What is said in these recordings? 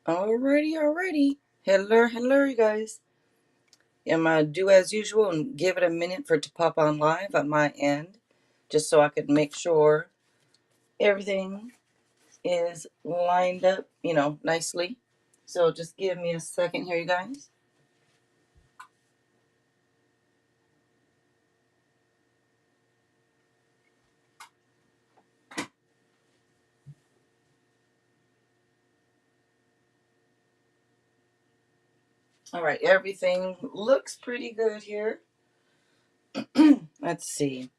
Alrighty. Hello, you guys. I'm gonna do as usual and give it a minute for it to pop on live on my end, just so I can make sure everything is lined up, nicely. So just give me a second here, you guys. All right, everything looks pretty good here. Let's see.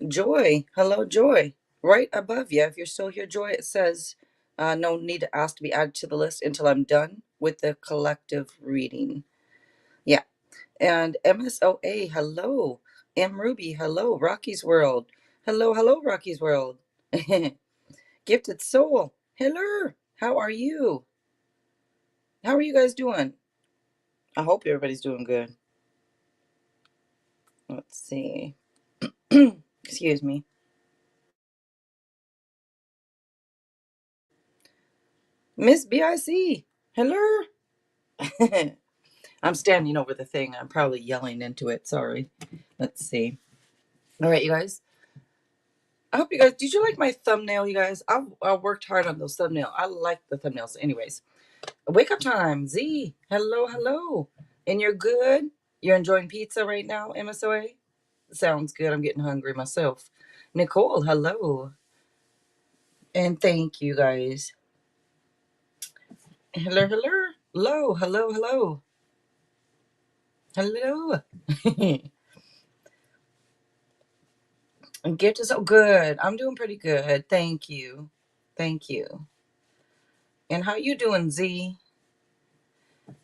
Joy, hello, Joy. Right above you, if you're still here, Joy, it says no need to ask to be added to the list until I'm done with the collective reading. Yeah. And MSOA, hello. M Ruby, hello. Rocky's World. Hello, Rocky's World. Gifted Soul, hello. How are you? How are you guys doing? I hope everybody's doing good. Let's see. Excuse me. Miss BIC, hello. I'm standing over the thing. I'm probably yelling into it. Sorry. Let's see. All right, you guys. I hope you guys, did you like my thumbnail, you guys? I worked hard on those thumbnails. I like the thumbnails. Anyways, wake up time. Z, hello. And you're good? You're enjoying pizza right now, MSOA? Sounds good. I'm getting hungry myself. Nicole, hello. And thank you, guys. Hello. Gift is so good. I'm doing pretty good. Thank you. And how you doing, Z?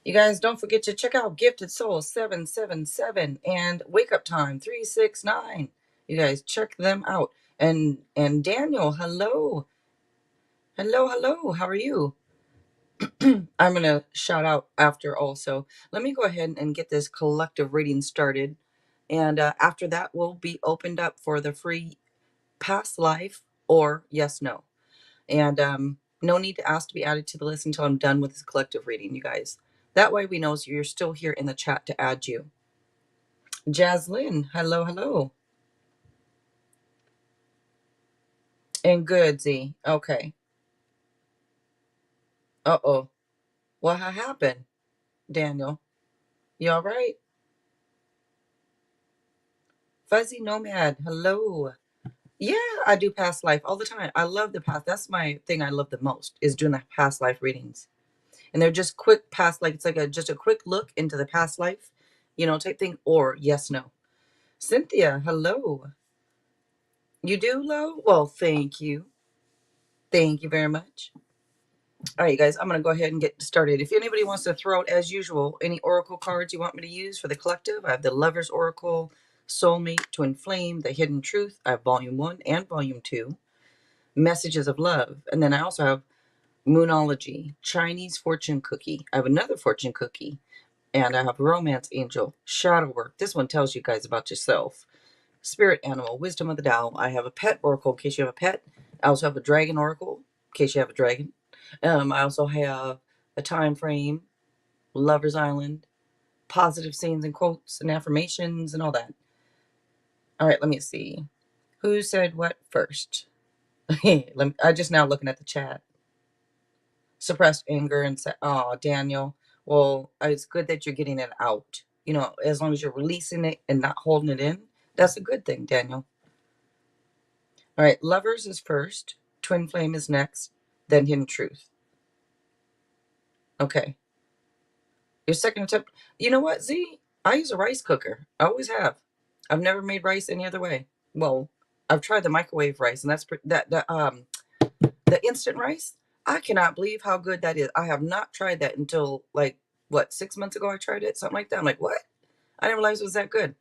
You guys don't forget to check out Gifted Soul 777 and Wake Up Time 369. You guys check them out. And Daniel, hello. How are you? I'm going to shout out after also. Let me go ahead and get this collective reading started. And after that, we'll be opened up for the free past life or yes, no. And no need to ask to be added to the list until I'm done with this collective reading, you guys. That way we know you're still here in the chat to add you. Jaslyn, hello. And good, Z. Okay. Uh-oh. What happened, Daniel? You all right? Fuzzy Nomad, hello. Yeah, I do past life all the time. I love the past. That's my thing I love the most, is doing the past life readings. And they're just quick past, like it's like just a quick look into the past life, type thing, or yes, no. Cynthia, hello. You do, Lo? Well, thank you. Thank you very much. All right, guys, I'm going to go ahead and get started. If anybody wants to throw out, as usual, any oracle cards you want me to use for the collective, I have the Lover's Oracle, Soulmate, Twin Flame, The Hidden Truth. I have Volume 1 and Volume 2, Messages of Love. And then I also have Moonology, Chinese Fortune Cookie. I have another fortune cookie. And I have Romance Angel, Shadow Work. This one tells you guys about yourself. Spirit Animal, Wisdom of the Tao. I have a Pet Oracle in case you have a pet. I also have a Dragon Oracle in case you have a dragon. I also have a Time Frame, Lover's Island, positive scenes and quotes and affirmations and all that. All right, let me see. Who said what first? I'm just now looking at the chat. Suppressed anger and say, oh, Daniel. Well, it's good that you're getting it out. As long as you're releasing it and not holding it in, that's a good thing, Daniel. All right, Lovers is first, Twin Flame is next, then Hidden Truth. Okay. Your second attempt. You know what, Z? I use a rice cooker. I always have. I've never made rice any other way. Well, I've tried the microwave rice, and that's the instant rice. I cannot believe how good that is. I have not tried that until 6 months ago. I tried it, something like that. I'm like, what? I didn't realize it was that good.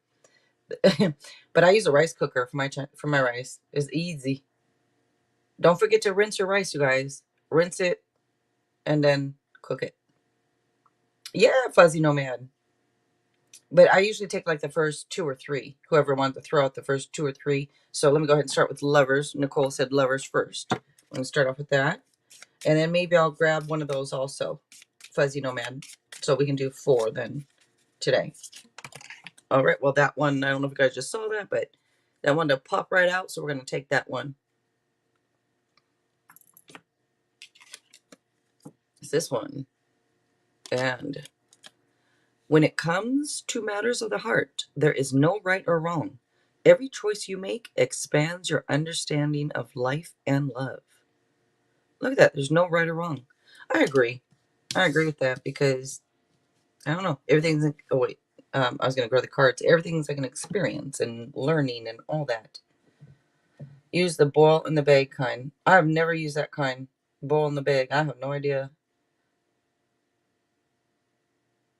But I use a rice cooker for my rice. It's easy. Don't forget to rinse your rice, you guys. Rinse it and then cook it. Yeah, Fuzzy Nomad. But I usually take like the first 2 or 3, whoever wanted to throw out the first 2 or 3. So let me go ahead and start with Lovers. Nicole said Lovers first. I'm going to start off with that. And then maybe I'll grab one of those also. Fuzzy Nomad. So we can do 4 then today. All right, well, that one, I don't know if you guys just saw that, but that one to pop right out, so we're going to take that one. It's this one. And when it comes to matters of the heart, there is no right or wrong. Every choice you make expands your understanding of life and love. Look at that. There's no right or wrong. I agree. I agree with that because, I don't know, everything's, oh wait, I was going to grow the cards. Everything's like an experience and learning and all that. Use the boil in the bag kind. I've never used that kind. Boil in the bag. I have no idea.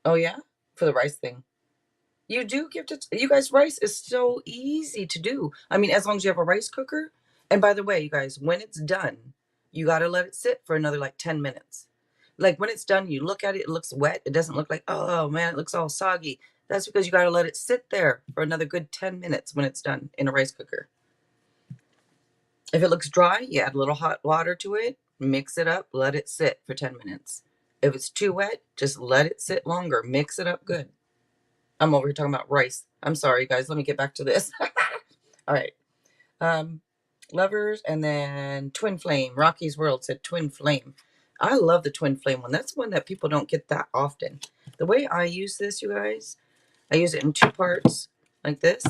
Oh yeah? For the rice thing. You do give it, you guys, rice is so easy to do. I mean, as long as you have a rice cooker. And by the way, you guys, when it's done, you got to let it sit for another like 10 minutes. Like when it's done, you look at it, it looks wet. It doesn't look like, oh man, it looks all soggy. That's because you got to let it sit there for another good 10 minutes when it's done in a rice cooker. If it looks dry, you add a little hot water to it, mix it up, let it sit for 10 minutes. If it's too wet, just let it sit longer. Mix it up good. I'm over here talking about rice. I'm sorry, guys. Let me get back to this. All right. Lovers and then Twin Flame. Rocky's World said Twin Flame. I love the Twin Flame one. That's one that people don't get that often. The way I use this, you guys, I use it in 2 parts like this.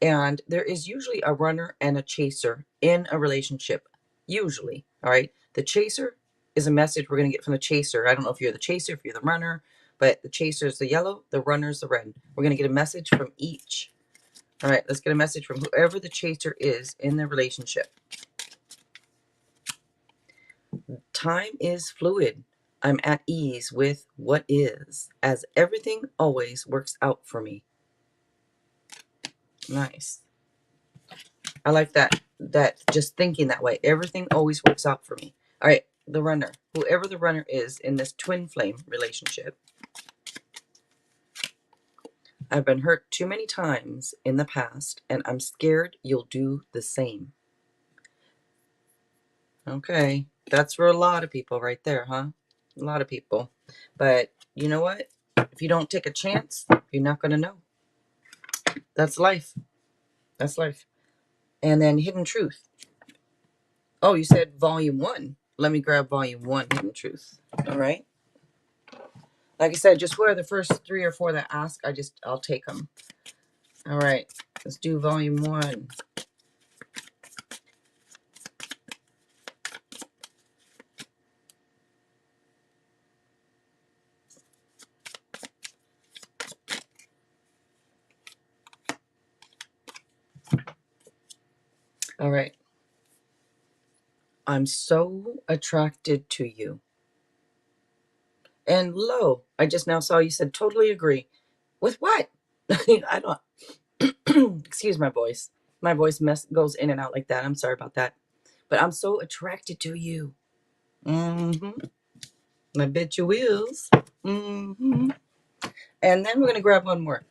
And there is usually a runner and a chaser in a relationship. Usually. All right. The chaser is a message we're going to get from the chaser. I don't know if you're the chaser, if you're the runner, but the chaser is the yellow, the runner is the red. We're going to get a message from each. All right. Let's get a message from whoever the chaser is in the relationship. Time is fluid. I'm at ease with what is, as everything always works out for me. Nice. I like that just thinking that way. Everything always works out for me. All right, the runner. Whoever the runner is in this twin flame relationship. I've been hurt too many times in the past, and I'm scared you'll do the same. Okay, that's for a lot of people right there, huh? A lot of people. But you know what? If you don't take a chance, you're not going to know. That's life. That's life. And then Hidden Truth. Oh, you said volume 1. Let me grab volume 1, Hidden Truth. All right. Like I said, just who are the first 3 or 4 that ask, I'll take them. All right. Let's do volume 1. All right. I'm so attracted to you. And lo, I just now saw you said totally agree. With what? I don't, excuse my voice. My voice goes in and out like that. I'm sorry about that. But I'm so attracted to you. I bet you wills. And then we're going to grab one more.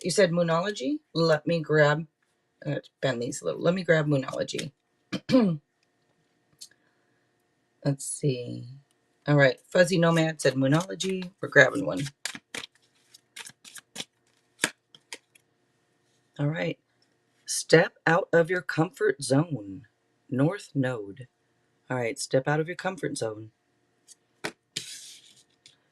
You said Moonology? Let me grab, let's bend these a little. Let me grab Moonology. Let's see. All right. Fuzzy Nomad said Moonology. We're grabbing one. All right. Step out of your comfort zone. North Node. All right. Step out of your comfort zone.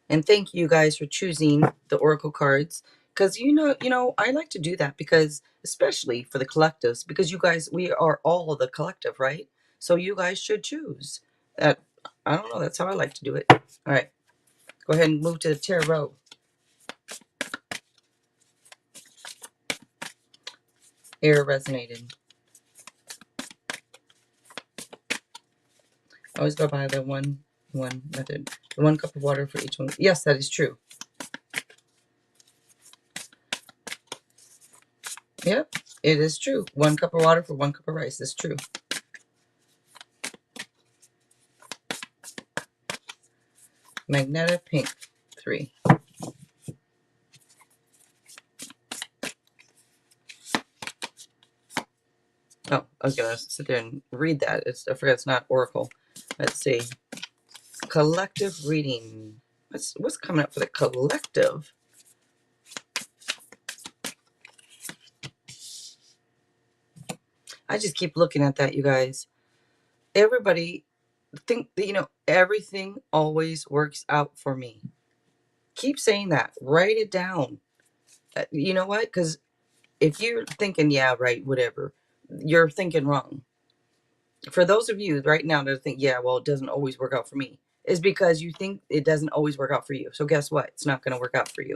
And thank you guys for choosing the Oracle cards. Because, you know, I like to do that because, especially for the collectives, because you guys, we are all the collective, right? So you guys should choose. That, I don't know. That's how I like to do it. All right. Go ahead and move to the tarot. Air resonated. Always go by the one method. The 1 cup of water for each one. Yes, that is true. Yep, it is true. 1 cup of water for 1 cup of rice. It's true. Magnetic pink, 3. Oh, I was gonna sit there and read that. I forgot it's not Oracle. Let's see. collective reading. What's coming up for the collective? I just keep looking at that, you guys. Everybody think that, everything always works out for me. Keep saying that. Write it down. You know what? Because if you're thinking, yeah, right, whatever, you're thinking wrong. For those of you right now that think, yeah, well, it doesn't always work out for me, is because you think it doesn't always work out for you. So guess what? It's not going to work out for you.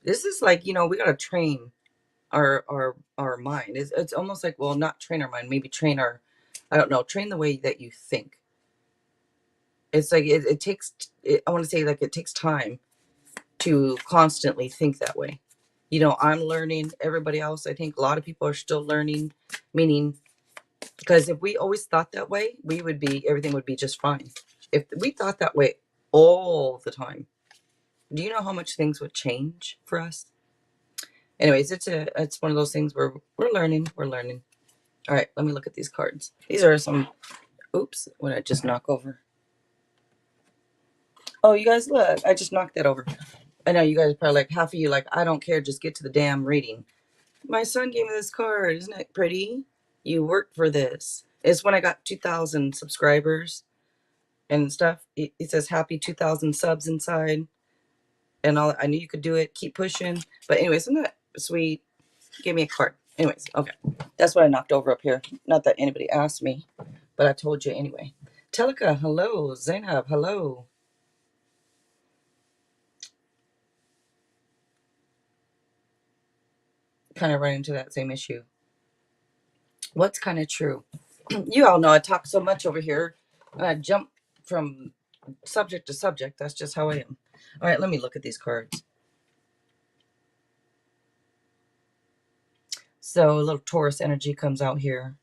This is like, we got to train our mind. It's almost like, well, not train our mind, maybe train our, I don't know, train the way that you think. It's like it takes, I want to say, like, it takes time to constantly think that way. I'm learning. Everybody else, I think a lot of people are still learning, meaning, because if we always thought that way, everything would be just fine. If we thought that way all the time, do you know how much things would change for us? Anyways, it's one of those things where we're learning. All right, let me look at these cards. These are some, oops, what did I just knock over? Oh, you guys, look, I just knocked that over. I know you guys are probably like, half of you like, I don't care, just get to the damn reading. My son gave me this card. Isn't it pretty? You worked for this. It's when I got 2,000 subscribers and stuff. It says happy 2,000 subs inside. And all. I knew you could do it. Keep pushing. But anyways, isn't that sweet? Give me a card. Anyways, okay. That's what I knocked over up here. Not that anybody asked me, but I told you anyway. Telika, hello. Zainab, hello. Kind of right into that same issue. What's kind of true? You all know I talk so much over here, and I jump from subject to subject. That's just how I am. All right, let me look at these cards. So a little Taurus energy comes out here.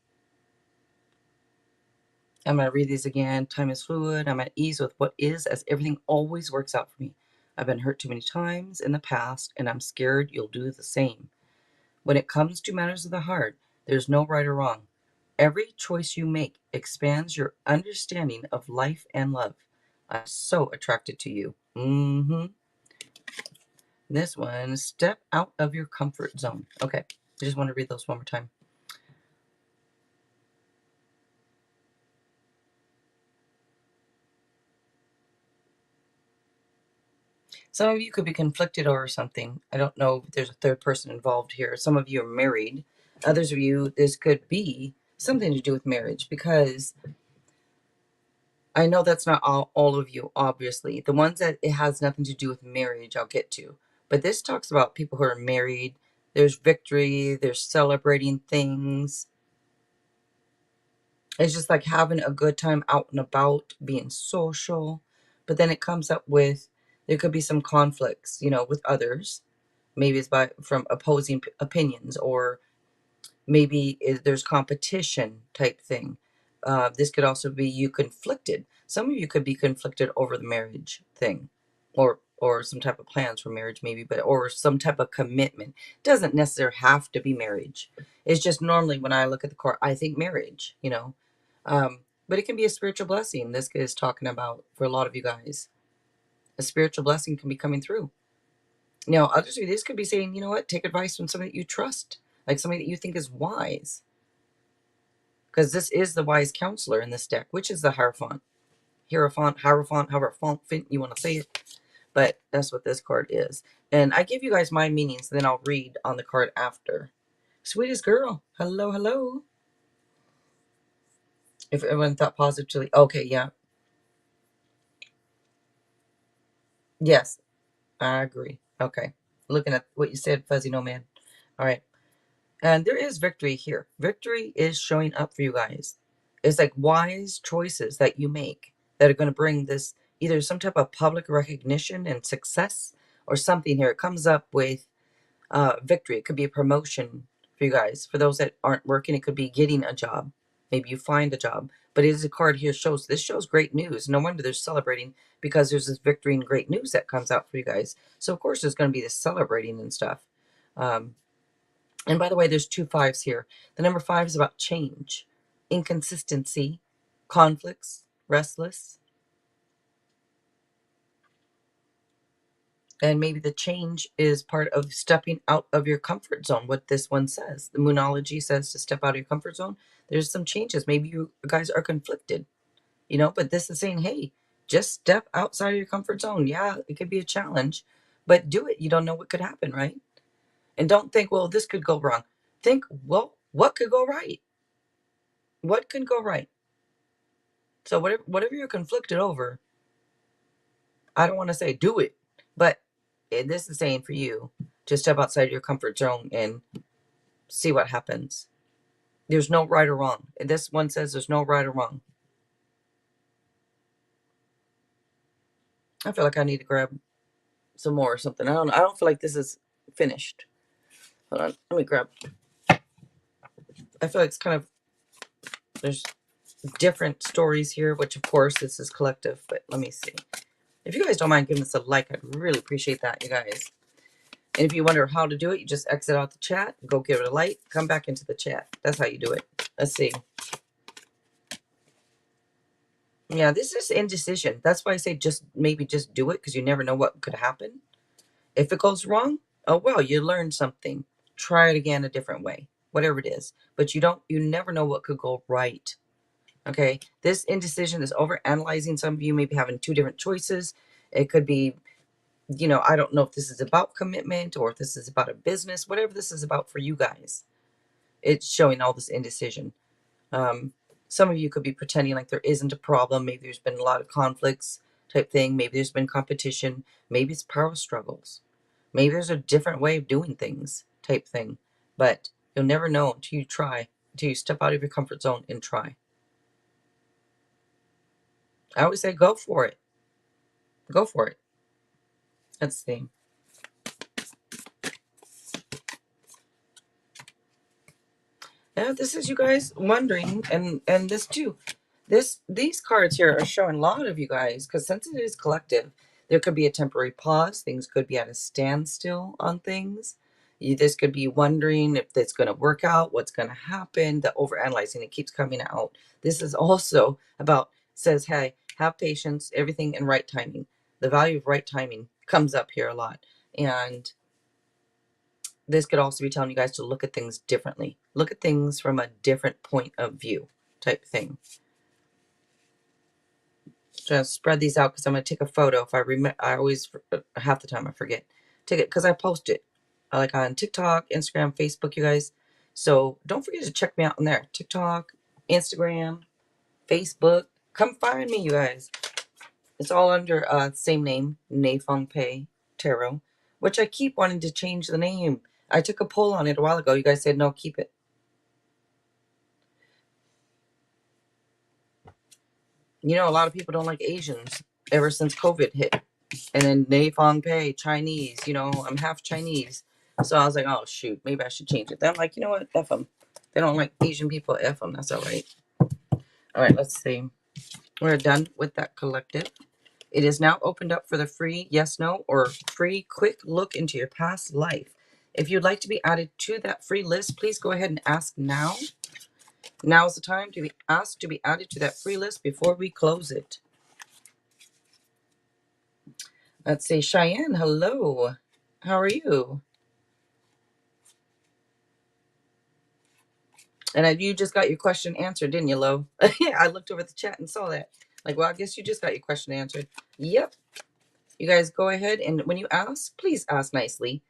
I'm going to read these again. Time is fluid. I'm at ease with what is, as everything always works out for me. I've been hurt too many times in the past, and I'm scared you'll do the same. When it comes to matters of the heart, there's no right or wrong. Every choice you make expands your understanding of life and love. I'm so attracted to you. This one, step out of your comfort zone. Okay, I just want to read those one more time. Some of you could be conflicted over something. I don't know if there's a third person involved here. Some of you are married. Others of you, this could be something to do with marriage, because I know that's not all of you, obviously. The ones that it has nothing to do with marriage, I'll get to. But this talks about people who are married. There's victory. There's celebrating things. It's just like having a good time out and about, being social. But then it comes up with, there could be some conflicts, with others. Maybe it's from opposing opinions, or maybe there's competition type thing. This could also be you conflicted. Some of you could be conflicted over the marriage thing, or some type of plans for marriage, maybe, or some type of commitment. Doesn't necessarily have to be marriage. It's just normally when I look at the card, I think marriage. But it can be a spiritual blessing. This is talking about for a lot of you guys. A spiritual blessing can be coming through. Now, others of you, this could be saying, you know what, take advice from somebody that you trust, like somebody that you think is wise. Because this is the wise counselor in this deck, which is the Hierophant. However you want to say it. But that's what this card is. And I give you guys my meanings, then I'll read on the card after. Sweetest girl. Hello, hello. If everyone thought positively. Okay, yeah. Yes, I agree. Okay. Looking at what you said, Fuzzy Nomad. All right. And there is victory here. Victory is showing up for you guys. It's like wise choices that you make that are going to bring this either some type of public recognition and success, or something here. It comes up with victory. It could be a promotion for you guys. For those that aren't working, it could be getting a job. Maybe you find a job. But it is a card here this shows great news. No wonder they're celebrating, because there's this victory and great news that comes out for you guys. So of course there's going to be this celebrating and stuff. And by the way, there's 2 5s here. The number 5 is about change, inconsistency, conflicts, restless. And maybe the change is part of stepping out of your comfort zone, what this one says. The Moonology says to step out of your comfort zone. There's some changes. Maybe you guys are conflicted, but this is saying, hey, just step outside of your comfort zone. Yeah, it could be a challenge, but do it. You don't know what could happen, right? And don't think, well, this could go wrong. Think, well, what could go right? What could go right? So whatever you're conflicted over, I don't want to say do it, but this is saying for you to step outside your comfort zone and see what happens. There's no right or wrong. This one says there's no right or wrong. I feel like I need to grab some more or something. I don't feel like this is finished. Hold on. Let me grab. I feel like it's kind of, there's different stories here, which of course this is collective, but let me see. If you guys don't mind giving this a like, I'd really appreciate that, you guys. And if you wonder how to do it, you just exit out the chat, go give it a like, come back into the chat. That's how you do it. Let's see. Yeah, this is indecision. That's why I say maybe just do it, because you never know what could happen. If it goes wrong, oh well, you learned something. Try it again a different way, whatever it is. But you never know what could go right. Okay, this indecision is over analyzing. Some of you may be having two different choices. It could be, I don't know if this is about commitment or if this is about a business, whatever this is about for you guys. It's showing all this indecision. Some of you could be pretending like there isn't a problem. Maybe there's been a lot of conflicts type thing. Maybe there's been competition. Maybe it's power struggles. Maybe there's a different way of doing things type thing. But you'll never know until you try, until you step out of your comfort zone and try. I always say go for it. Go for it. Let's see. Now, this is you guys wondering, and this too. These cards here are showing a lot of you guys, because since it is collective, there could be a temporary pause. Things could be at a standstill on things. This could be wondering if it's going to work out, what's going to happen. The overanalyzing, it keeps coming out. This is also about, says, hey, have patience, everything in right timing. The value of right timing comes up here a lot. And this could also be telling you guys to look at things differently. Look at things from a different point of view type thing. Just spread these out because I'm going to take a photo. If I remember, I always, half the time I forget. Take it because I post it. Like on TikTok, Instagram, Facebook, you guys. So don't forget to check me out on there. TikTok, Instagram, Facebook. Come find me, you guys. It's all under same name, Nei Feng Pei Tarot, which I keep wanting to change the name. I took a poll on it a while ago. You guys said no, keep it. A lot of people don't like Asians ever since COVID hit. And then Nei Feng Pei, Chinese, I'm half Chinese. So I was like, oh, shoot, maybe I should change it. Then I'm like, you know what? F them. They don't like Asian people. F them. That's all right. All right, let's see. We're done with that collective. It is now opened up for the free yes, no, or free quick look into your past life. If you'd like to be added to that free list, please go ahead and ask now. Now is the time to be asked to be added to that free list before we close it. Let's see. Cheyenne, hello. How are you? And you just got your question answered, didn't you, Lo? I looked over the chat and saw that. Like, well, I guess you just got your question answered. Yep. You guys go ahead, and when you ask, please ask nicely.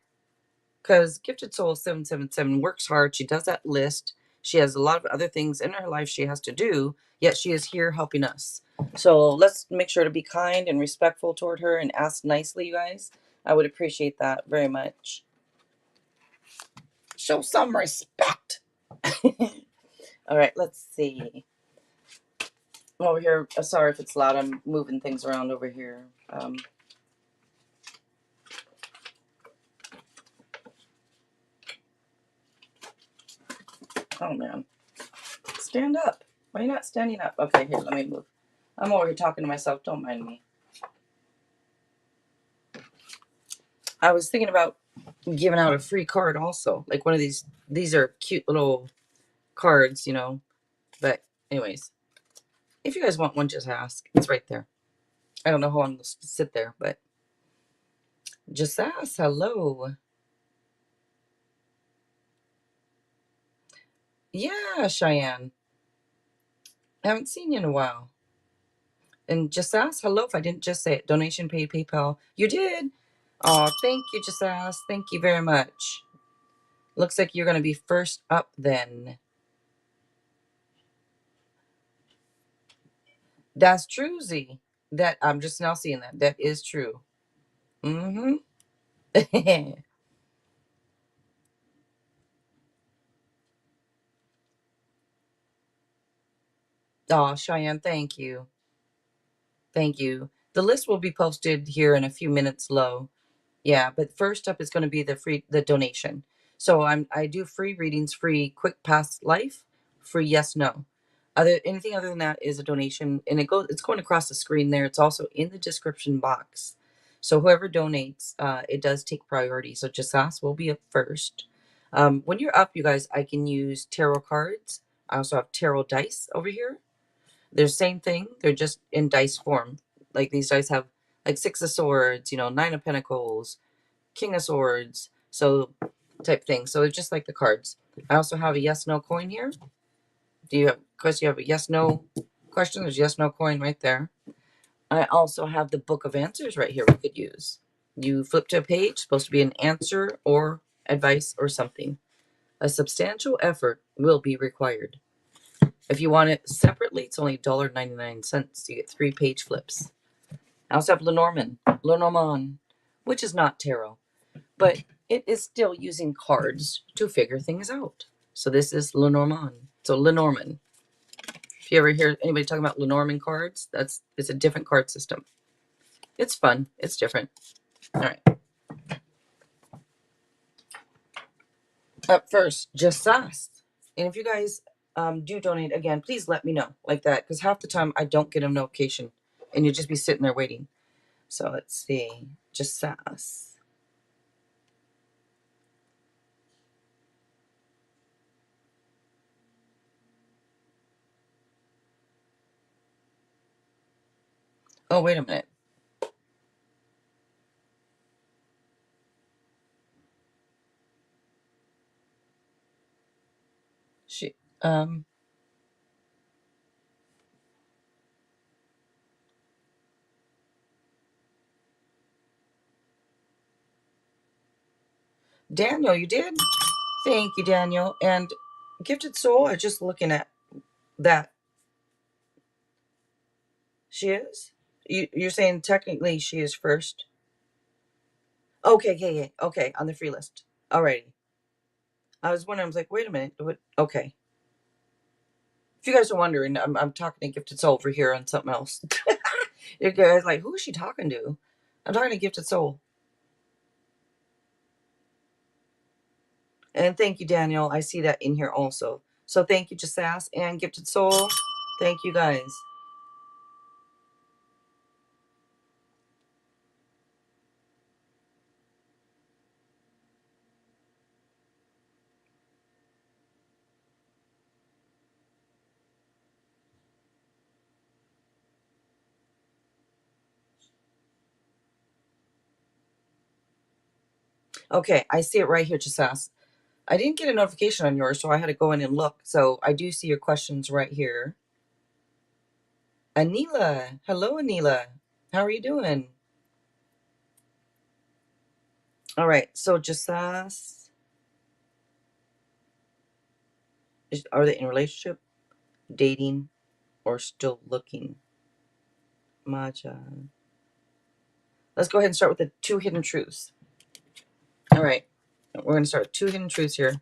Because Gifted Soul 777 works hard. She does that list. She has a lot of other things in her life she has to do, yet she is here helping us. So let's make sure to be kind and respectful toward her and ask nicely, you guys. I would appreciate that very much. Show some respect. All right, let's see. Over here, sorry if it's loud. I'm moving things around over here. Oh, man. Stand up. Why are you not standing up? Okay, here, let me move. I'm over here talking to myself. Don't mind me. I was thinking about giving out a free card also. Like one of these. These are cute little cards, But anyways, if you guys want one, just ask. It's right there. I don't know how long it'll sit there, but Just ask. Hello. Yeah, Cheyenne. I haven't seen you in a while. And just ask. Hello. If I didn't just say it. Donation paid PayPal. You did. Oh, thank you, just ask. Thank you very much. Looks like you're going to be first up then. That's true, Z. That I'm just now seeing that. That is true. Mm-hmm. Oh, Cheyenne, thank you. Thank you. The list will be posted here in a few minutes low. Yeah, but first up is going to be the donation. So I do free readings, free quick past life, free yes no. Anything other than that is a donation, and it's going across the screen there. It's also in the description box. So whoever donates, it does take priority. So just ask will be up first. When you're up, you guys, I can use tarot cards. I also have tarot dice over here. They're the same thing. They're just in dice form. Like these dice have like Six of Swords, Nine of Pentacles, King of Swords, so type thing. So it's just like the cards. I also have a yes no coin here. Do you have, of course, you have a yes no question? There's yes no coin right there. I also have the book of answers right here we could use. You flip to a page, supposed to be an answer or advice or something. A substantial effort will be required. If you want it separately, it's only $1.99. You get 3-page flips. I also have Lenormand, which is not tarot, but it is still using cards to figure things out. So this is Lenormand. So Lenormand. If you ever hear anybody talking about Lenormand cards, it's a different card system. It's fun. It's different. All right. Up first, just ask. And if you guys do donate again, please let me know like that, because half the time I don't get a notification, and you'll just be sitting there waiting. So let's see. Just ask. Oh, wait a minute. She Daniel, you did? Thank you, Daniel. And Gifted Soul, I'm just looking at that. She is? You're saying technically she is first? Okay, okay, on the free list. Alrighty. I was wondering, I was like, wait a minute. Okay. If you guys are wondering, I'm talking to Gifted Soul over here on something else. You guys like, who is she talking to? I'm talking to Gifted Soul. And thank you, Daniel. I see that in here also. So thank you, Jasass and Gifted Soul. Thank you, guys. Okay, I see it right here, Jasass. I didn't get a notification on yours, so I had to go in and look. So I do see your questions right here. Anila. Hello, Anila. How are you doing? All right, so Jasass, are they in a relationship, dating, or still looking? Maja. Let's go ahead and start with the 2 hidden truths. All right, we're going to start with 2 hidden truths here.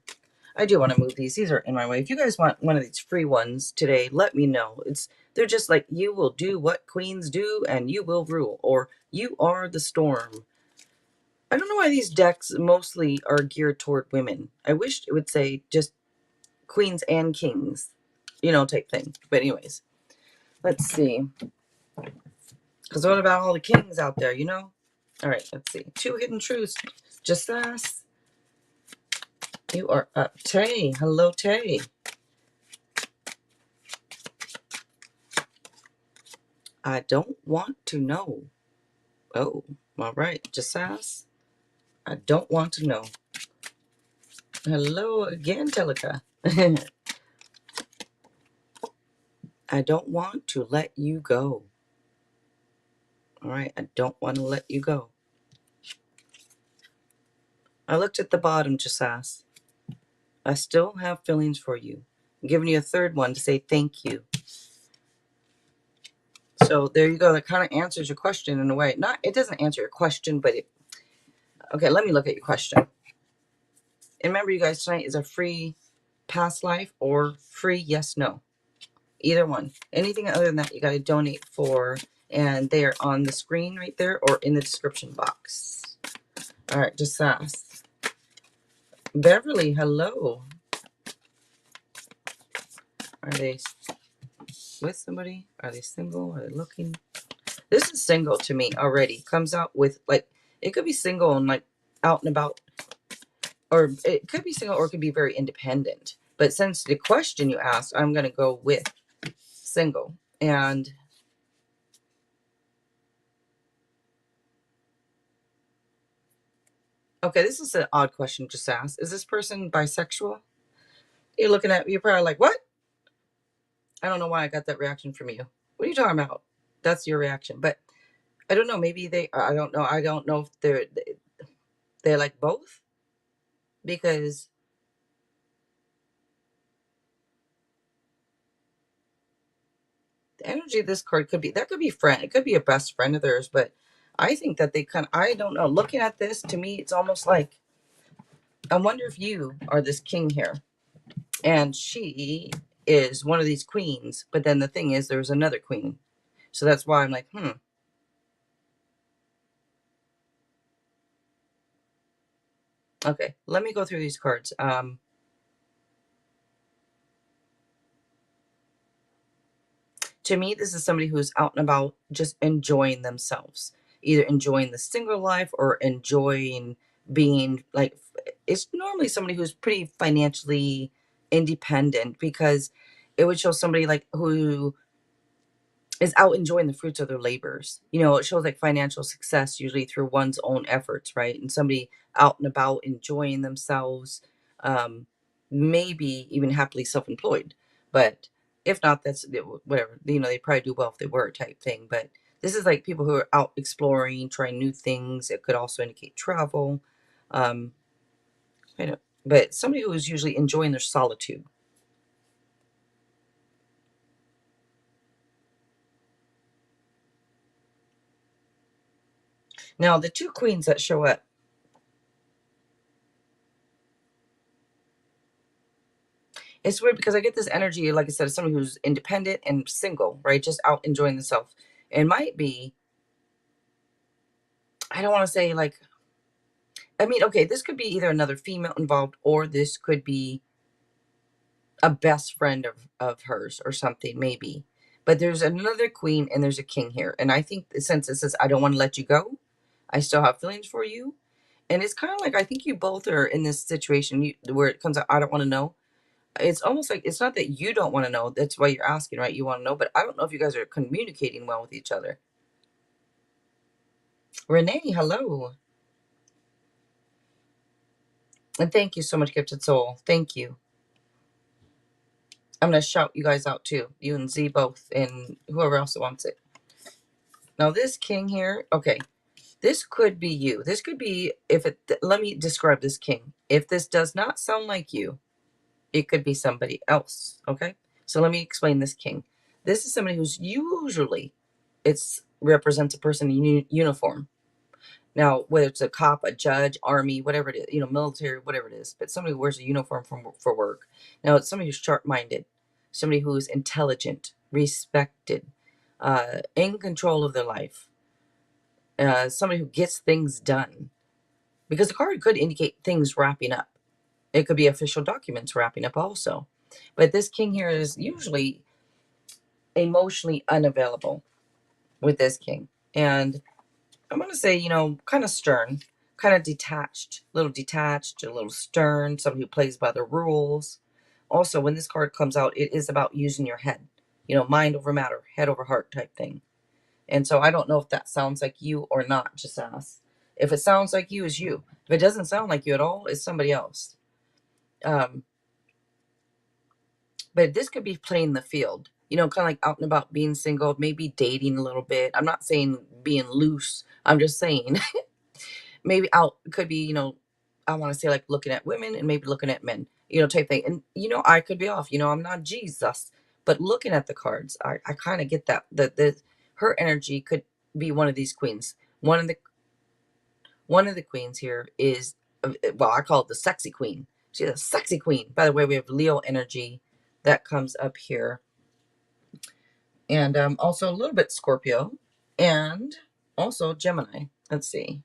I do want to move these. These are in my way. If you guys want one of these free ones today, let me know. They're just like, you will do what queens do and you will rule, or you are the storm. I don't know why these decks mostly are geared toward women. I wish it would say just queens and kings, type thing. But anyways, let's see. Because what about all the kings out there, All right, let's see. 2 hidden truths. Just us. You are up. Tay. Hello, Tay. I don't want to know. Oh, all right. Just ask. I don't want to know. Hello again, Teleka. I don't want to let you go. All right, I don't want to let you go. I looked at the bottom, just asked. I still have feelings for you. I'm giving you a third one to say thank you. So there you go. That kind of answers your question in a way. Not, it doesn't answer your question, but okay, let me look at your question. And remember, you guys, tonight is a free past life or free yes, no. Either one. Anything other than that, you got to donate for. And they are on the screen right there or in the description box. All right, just ask. Beverly, hello. Are they with somebody? Are they single? Are they looking? This is single to me already. Comes out with, like, it could be single and, like, out and about. Or it could be single or it could be very independent. But since the question you asked, I'm going to go with single. And okay, this is an odd question just asked. Is this person bisexual? You're looking at, you're probably like, what? I don't know why I got that reaction from you. What are you talking about? That's your reaction. But I don't know. Maybe they, I don't know. I don't know if they're like both, because the energy of this card could be, that could be friend. It could be a best friend of theirs, but I think that they kind of, I don't know. Looking at this, to me, it's almost like, I wonder if you are this king here and she is one of these queens, but then the thing is there's another queen. So that's why I'm like, okay, let me go through these cards. To me, this is somebody who's out and about just enjoying themselves, either enjoying the single life or enjoying being like, it's normally somebody who's pretty financially independent, because it would show somebody like who is out enjoying the fruits of their labors. You know, it shows like financial success usually through one's own efforts, right? And somebody out and about enjoying themselves, um, maybe even happily self-employed. But if not, that's whatever. You know, they probably do well if they were, type thing. But this is like people who are out exploring, trying new things. It could also indicate travel. Um, I don't, but somebody who is usually enjoying their solitude. Now, the two queens that show up, it's weird because I get this energy, like I said, of somebody who's independent and single, right? Just out enjoying themselves. It might be, I don't want to say like, I mean, okay, this could be either another female involved or this could be a best friend of hers or something, maybe. But there's another queen and there's a king here. And I think since it says, I don't want to let you go, I still have feelings for you. And it's kind of like, I think you both are in this situation where it comes out, I don't want to know. It's almost like, it's not that you don't want to know. That's why you're asking, right? You want to know, but I don't know if you guys are communicating well with each other. Renee, hello. And thank you so much, Gifted Soul. Thank you. I'm going to shout you guys out too. You and Z both, and whoever else wants it. Now, this king here, okay, this could be you. This could be, if it, let me describe this king. If this does not sound like you, it could be somebody else, okay? So let me explain this king. This is somebody who's usually, it's represents a person in uniform. Now, whether it's a cop, a judge, army, whatever it is, you know, military, whatever it is, but somebody who wears a uniform for work. Now, it's somebody who's sharp-minded, somebody who's intelligent, respected, in control of their life, somebody who gets things done. Because the card could indicate things wrapping up. It could be official documents wrapping up also. But this king here is usually emotionally unavailable with this king. And I'm going to say, you know, kind of stern, kind of detached, a little stern, somebody who plays by the rules. Also, when this card comes out, it is about using your head, you know, mind over matter, head over heart type thing. And so I don't know if that sounds like you or not, just ask. If it sounds like you, it's you. If it doesn't sound like you at all, it's somebody else. Um, but this could be playing the field, you know, kind of like out and about, being single, maybe dating a little bit. I'm not saying being loose. I'm just saying maybe out, could be, you know, I want to say like looking at women and maybe looking at men, you know, type thing. And, you know, I could be off, you know, I'm not Jesus, but looking at the cards, I kind of get that her energy could be one of these queens. One of the queens here is, well, I call it the sexy queen. She's a sexy queen. By the way, we have Leo energy that comes up here. And also a little bit Scorpio. And also Gemini. Let's see.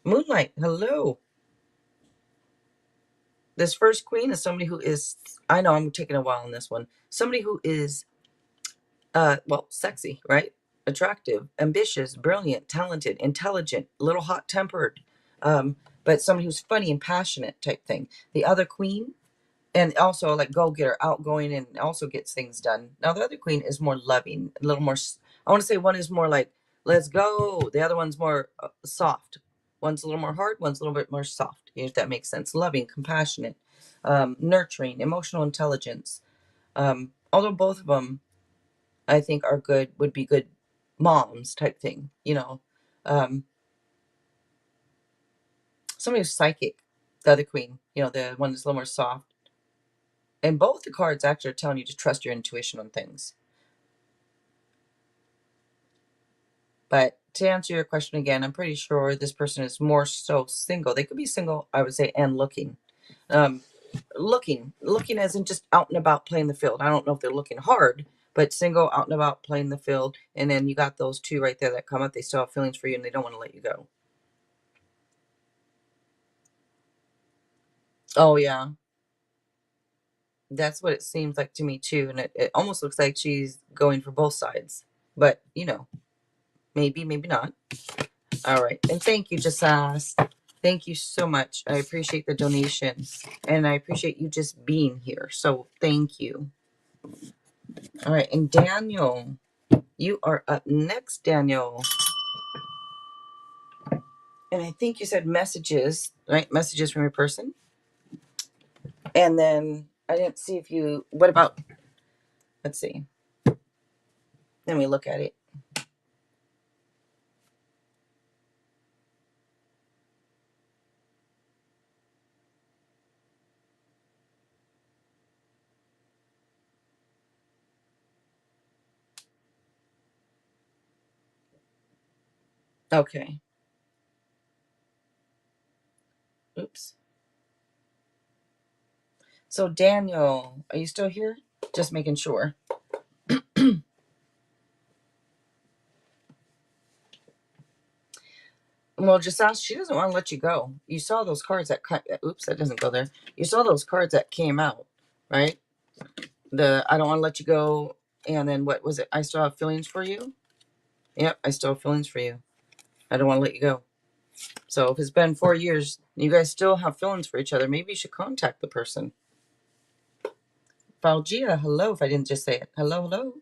Moonlight, hello. This first queen is somebody who is, I know I'm taking a while on this one. Somebody who is, well, sexy, right? Attractive, ambitious, brilliant, talented, intelligent, a little hot tempered, but somebody who's funny and passionate type thing. The other queen, and also like go getter, outgoing, and also gets things done. Now the other queen is more loving, a little more. I want to say one is more like let's go. The other one's more soft. One's a little more hard. One's a little bit more soft. If that makes sense. Loving, compassionate, nurturing, emotional intelligence. Although both of them, I think, are good. Would be good moms type thing. You know, um, somebody who's psychic. The other queen. You know, the one that's a little more soft. And both the cards actually are telling you to trust your intuition on things. But to answer your question again, I'm pretty sure this person is more so single. They could be single, I would say, and looking. Um, looking as in just out and about playing the field. I don't know if they're looking hard, but single, out and about playing the field. And then you got those two right there that come up. They still have feelings for you and they don't want to let you go. Oh, yeah. That's what it seems like to me, too. And it almost looks like she's going for both sides. But, you know, maybe, maybe not. All right. And thank you, Jasas. Thank you so much. I appreciate the donation. And I appreciate you just being here. So thank you. All right. And Daniel, you are up next, Daniel. And I think you said messages, right? Messages from your person. And then I didn't see if you, what about, let's see. Let me look at it. Okay. Oops. So Daniel, are you still here? Just making sure. Well, just ask. She doesn't want to let you go. You saw those cards that oops, that doesn't go there. You saw those cards that came out, right? The I don't want to let you go, and then what was it? I still have feelings for you. Yep, I still have feelings for you. I don't want to let you go. So if it's been 4 years, you guys still have feelings for each other. Maybe you should contact the person. Falgia, hello. If I didn't just say it, hello, hello.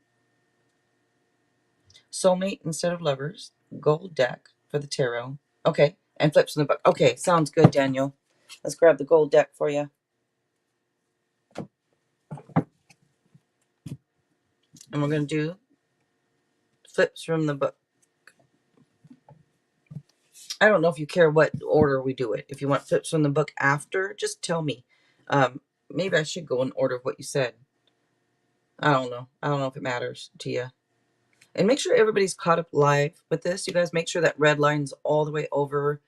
Soulmate instead of lovers. Gold deck for the tarot. Okay, and flips in the book. Okay, sounds good, Daniel. Let's grab the gold deck for you. And we're going to do flips from the book. I don't know if you care what order we do it. If you want flips from the book after, just tell me. Maybe I should go in order of what you said. I don't know. I don't know if it matters to you. And make sure everybody's caught up live with this. You guys make sure that red line's all the way over.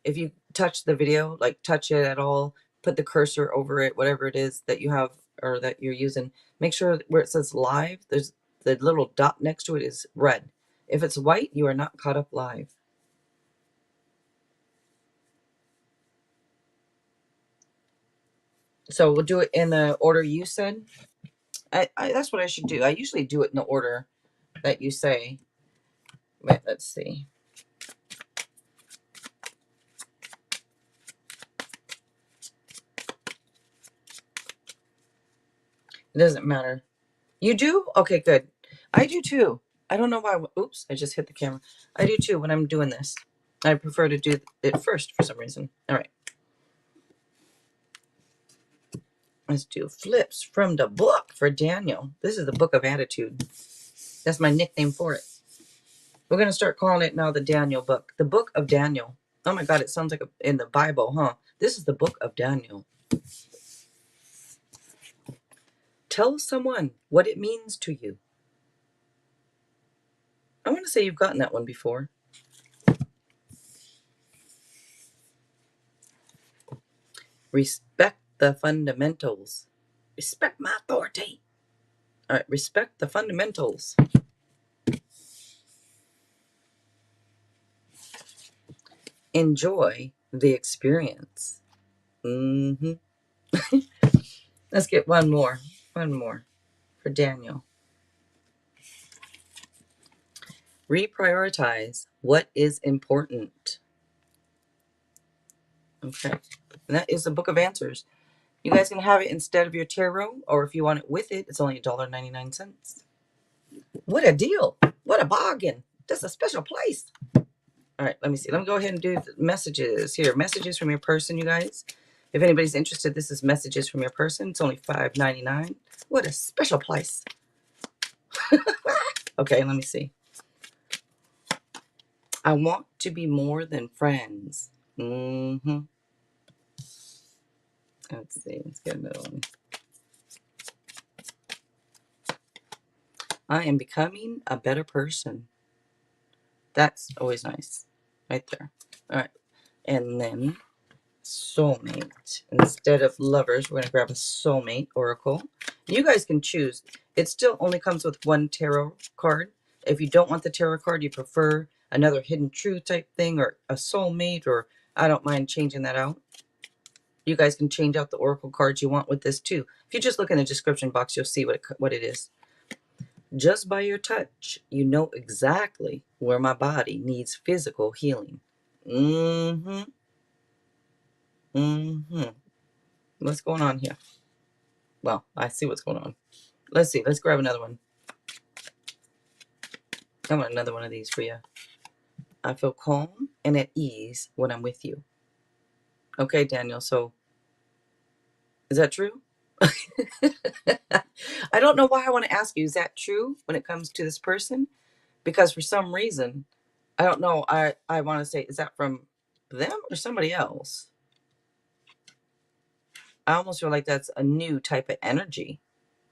If you touch the video, like touch it at all, put the cursor over it, whatever it is that you have or that you're using. Make sure where it says live, there's the little dot next to it is red. If it's white, you are not caught up live. So we'll do it in the order you said. That's what I should do. I usually do it in the order that you say. But let's see. It doesn't matter. You do? Okay, good. I do too. I don't know why. Oops, I just hit the camera. I do too when I'm doing this. I prefer to do it first for some reason. All right. Let's do flips from the book for Daniel. This is the Book of Attitude. That's my nickname for it. We're going to start calling it now the Daniel book. The Book of Daniel. Oh my God, it sounds like in the Bible, huh? This is the Book of Daniel. Tell someone what it means to you. I want to say you've gotten that one before. Respect the fundamentals. Respect my authority. All right, respect the fundamentals. Enjoy the experience. Mm-hmm. Let's get one more. One more for Daniel. Reprioritize what is important. Okay. And that is the Book of Answers. You guys can have it instead of your tarot, or if you want it with it, it's only $1.99. What a deal. What a bargain. That's a special place. All right, let me see. Let me go ahead and do the messages here. Messages from your person, you guys. If anybody's interested, this is messages from your person. It's only $5.99. What a special place. Okay, let me see. I want to be more than friends. Mm-hmm. Let's see. Let's get another one. I am becoming a better person. That's always nice. Right there. All right. And then soulmate. Instead of lovers, we're going to grab a soulmate oracle. You guys can choose. It still only comes with one tarot card. If you don't want the tarot card, you prefer another hidden truth type thing or a soulmate, or I don't mind changing that out. You guys can change out the oracle cards you want with this too. If you just look in the description box, you'll see what it is. Just by your touch, you know exactly where my body needs physical healing. Mm-hmm. Mm-hmm. What's going on here? Well, I see what's going on. Let's see. Let's grab another one. I want another one of these for you. I feel calm and at ease when I'm with you. Okay, Daniel. So, is that true? I don't know why I want to ask you. Is that true when it comes to this person? Because for some reason, I don't know. I want to say, is that from them or somebody else? I almost feel like that's a new type of energy.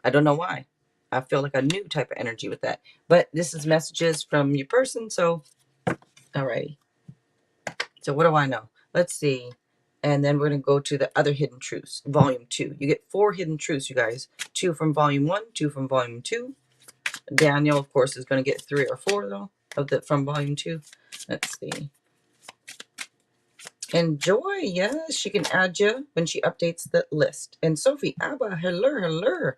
I don't know why. I feel like a new type of energy with that. But this is messages from your person. So, alrighty. So what do I know? Let's see. And then we're going to go to the other hidden truths, volume 2. You get 4 hidden truths, you guys. 2 from volume 1, 2 from volume 2. Daniel, of course, is going to get 3 or 4, though, from volume 2. Let's see. Enjoy, yes. She can add you when she updates the list. And Sophie, Abba, hello.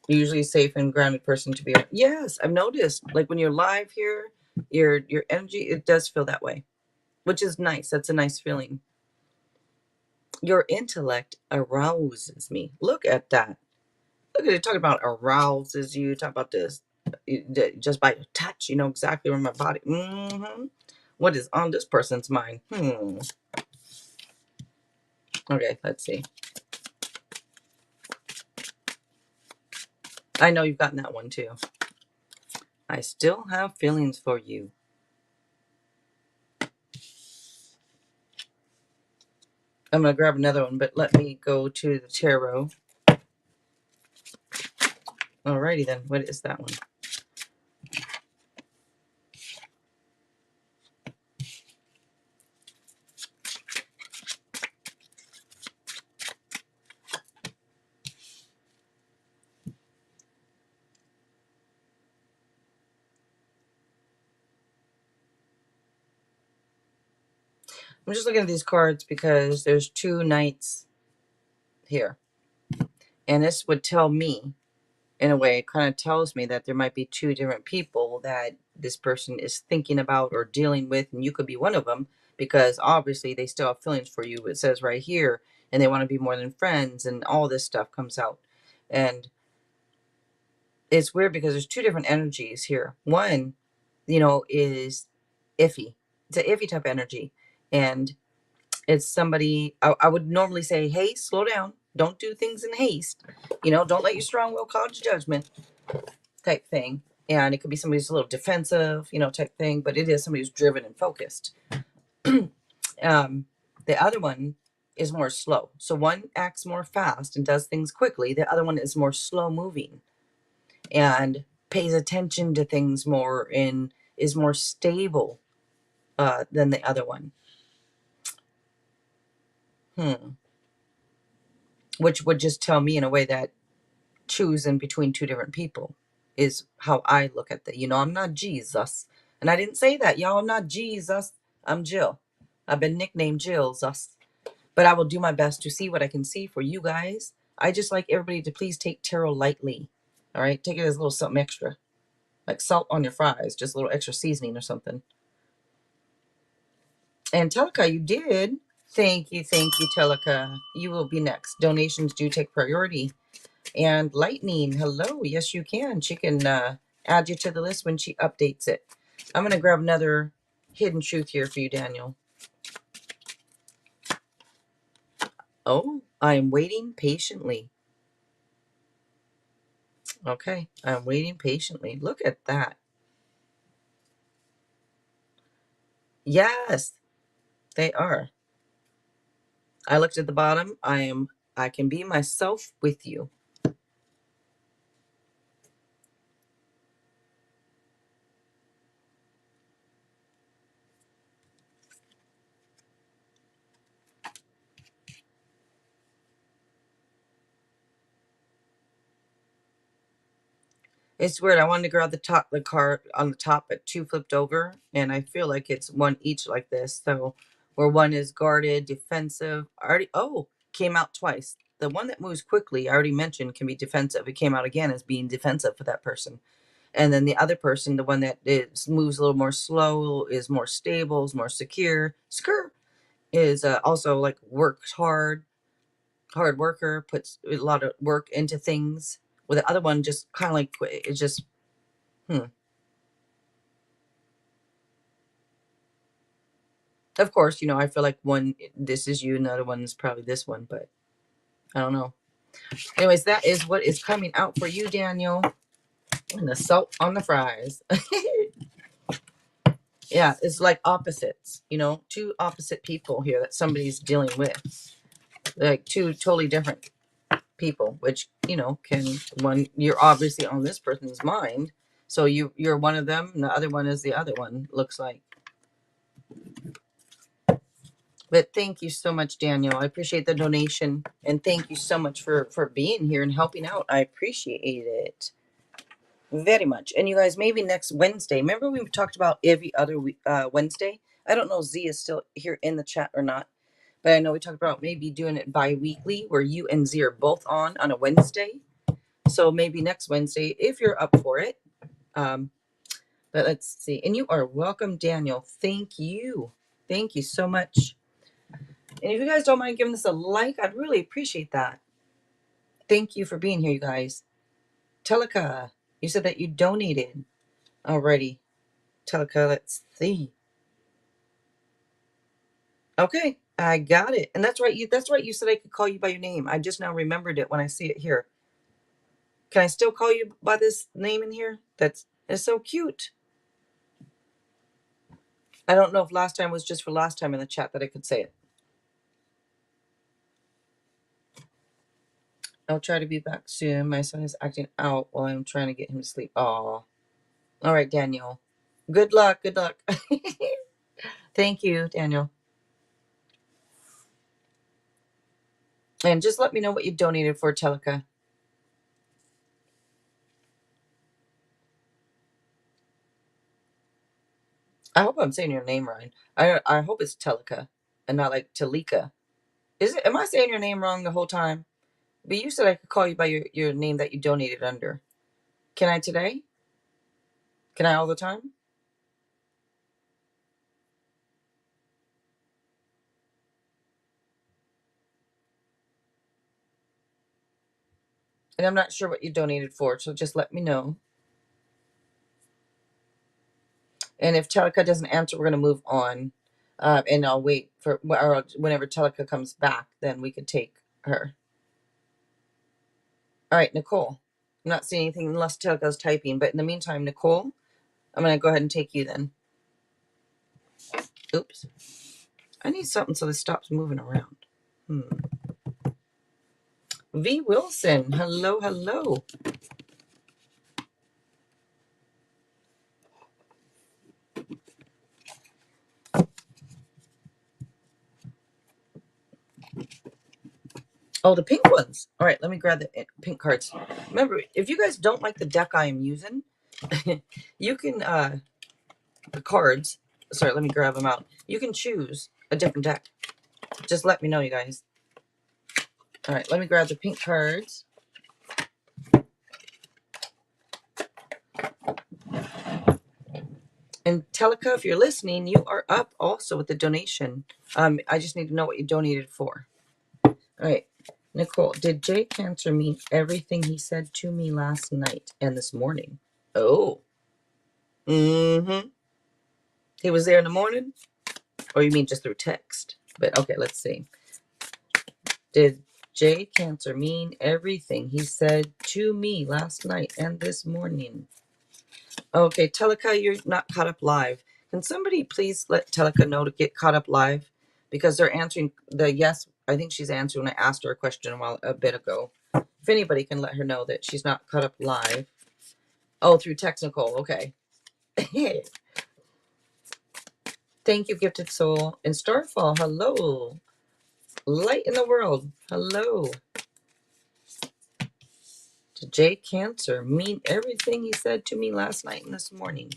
Usually a safe and grounded person to be. Yes, I've noticed. Like when you're live here, your energy, it does feel that way, which is nice. That's a nice feeling. Your intellect arouses me. Look at that. Look at it. Talking about arouses you. Talk about this. Just by your touch, you know exactly where my body. Mm-hmm. What is on this person's mind? Okay, let's see. I know you've gotten that one too. I still have feelings for you. I'm going to grab another one, but let me go to the tarot. Alrighty then. What is that one? I'm just looking at these cards because there's 2 knights here. And this would tell me, in a way, it kind of tells me that there might be 2 different people that this person is thinking about or dealing with, and you could be one of them because obviously they still have feelings for you. It says right here, and they want to be more than friends, and all this stuff comes out. And it's weird because there's 2 different energies here. One is iffy. It's an iffy type of energy. And it's somebody, I would normally say, hey, slow down. Don't do things in haste. Don't let your strong will cloud your judgment type thing. And it could be somebody who's a little defensive, type thing, but it is somebody who's driven and focused. The other one is more slow. So one acts more fast and does things quickly. The other one is more slow moving and pays attention to things more and is more stable than the other one. Which would just tell me in a way that choosing between two different people is how I look at that. I'm not Jesus. And I didn't say that, y'all. I'm not Jesus. I'm Jill. I've been nicknamed Jill Zus. But I will do my best to see what I can see for you guys. I just like everybody to please take tarot lightly. All right? Take it as a little something extra. Like salt on your fries. Just a little extra seasoning or something. And Telika, you did. Thank you, Telika. You will be next. Donations do take priority. And Lightning, hello. Yes, you can. She can add you to the list when she updates it. I'm going to grab another hidden truth here for you, Daniel. Oh, I am waiting patiently. Okay, I'm waiting patiently. Look at that. Yes, they are. I looked at the bottom. I can be myself with you. It's weird. I wanted to grab the card on the top, but two flipped over, and I feel like it's one each like this. So where one is guarded, defensive, came out twice. The one that moves quickly, I already mentioned, can be defensive. It came out again as being defensive for that person. And then the other person, the one that moves a little more slow, is more stable, is more secure. Is also like works hard worker, puts a lot of work into things. With the other one, just kind of like it's just Of course, I feel like one, this is you, another one is probably this one, but I don't know. Anyways, that is what is coming out for you, Daniel. And the salt on the fries. Yeah, it's like opposites, two opposite people here that somebody's dealing with. Like two totally different people, which, you're obviously on this person's mind. So you're one of them, and the other one is the other one, looks like. But thank you so much, Daniel. I appreciate the donation. And thank you so much for being here and helping out. I appreciate it very much. And you guys, maybe next Wednesday. Remember we talked about every other Wednesday? I don't know if Z is still here in the chat or not. But I know we talked about maybe doing it bi-weekly where you and Z are both on a Wednesday. So maybe next Wednesday, if you're up for it. But let's see. And you are welcome, Daniel. Thank you. Thank you so much. And if you guys don't mind giving this a like, I'd really appreciate that. Thank you for being here, you guys. Telika, you said that you donated already. Telika, let's see. Okay, I got it. And that's right. You said I could call you by your name. I just now remembered it when I see it here. Can I still call you by this name in here? It's so cute. I don't know if last time was just for last time in the chat that I could say it. I'll try to be back soon. My son is acting out while I'm trying to get him to sleep. Aw. All right, Daniel. Good luck. Good luck. Thank you, Daniel. And just let me know what you donated for, Telika. I hope I'm saying your name right. I hope it's Telika and not like Talika. Is it? Am I saying your name wrong the whole time? But you said I could call you by your name that you donated under. Can I today? Can I all the time? And I'm not sure what you donated for, so just let me know. And if Teleka doesn't answer, we're going to move on. And I'll wait for, or whenever Teleka comes back, then we could take her. All right, Nicole. I'm not seeing anything unless Teleka's typing. But in the meantime, Nicole, I'm going to go ahead and take you then. Oops. I need something so this stops moving around. V. Wilson. Hello, hello. Oh, the pink ones. All right, let me grab the pink cards. Remember, if you guys don't like the deck I am using, you can, the cards, sorry, let me grab them out. You can choose a different deck. Just let me know, you guys. All right, let me grab the pink cards. And Teleka, if you're listening, you are up also with the donation. I just need to know what you donated for. All right, Nicole, did Jay Cancer mean everything he said to me last night and this morning? Oh. Mm-hmm. He was there in the morning? Or you mean just through text? But okay, let's see. Did Jay Cancer mean everything he said to me last night and this morning? Okay, Teleka, you're not caught up live. Can somebody please let Teleka know to get caught up live? Because they're answering the yes. I think she's answering. I asked her a question a bit ago. If anybody can let her know that she's not caught up live. Oh, through text, Nicole. Okay. Thank you, Gifted Soul. And Starfall, hello. Light in the world, hello. Did Jay Cancer mean everything he said to me last night and this morning?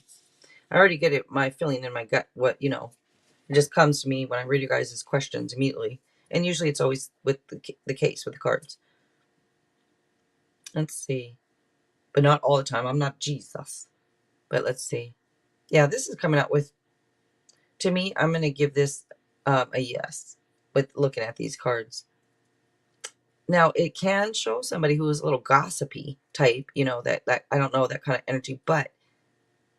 I already get it, my feeling in my gut, what, it just comes to me when I read you guys' questions immediately. And usually it's always with the case, with the cards. Let's see. But not all the time. I'm not Jesus. But let's see. Yeah, this is coming out with, to me, I'm going to give this a yes with looking at these cards. Now, it can show somebody who is a little gossipy type, that I don't know, that kind of energy, but,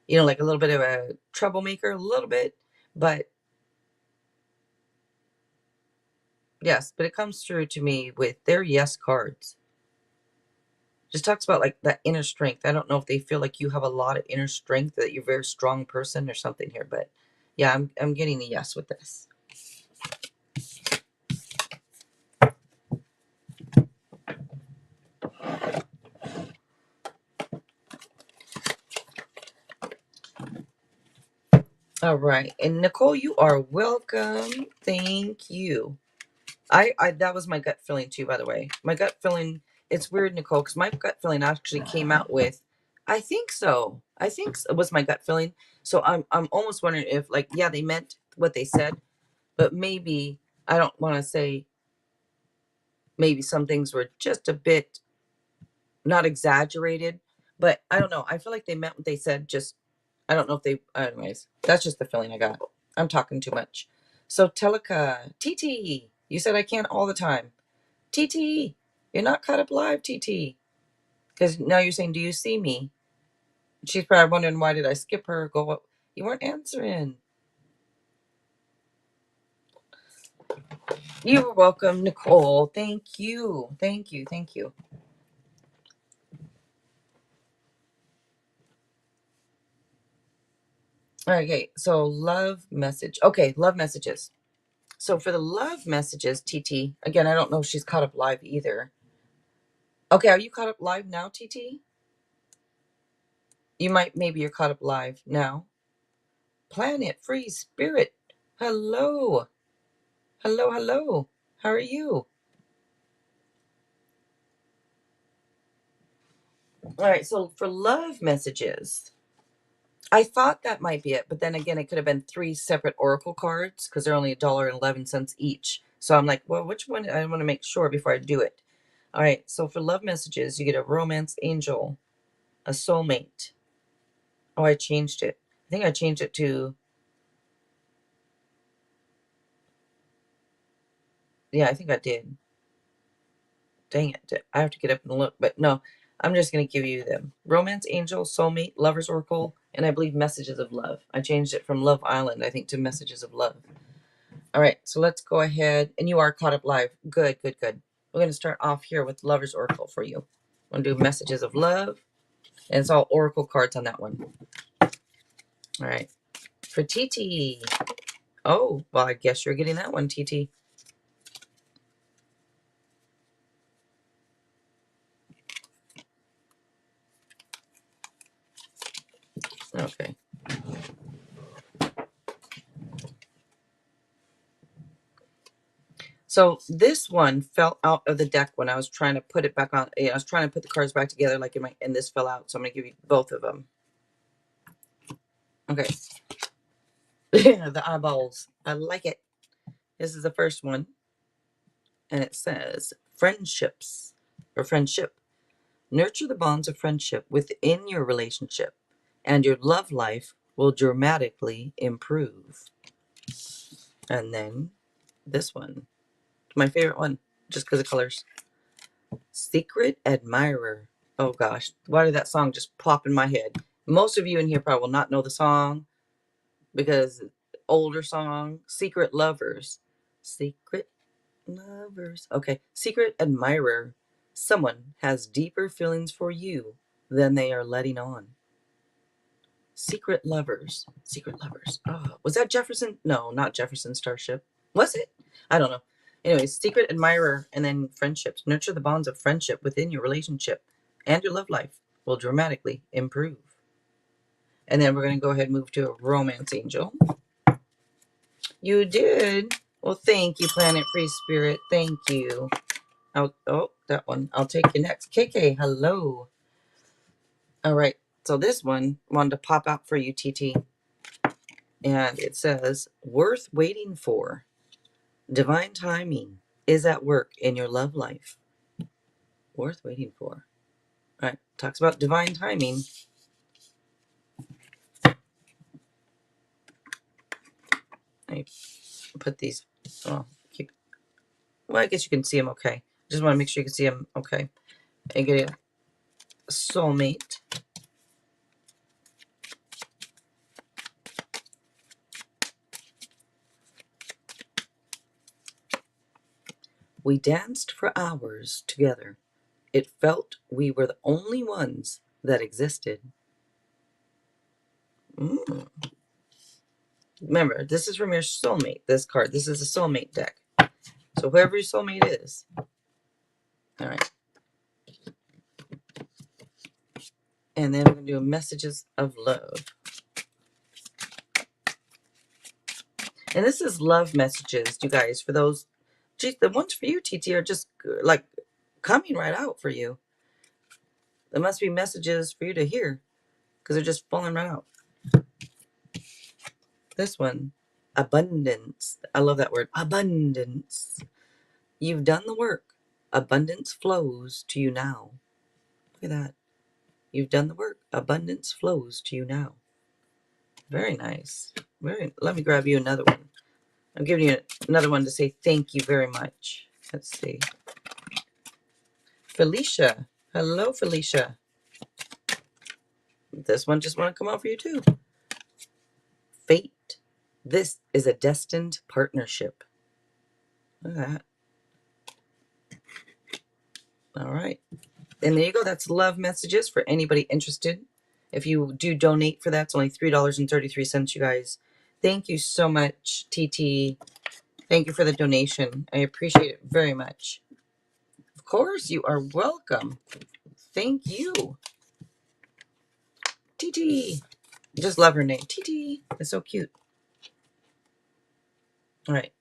like a little bit of a troublemaker, a little bit, but yes, but it comes through to me with their yes cards. Just talks about like that inner strength. I don't know if they feel like you have a lot of inner strength, that you're a very strong person or something here, but yeah, I'm getting a yes with this. All right. And Nicole, you are welcome. Thank you. I that was my gut feeling too, by the way. My gut feeling, it's weird, Nicole, because my gut feeling actually came out with, I think so. I think it was my gut feeling. So I'm almost wondering if, like, yeah, they meant what they said, but maybe, I don't want to say, maybe some things were just a bit not exaggerated, but I don't know. I feel like they meant what they said. Just, I don't know if they, anyways, that's just the feeling I got. I'm talking too much. So Teleka, TT, you said I can't all the time. TT, you're not caught up live, TT. Because now you're saying, do you see me? She's probably wondering, why did I skip her? Go up. You weren't answering. You were welcome, Nicole. Thank you. Thank you. Thank you. Okay, so love message. Okay, love messages. So for the love messages, TT, again, I don't know if she's caught up live either. Okay, are you caught up live now, TT? Maybe you're caught up live now. Planet Free Spirit. Hello. Hello, hello. How are you? All right, so for love messages, I thought that might be it, but then again, it could have been 3 separate oracle cards because they're only $1.11 each. So I'm like, well, which one? I want to make sure before I do it. All right, so for love messages, you get a romance angel, a soulmate. Oh, I changed it. I think I changed it to, yeah, I think I did. Dang it. I have to get up and look, but no. I'm just going to give you them. Romance Angel, Soulmate, Lover's Oracle, and I believe Messages of Love. I changed it from Love Island, I think, to Messages of Love. All right, so let's go ahead. And you are caught up live. Good, good, good. We're going to start off here with Lover's Oracle for you. I'm going to do Messages of Love. And it's all Oracle cards on that one. All right. For TT. Oh, well, I guess you're getting that one, TT. Okay. So this one fell out of the deck when I was trying to put it back on. I was trying to put the cards back together like and this fell out. So I'm going to give you both of them. Okay. The eyeballs. I like it. This is the first one. And it says friendships or friendship. Nurture the bonds of friendship within your relationship, and your love life will dramatically improve. And then this one, my favorite one, just because of colors. Secret Admirer. Oh gosh, why did that song just pop in my head? Most of you in here probably will not know the song because older song. Secret Lovers. Secret Lovers. Okay. Secret Admirer. Someone has deeper feelings for you than they are letting on. Secret Lovers. Secret Lovers. Oh, was that Jefferson? No, not Jefferson Starship. Was it? I don't know. Anyways, Secret Admirer and then friendships. Nurture the bonds of friendship within your relationship, and your love life will dramatically improve. And then we're going to go ahead and move to a Romance Angel. You did. Well, thank you, Planet Free Spirit. Thank you. Oh, that one. I'll take you next. KK, hello. All right. So this one wanted to pop out for you, TT. And it says, worth waiting for. Divine timing is at work in your love life. Worth waiting for. All right. Talks about divine timing. I put these. Oh, well, I guess you can see them okay. Just want to make sure you can see them okay. And get a soulmate. We danced for hours together. It felt we were the only ones that existed. Remember, this is from your soulmate, this card. This is a soulmate deck. So whoever your soulmate is. All right. And then we're going to do messages of love. And this is love messages, you guys, for those. Geez, the ones for you, TT, are just like coming right out for you. There must be messages for you to hear because they're just falling right out. This one, abundance. I love that word, abundance. You've done the work. Abundance flows to you now. Look at that. You've done the work. Abundance flows to you now. Very nice. Let me grab you another one. I'm giving you another one to say thank you very much. Let's see. Felicia. Hello, Felicia. This one just want to come out for you too. Fate. This is a destined partnership. Look at that. All right. And there you go. That's love messages for anybody interested. If you do donate for that, it's only $3.33, you guys. Thank you so much, TT. Thank you for the donation. I appreciate it very much. Of course, you are welcome. Thank you. TT. Just love her name. TT. It's so cute. All right.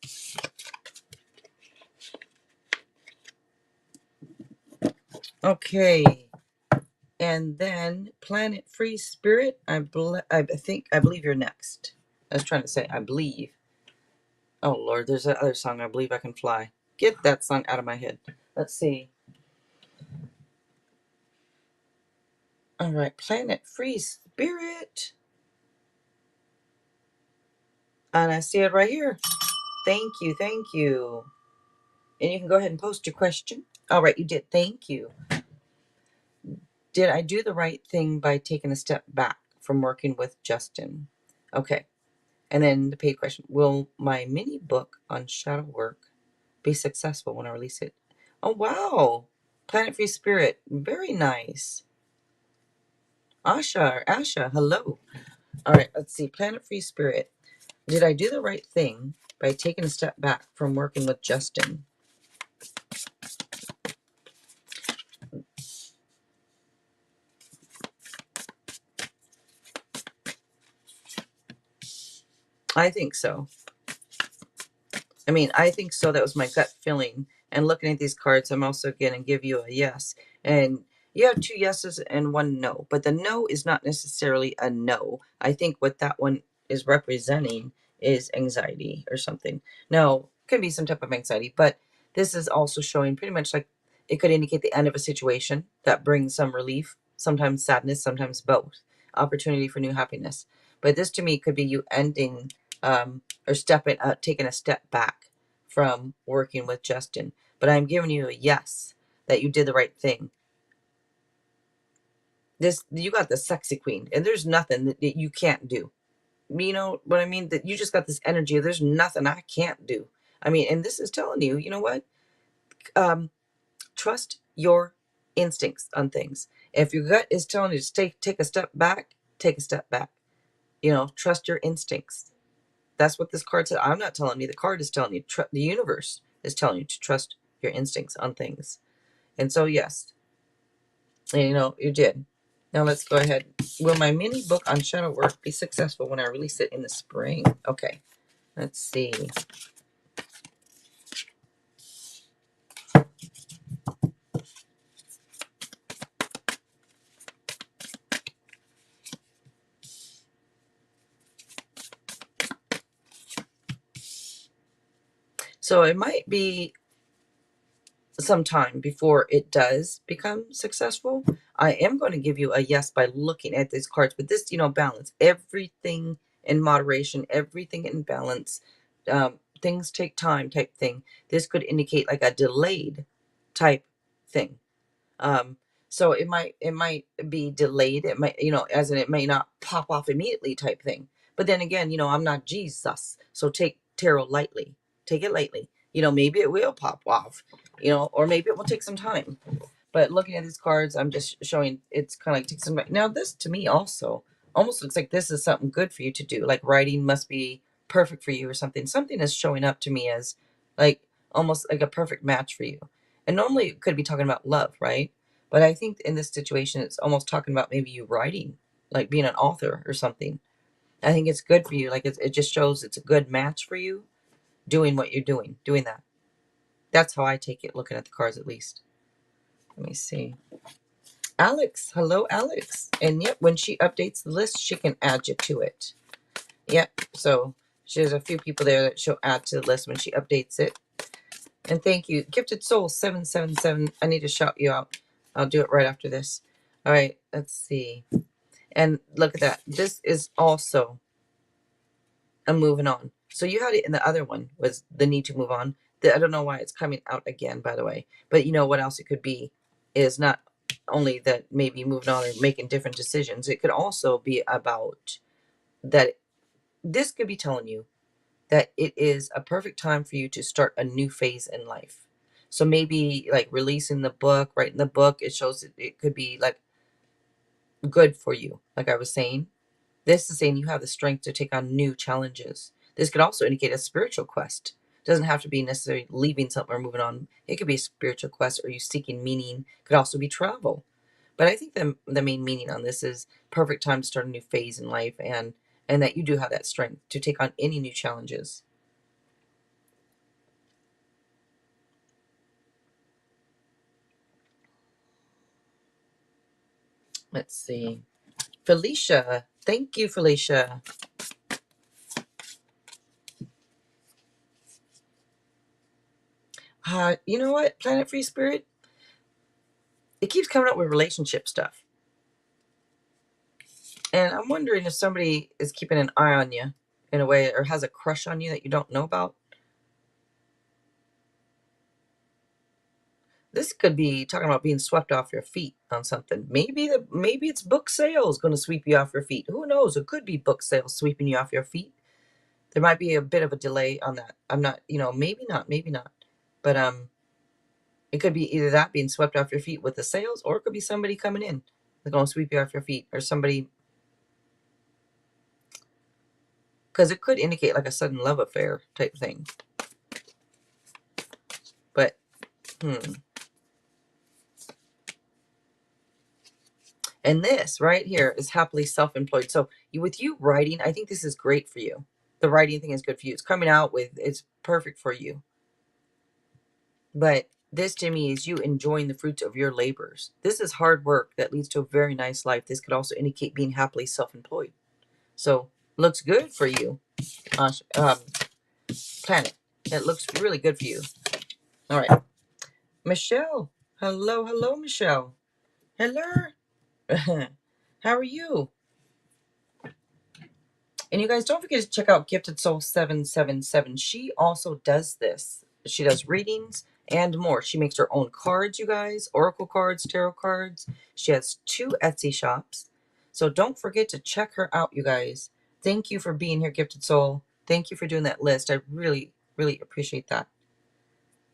Okay. And then Planet Free Spirit, I believe you're next. I was trying to say, I believe. Oh, Lord, there's that other song, I Believe I Can Fly. Get that song out of my head. Let's see. All right, Planet Free Spirit. And I see it right here. Thank you, thank you. And you can go ahead and post your question. All right, you did. Thank you. Did I do the right thing by taking a step back from working with Justin? Okay. And then the paid question, will my mini book on shadow work be successful when I release it? Oh, wow. Planet Free Spirit. Very nice. Asha, hello. All right, let's see. Planet Free Spirit. Did I do the right thing by taking a step back from working with Justin? I think so. I mean, I think so. That was my gut feeling. And looking at these cards, I'm also going to give you a yes. And you have 2 yeses and 1 no. But the no is not necessarily a no. I think what that one is representing is anxiety or something. No, could be some type of anxiety. But this is also showing pretty much like it could indicate the end of a situation that brings some relief, sometimes sadness, sometimes both. Opportunity for new happiness. But this to me could be you ending or taking a step back from working with Justin. But I'm giving you a yes, that you did the right thing. You got the sexy queen, and there's nothing that you can't do. You know what I mean? That you just got this energy. There's nothing I can't do. I mean, and this is telling you, you know what? Trust your instincts on things. If your gut is telling you to take a step back, take a step back. You know, trust your instincts. That's what this card said. I'm not telling you. The card is telling you. The universe is telling you to trust your instincts on things. And so, yes, and, you know, you did. Now let's go ahead. Will my mini book on shadow work be successful when I release it in the spring? Okay, let's see. So it might be some time before it does become successful. I am going to give you a yes by looking at these cards, but this, you know, balance, everything in moderation, everything in balance. Things take time type thing. This could indicate like a delayed type thing. Um, so it might be delayed. It might, you know, as in it may not pop off immediately type thing. But then again, you know, I'm not Jesus, so take tarot lightly. Take it lightly. You know, maybe it will pop off, you know, or maybe it will take some time. But looking at these cards, I'm just showing it's kind of like takes some. Now this to me also almost looks like this is something good for you to do. Like writing must be perfect for you or something. Something is showing up to me as like almost like a perfect match for you. And normally it could be talking about love, right? But I think in this situation, it's almost talking about maybe you writing, like being an author or something. I think it's good for you. Like it just shows it's a good match for you doing what you're doing that. That's how I take it, looking at the cards at least. Let me see. Alex, hello, Alex. And yep, when she updates the list, she can add you to it. Yep, so there's a few people there that she'll add to the list when she updates it. And thank you. Gifted Soul 777. I need to shout you out. I'll do it right after this. All right, let's see. And look at that. This is also a moving on. So you had it in the other one was the need to move on. I don't know why it's coming out again, by the way. But you know what else it could be is not only that maybe moving on or making different decisions. It could also be about that this could be telling you that it is a perfect time for you to start a new phase in life. So maybe like releasing the book, writing the book, it shows it could be like good for you. Like I was saying, this is saying you have the strength to take on new challenges. This could also indicate a spiritual quest. It doesn't have to be necessarily leaving something or moving on. It could be a spiritual quest or you seeking meaning. It could also be travel. But I think the main meaning on this is perfect time to start a new phase in life and that you do have that strength to take on any new challenges. Let's see. Felicia. Thank you, Felicia. You know what, Planet Free Spirit? It keeps coming up with relationship stuff. And I'm wondering if somebody is keeping an eye on you in a way or has a crush on you that you don't know about. This could be talking about being swept off your feet on something. Maybe it's book sales going to sweep you off your feet. Who knows? It could be book sales sweeping you off your feet. There might be a bit of a delay on that. I'm not, maybe not, maybe not. But it could be either that being swept off your feet with the sales, or it could be somebody coming in. They're going to sweep you off your feet, or somebody, because it could indicate like a sudden love affair type thing. But And this right here is happily self-employed. So with you writing, I think this is great for you. The writing thing is good for you. It's coming out with, it's perfect for you. But this to me is you enjoying the fruits of your labors. This is hard work that leads to a very nice life. This could also indicate being happily self-employed. So looks good for you, planet. It looks really good for you. All right. Michelle. Hello, hello, Michelle. Hello. How are you? And you guys, don't forget to check out Gifted Soul 777. She also does this. She does readings and more. She makes her own cards, you guys. Oracle cards, tarot cards. She has 2 Etsy shops. So don't forget to check her out, you guys. Thank you for being here, Gifted Soul. Thank you for doing that list. I really, really appreciate that.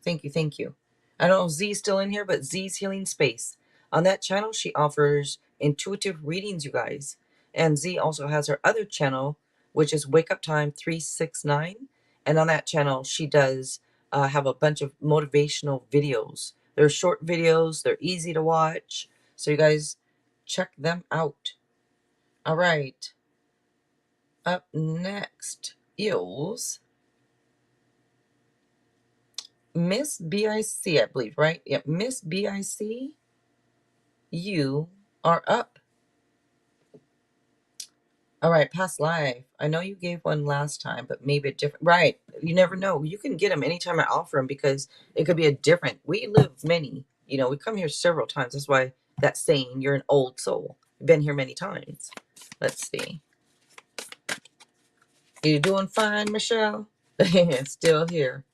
Thank you, thank you. I don't know if Z's still in here, but Z's Healing Space. On that channel, she offers intuitive readings, you guys. And Z also has her other channel, which is Wake Up Time 369. And on that channel, she does have a bunch of motivational videos. They're short videos. They're easy to watch. So you guys check them out. All right. Up next is Miss BIC, I believe, right? Yeah, Miss BIC, you are up. All right, past life. I know you gave one last time, but maybe a different. Right, you never know. You can get them anytime I offer them because it could be a different. We live many. We come here several times. That's why that saying, "You're an old soul." You've been here many times. Let's see. You doing fine, Michelle? Still here.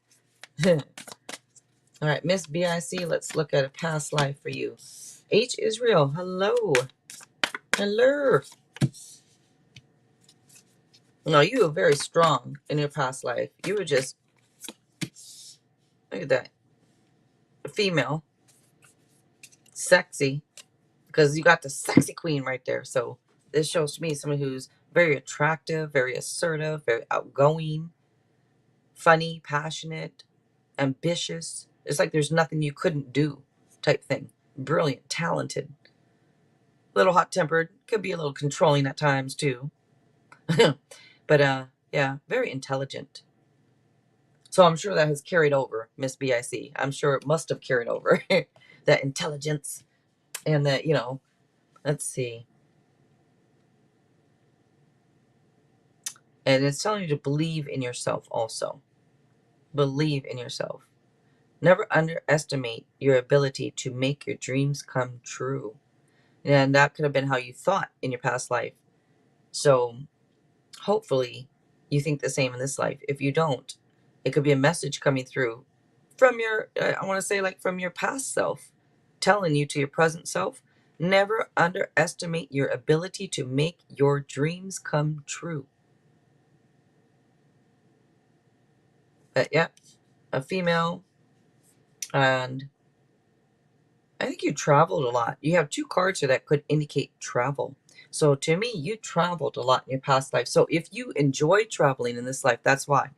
All right, Miss BIC, let's look at a past life for you. H. Israel, hello. Hello. No, you were very strong in your past life. You were just, look at that. A female. Sexy. Because you got the sexy queen right there. So this shows to me someone who's very attractive, very assertive, very outgoing, funny, passionate, ambitious. It's like there's nothing you couldn't do type thing. Brilliant, talented. A little hot-tempered. Could be a little controlling at times too. But yeah, very intelligent. So I'm sure that has carried over, Miss BIC. I'm sure it must have carried over that intelligence and that, let's see. And it's telling you to believe in yourself also. Believe in yourself. Never underestimate your ability to make your dreams come true. And that could have been how you thought in your past life. So hopefully you think the same in this life. If you don't, it could be a message coming through from your, I want to say like from your past self, telling you to your present self, never underestimate your ability to make your dreams come true. But yeah, a female, and I think you traveled a lot. You have 2 cards here that could indicate travel. So to me, you traveled a lot in your past life. So if you enjoy traveling in this life, that's why.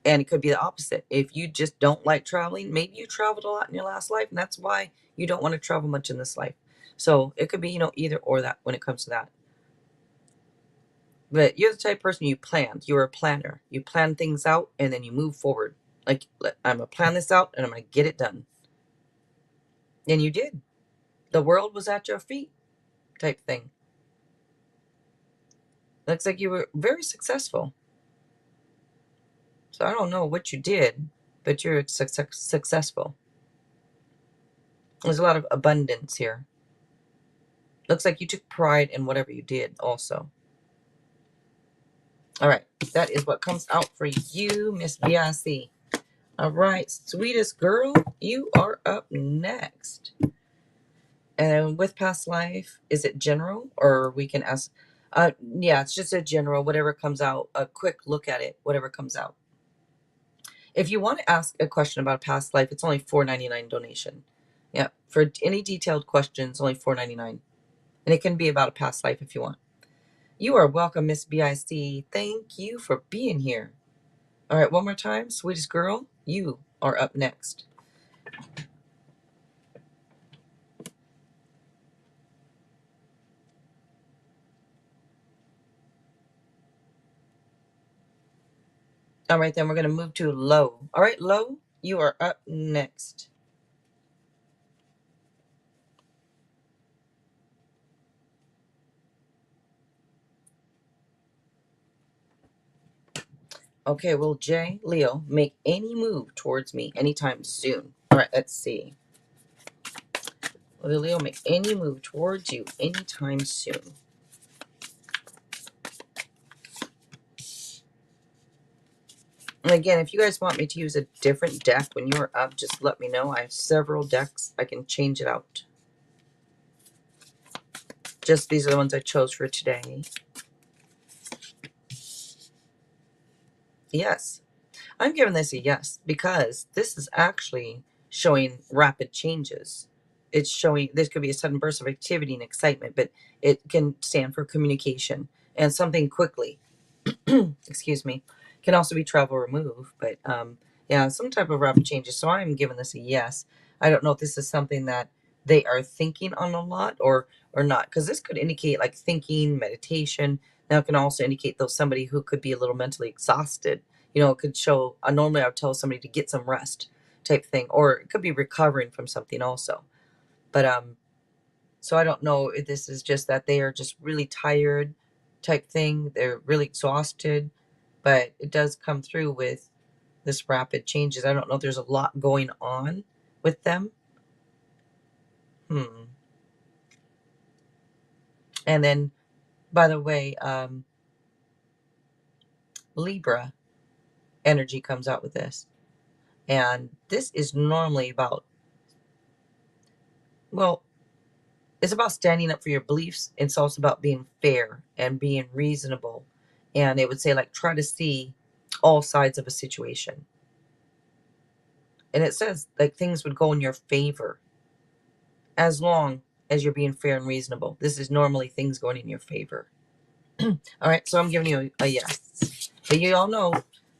And it could be the opposite. If you just don't like traveling, maybe you traveled a lot in your last life, and that's why you don't want to travel much in this life. So it could be, either or that when it comes to that. But you're the type of person you planned. You're a planner. You plan things out and then you move forward. Like, I'm going to plan this out and I'm going to get it done. And you did. The world was at your feet type thing. Looks like you were very successful. So I don't know what you did, but you're successful. There's a lot of abundance here. Looks like you took pride in whatever you did also. All right. That is what comes out for you, Miss BIC. All right, sweetest girl, you are up next. And with past life, is it general or we can ask? Yeah, it's just a general, whatever comes out, a quick look at it, whatever comes out. If you want to ask a question about a past life, it's only $4.99 donation. Yeah, for any detailed questions, only $4.99. And it can be about a past life if you want. You are welcome, Miss BIC. Thank you for being here. All right, one more time. Sweetest girl, you are up next. All right, then we're going to move to low. All right, low, you are up next. Okay, will Jay, Leo, make any move towards me anytime soon? All right, let's see. Will Leo make any move towards you anytime soon? And again, if you guys want me to use a different deck when you are up, just let me know. I have several decks. I can change it out. Just these are the ones I chose for today. Yes. I'm giving this a yes because this is actually showing rapid changes. It's showing this could be a sudden burst of activity and excitement, but it can stand for communication and something quickly. Excuse me. Can also be travel or move, but yeah, some type of rapid changes. So I'm giving this a yes. I don't know if this is something that they are thinking on a lot or not, because this could indicate like thinking, meditation. Now it can also indicate though somebody who could be a little mentally exhausted. You know, it could show. Normally, I would tell somebody to get some rest, type thing, or it could be recovering from something also. But so I don't know if this is just that they are just really tired, type thing. They're really exhausted, but it does come through with this rapid changes. I don't know if there's a lot going on with them. And then, by the way, Libra energy comes out with this. And this is normally about, well, it's about standing up for your beliefs. It's also about being fair and being reasonable. And it would say, like, try to see all sides of a situation. And it says, like, things would go in your favor as long as you're being fair and reasonable. This is normally things going in your favor. All right, so I'm giving you a yes. But you all know,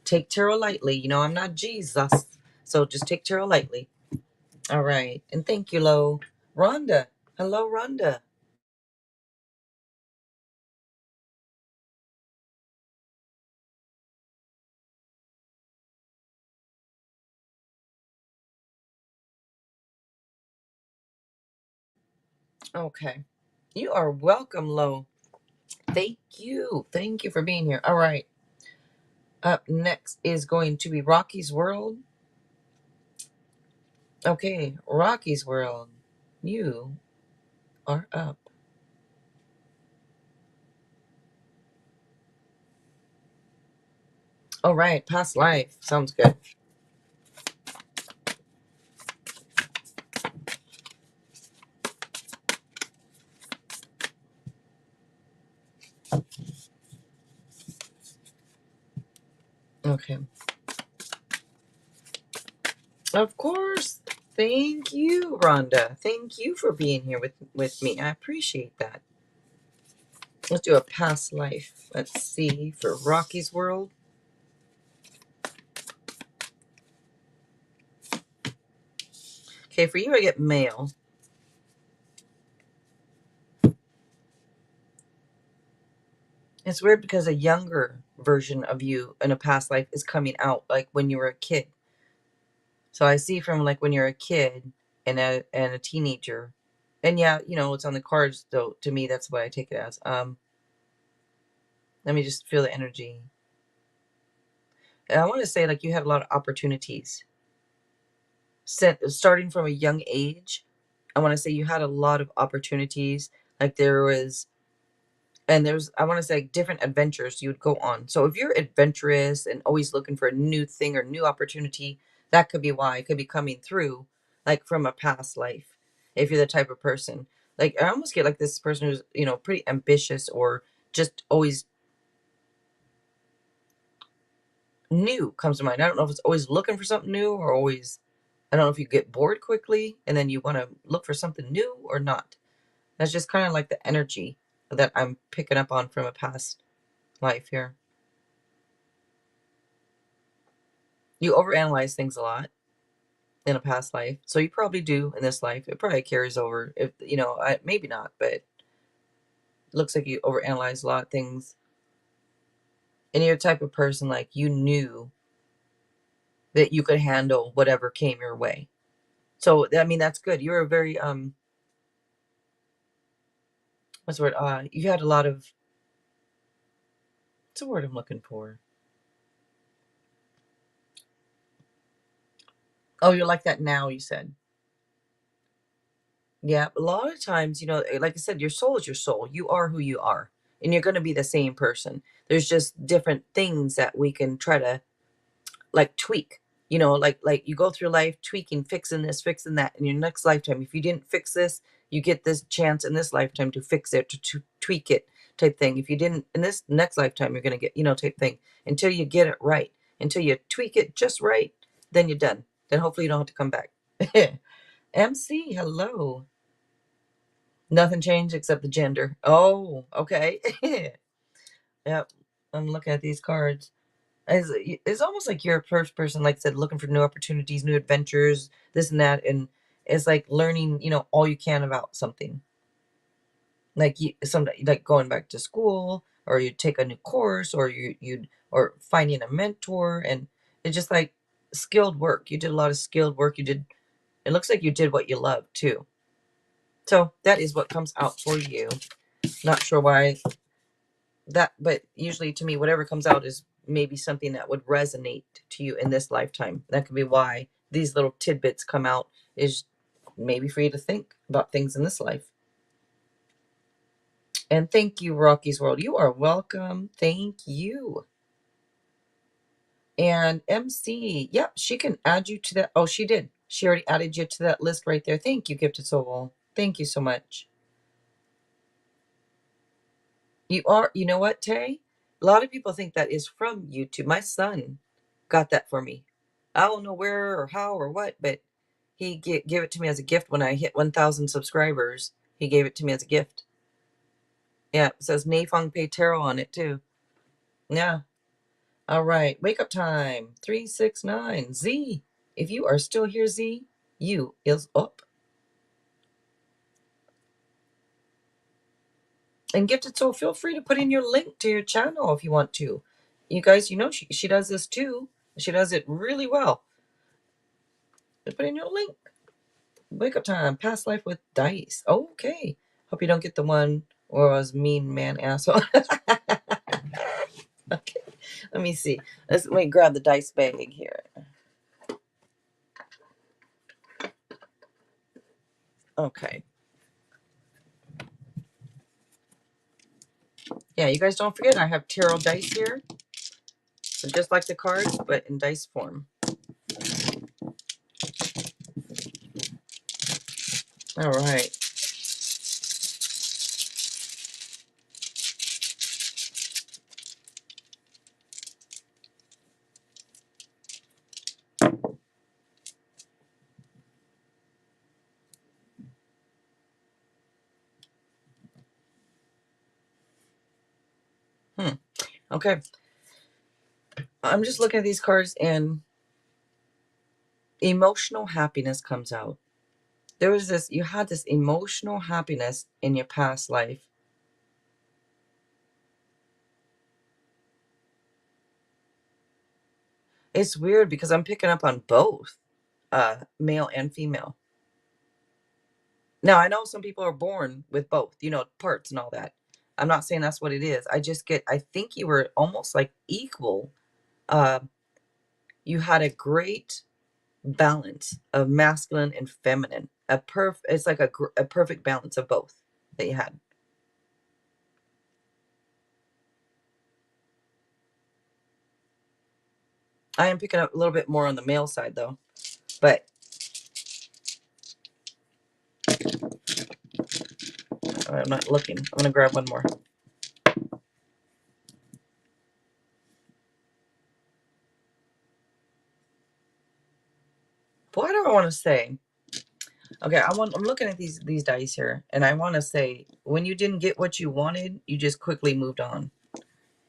take tarot lightly. You know, I'm not Jesus. So just take tarot lightly. All right. And thank you, Lo. Rhonda. Hello, Rhonda. Okay. You are welcome, Lo. Thank you. Thank you for being here. All right. Up next is going to be Rocky's World. Okay, Rocky's World. You are up. All right, past life. Sounds good. Okay. Of course. Thank you, Rhonda. Thank you for being here with me. I appreciate that. Let's do a past life. Let's see for Rocky's World. Okay, for you, I get male. It's weird because a younger version of you in a past life is coming out, like when you were a kid. So I see from like when you're a kid and a teenager, and yeah, you know it's on the cards. So to me, that's what I take it as. Let me just feel the energy. And I want to say like you had a lot of opportunities. Starting from a young age, I want to say you had a lot of opportunities. Like there was, and there's I want to say like different adventures you would go on. So if you're adventurous and always looking for a new thing or new opportunity, That could be why. It could be coming through, like from a past life. If you're the type of person, like I almost get like this person who's, you know, pretty ambitious or just always new comes to mind. I don't know if it's always looking for something new or always, I don't know if you get bored quickly and then you want to look for something new or not. That's just kind of like the energy that I'm picking up on from a past life here. You overanalyze things a lot in a past life, so you probably do in this life. It probably carries over. If you know, maybe not, but it looks like you overanalyze a lot of things. And you're the type of person like you knew that you could handle whatever came your way. So I mean, that's good. You're a very what's the word? You had a lot of, what's the word I'm looking for? Oh, you're like that now, you said. Yeah, a lot of times, you know, like I said, your soul is your soul. You are who you are, and you're going to be the same person. There's just different things that we can try to like tweak. You know, like you go through life tweaking, fixing this, fixing that. In your next lifetime, if you didn't fix this, you get this chance in this lifetime to fix it, to tweak it, type thing. If you didn't in this next lifetime, you're going to get, you know, type thing. Until you get it right, until you tweak it just right, then you're done. Then hopefully you don't have to come back. MC, hello. Nothing changed except the gender. Oh, okay. Yep. I'm looking at these cards. It's almost like you're a first person, like I said, looking for new opportunities, new adventures, this and that, and it's like learning, you know, all you can about something. Like like going back to school, or you take a new course, or or finding a mentor, and it's just like skilled work. You did a lot of skilled work. You did. It looks like you did what you love too. So that is what comes out for you. Not sure why that, but usually to me whatever comes out is maybe something that would resonate to you in this lifetime. That could be why these little tidbits come out, is maybe for you to think about things in this life. And thank you, Rocky's World. You are welcome. Thank you. And MC, yep, she can add you to that. Oh, she did. She already added you to that list right there. Thank you, Gifted Soul. Thank you so much. You are, you know what, Tay? A lot of people think that is from YouTube. My son got that for me. I don't know where or how or what, but he gave it to me as a gift when I hit 1,000 subscribers. He gave it to me as a gift. Yeah, it says Neifeng Pei Tarot on it too. Yeah. All right. Wake up time. 369. Z. If you are still here, Z, you is up. And Gifted Soul, feel free to put in your link to your channel if you want to. You guys, you know, she does this too. She does it really well. Put in your link. Wake up time. Past life with dice. Okay. Hope you don't get the one where I was mean man asshole. Okay. Let me see. Let me grab the dice bag here. Okay. Yeah, you guys don't forget I have tarot dice here. So just like the cards, but in dice form. All right. Okay. I'm just looking at these cards and emotional happiness comes out. There was this, you had this emotional happiness in your past life. It's weird because I'm picking up on both, male and female. Now, I know some people are born with both, you know, parts and all that. I'm not saying that's what it is. I just get, I think you were almost like equal. Uh, you had a great balance of masculine and feminine. It's like a perfect balance of both that you had. I am picking up a little bit more on the male side though, but I'm not looking. I'm going to grab one more. What do I want to say? Okay, I'm looking at these dice here, and I want to say, when you didn't get what you wanted, you just quickly moved on.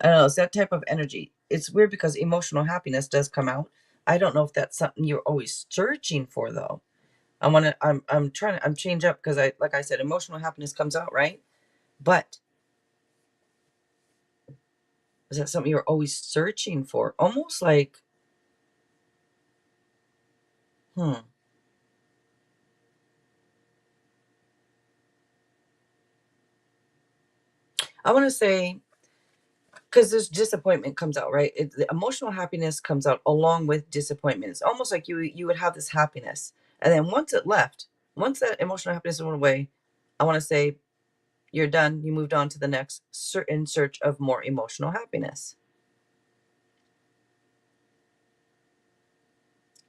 I don't know, it's that type of energy. It's weird because emotional happiness does come out. I don't know if that's something you're always searching for though. I'm change up because like I said, emotional happiness comes out, right? But is that something you're always searching for? Almost like, hmm. I want to say, because this disappointment comes out, right? The emotional happiness comes out along with disappointment. It's almost like you would have this happiness, and then once it left, once that emotional happiness went away, I want to say you're done. You moved on to the next, in search of more emotional happiness,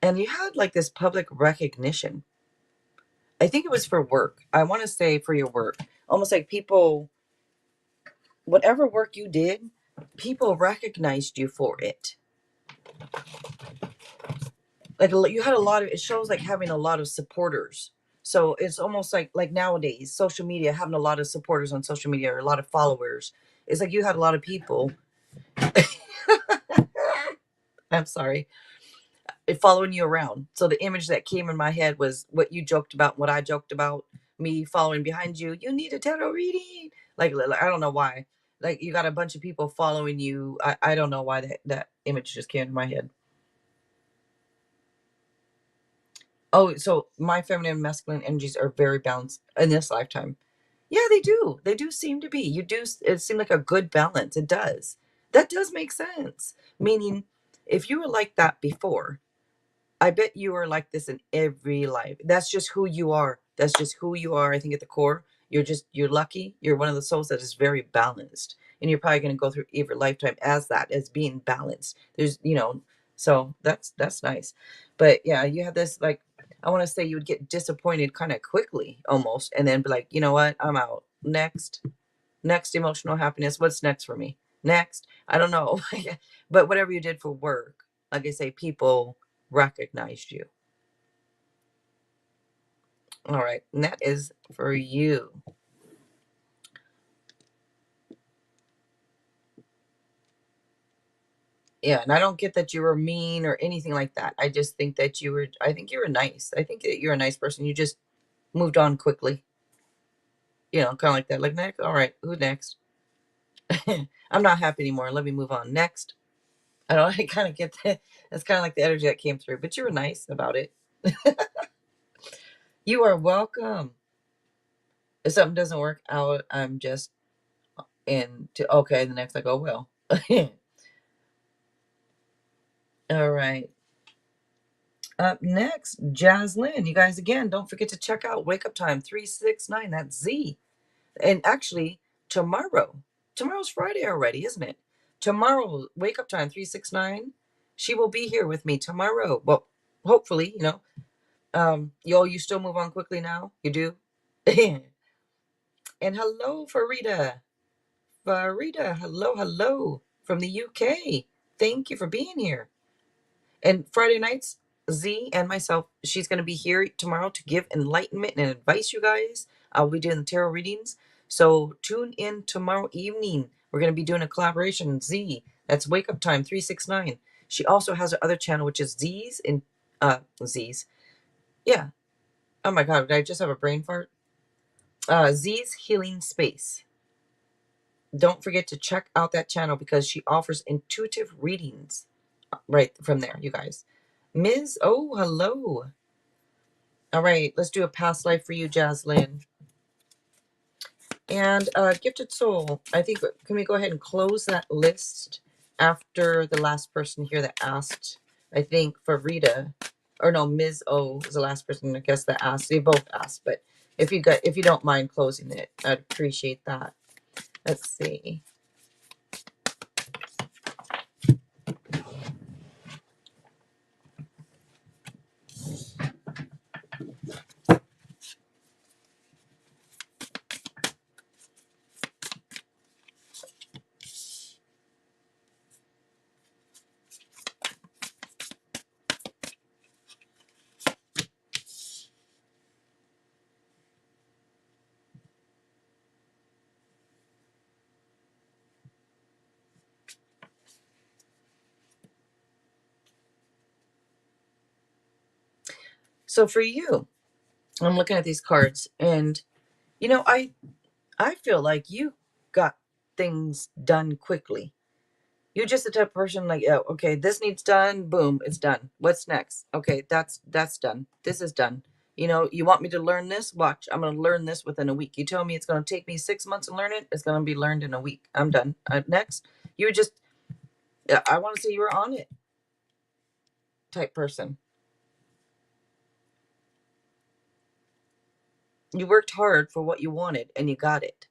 and you had like this public recognition. I think it was for work. I want to say for your work, almost like people, whatever work you did, people recognized you for it. Like you had a lot of, it shows like having a lot of supporters. So it's almost like nowadays social media, having a lot of supporters on social media or a lot of followers. It's like you had a lot of people. I'm sorry, following you around. So the image that came in my head was what you joked about, what I joked about, me following behind you. You need a tarot reading. Like I don't know why. Like you got a bunch of people following you. I don't know why that image just came to my head. Oh, so my feminine and masculine energies are very balanced in this lifetime. Yeah, they do. They do seem to be. You do. It seemed like a good balance. It does. That does make sense. Meaning, if you were like that before, I bet you are like this in every life. That's just who you are. That's just who you are. I think at the core, you're lucky. You're one of the souls that is very balanced, and you're probably going to go through every lifetime as that, as being balanced. So that's nice. But yeah, you have this like, I want to say you would get disappointed kind of quickly almost, and then be like, you know what, I'm out. Next emotional happiness. What's next for me? Next, I don't know. But whatever you did for work, like I say, people recognized you. All right, and that is for you. Yeah, and I don't get that you were mean or anything like that. I just think that I think you were nice. I think that you're a nice person. You just moved on quickly. Kind of like that. Like, next, all right, who next? I'm not happy anymore. Let me move on. Next. I don't, I kind of get that. That's kind of like the energy that came through, but you were nice about it. You are welcome. If something doesn't work out, I'm just okay, the next I go, well. All right. Up next, Jaslyn. You guys, again, don't forget to check out Wake Up Time 369. That's Z. And actually, tomorrow's Friday already, isn't it? Tomorrow, Wake Up Time 369. She will be here with me tomorrow. Well, hopefully, you still move on quickly now? You do? And hello, Farida. Farida, hello from the UK. Thank you for being here. And Friday nights, Z and myself, she's going to be here tomorrow to give enlightenment and advice, you guys. I'll be doing the tarot readings. So tune in tomorrow evening. We're going to be doing a collaboration. Z, that's Wake Up Time 369. She also has her other channel, which is Z's. Yeah. Oh my God, did I just have a brain fart? Z's Healing Space. Don't forget to check out that channel because she offers intuitive readings right from there, you guys. Ms. Oh, hello. All right, let's do a past life for you, Jaslyn. And Gifted Soul, I think, can we go ahead and close that list after the last person here that asked? I think for Rita, or no, Ms. O is the last person, I guess, that asked. They both asked, but if you don't mind closing it, I'd appreciate that. Let's see. So for you, I'm looking at these cards, and you know, I feel like you got things done quickly. You're just the type of person like, oh, okay, this needs done, boom, it's done. What's next? Okay, that's done. This is done. You know, you want me to learn this? Watch, I'm gonna learn this within a week. You tell me it's gonna take me 6 months to learn it, it's gonna be learned in a week. I'm done. Next, you were just, I want to say you were on it type person. You worked hard for what you wanted and you got it.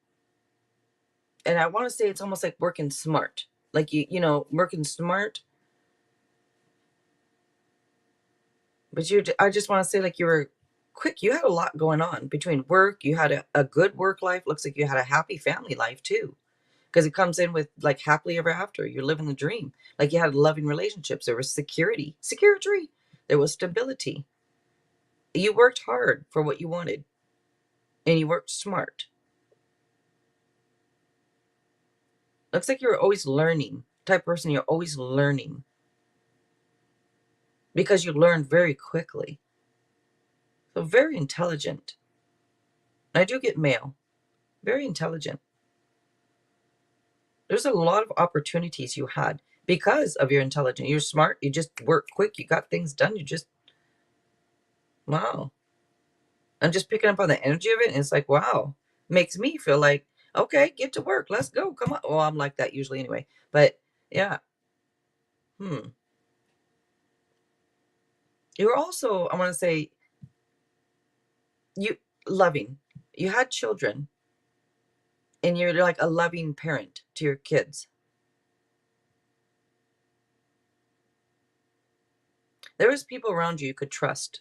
And I want to say it's almost like working smart. Like you know, working smart. But I just want to say, like, you were quick. You had a lot going on between work. You had a good work life. Looks like you had a happy family life too, because it comes in with like happily ever after. You're living the dream. Like you had loving relationships. There was security. There was stability. You worked hard for what you wanted, and you worked smart. Looks like you're always learning. Type of person, you're always learning because you learned very quickly. So very intelligent. I do get male. Very intelligent. There's a lot of opportunities you had because of your intelligence. You're smart. You just work quick. You got things done. You just, wow. I'm just picking up on the energy of it. And it's like, wow. Makes me feel like, okay, get to work. Let's go. Come on. Well, I'm like that usually anyway. But yeah. You're also, I want to say, you loving. You had children and you're like a loving parent to your kids. There was people around you could trust,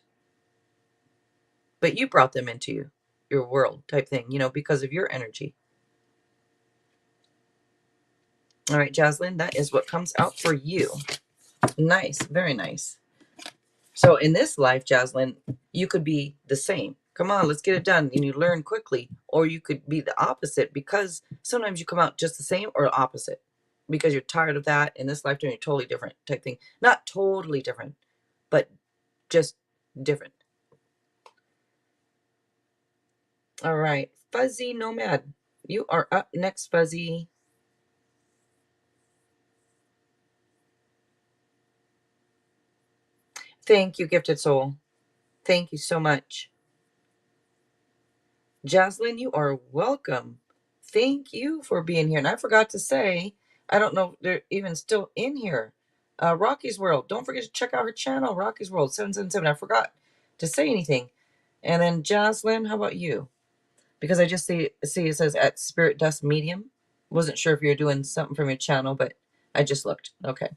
but you brought them into your world type thing, you know, because of your energy. All right, Jaslyn, that is what comes out for you. Nice, very nice. So in this life, Jaslyn, you could be the same. Come on, let's get it done. And you learn quickly. Or you could be the opposite, because sometimes you come out just the same or opposite because you're tired of that. In this lifetime, you're totally different type thing. Not totally different, but just different. All right, Fuzzy Nomad, you are up next, Fuzzy. Thank you, Gifted Soul. Thank you so much. Jaslyn, you are welcome. Thank you for being here. And I forgot to say, I don't know if they're even still in here. Rocky's World. Don't forget to check out her channel, Rocky's World 777. I forgot to say anything. And then Jaslyn, how about you? Because I just see it says at Spirit Dust Medium. Wasn't sure if you're doing something from your channel, but I just looked. Okay.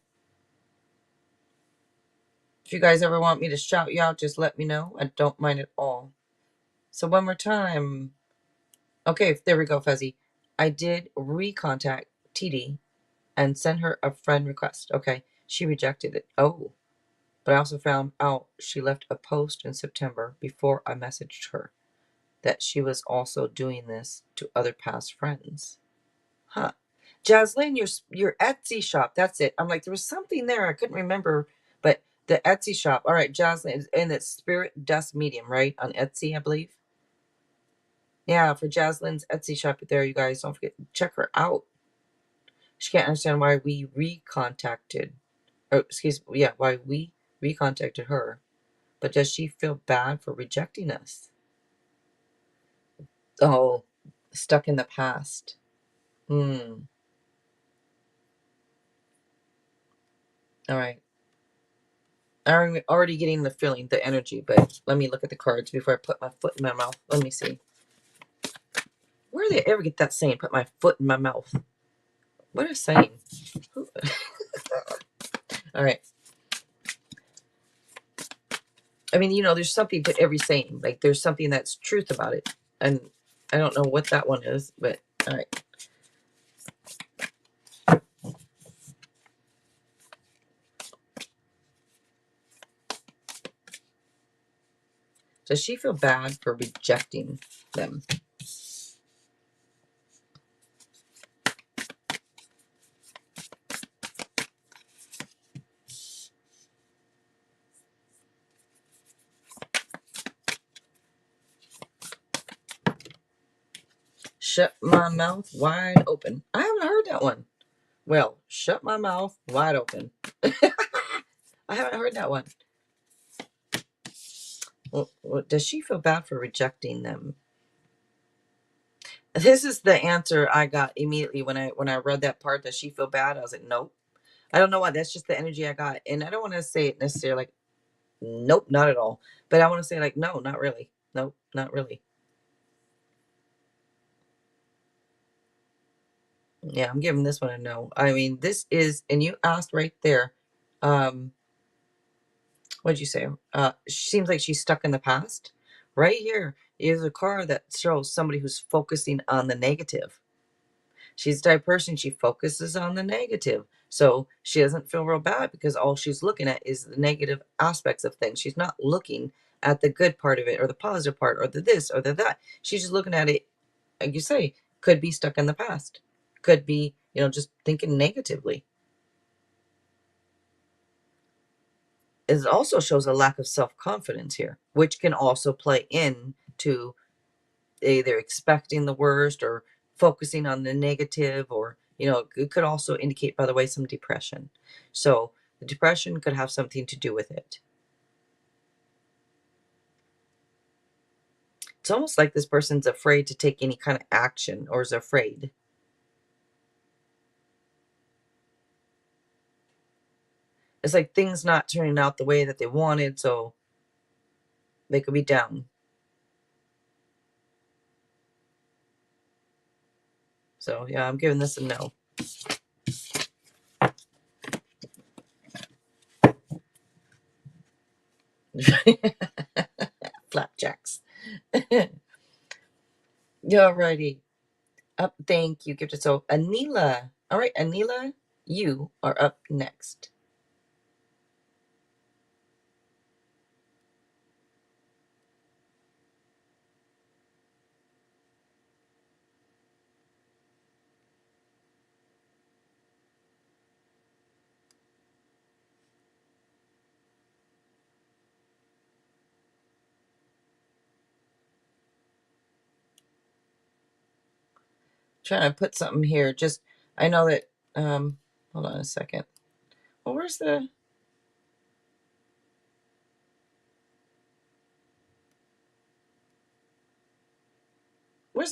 If you guys ever want me to shout you out, just let me know. I don't mind at all. So one more time. Okay, there we go, Fuzzy. I did recontact TD and send her a friend request. Okay, she rejected it. Oh, but I also found out she left a post in September before I messaged her that she was also doing this to other past friends. Huh. Jaslyn, your Etsy shop. That's it. I'm like, there was something there. I couldn't remember, but the Etsy shop. All right, Jaslyn, and it's Spirit Dust Medium, right? On Etsy, I believe. Yeah, for Jaslyn's Etsy shop there, you guys. Don't forget, check her out. She can't understand why we recontacted, or excuse me, yeah, why we recontacted her. But does she feel bad for rejecting us? Oh, stuck in the past. Hmm. All right. I'm already getting the feeling, the energy, but let me look at the cards before I put my foot in my mouth. Let me see. Where do they ever get that saying, put my foot in my mouth? What a saying. All right. I mean, you know, there's something to every saying. Like, there's something that's truth about it. And I don't know what that one is, but all right. Does she feel bad for rejecting them? shut my mouth wide open. I haven't heard that one. Well, shut my mouth wide open. I haven't heard that one. Well, does she feel bad for rejecting them? This is the answer I got immediately when I read that part. Does she feel bad? I was like, nope. I don't know why. That's just the energy I got, and I don't want to say it necessarily like, nope, not at all. But I want to say like, no, not really. Nope, not really. Yeah, I'm giving this one a no. I mean, this is, and you asked right there. What'd you say? Seems like she's stuck in the past. Right here is a card that shows somebody who's focusing on the negative. She's the type of person, she focuses on the negative. So she doesn't feel real bad because all she's looking at is the negative aspects of things. She's not looking at the good part of it or the positive part or the this or the that. She's just looking at it, like you say, could be stuck in the past. Could be, just thinking negatively. It also shows a lack of self-confidence here, which can also play into either expecting the worst or focusing on the negative, or it could also indicate, by the way, some depression. So the depression could have something to do with it. It's almost like this person's afraid to take any kind of action, or is afraid. It's like things not turning out the way that they wanted, so they could be down. So yeah, I'm giving this a no. Flapjacks. Alrighty. Up, thank you, gifted. So Anila. All right, Anila, you are up next. Trying to put something here. Just, I know that, hold on a second. Well, where's the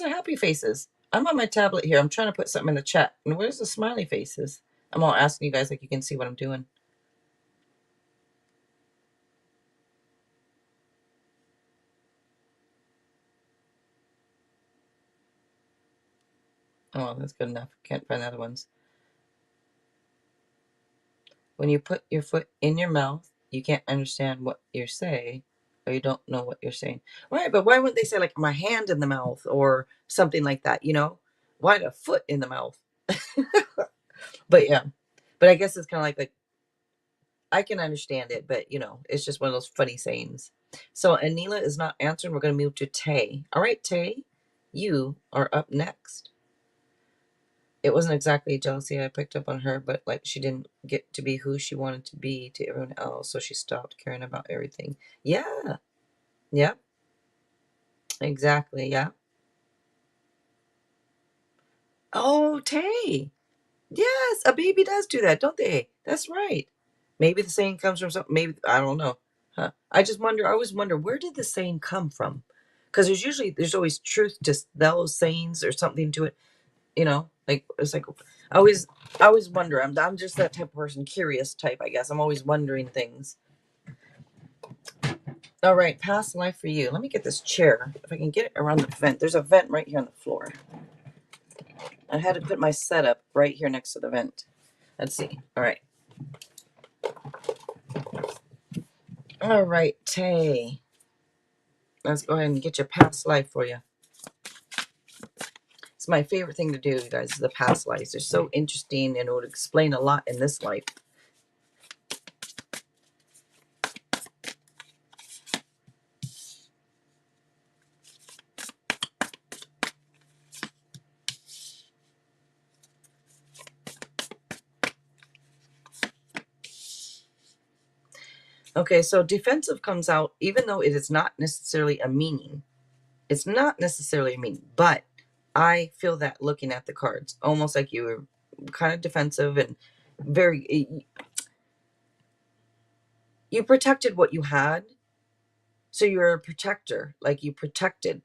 happy faces? I'm on my tablet here. I'm trying to put something in the chat. And where's the smiley faces? I'm all asking you guys like you can see what I'm doing. Oh, that's good enough. Can't find the other ones. When you put your foot in your mouth, you can't understand what you're saying, or you don't know what you're saying. Right, but why wouldn't they say like my hand in the mouth or something like that, Why a foot in the mouth? But yeah. But I guess it's kind of like I can understand it, but it's just one of those funny sayings. So Anila is not answering. We're going to move to Tay. All right, Tay, you are up next. It wasn't exactly jealousy I picked up on her, but like she didn't get to be who she wanted to be to everyone else, so she stopped caring about everything. Yeah. Yeah. Exactly. Yeah. Oh, Tay. Yes, a baby does do that, don't they? That's right. Maybe the saying comes from something. Maybe I don't know. Huh? I just wonder. I always wonder, where did the saying come from? Because there's always truth to those sayings or something to it. Like it's like I always wonder. I'm just that type of person, curious type. I guess I'm always wondering things. All right, past life for you. Let me get this chair if I can get it around the vent. There's a vent right here on the floor. I had to put my setup right here next to the vent. Let's see. All right. All right, Tay. Let's go ahead and get your past life for you. It's my favorite thing to do, you guys, is the past lives. They're so interesting and it would explain a lot in this life. Okay, so defensive comes out, even though it is not necessarily a meaning. It's not necessarily a meaning, but I feel that looking at the cards, almost like you were kind of defensive and very, you protected what you had. So you're a protector, like you protected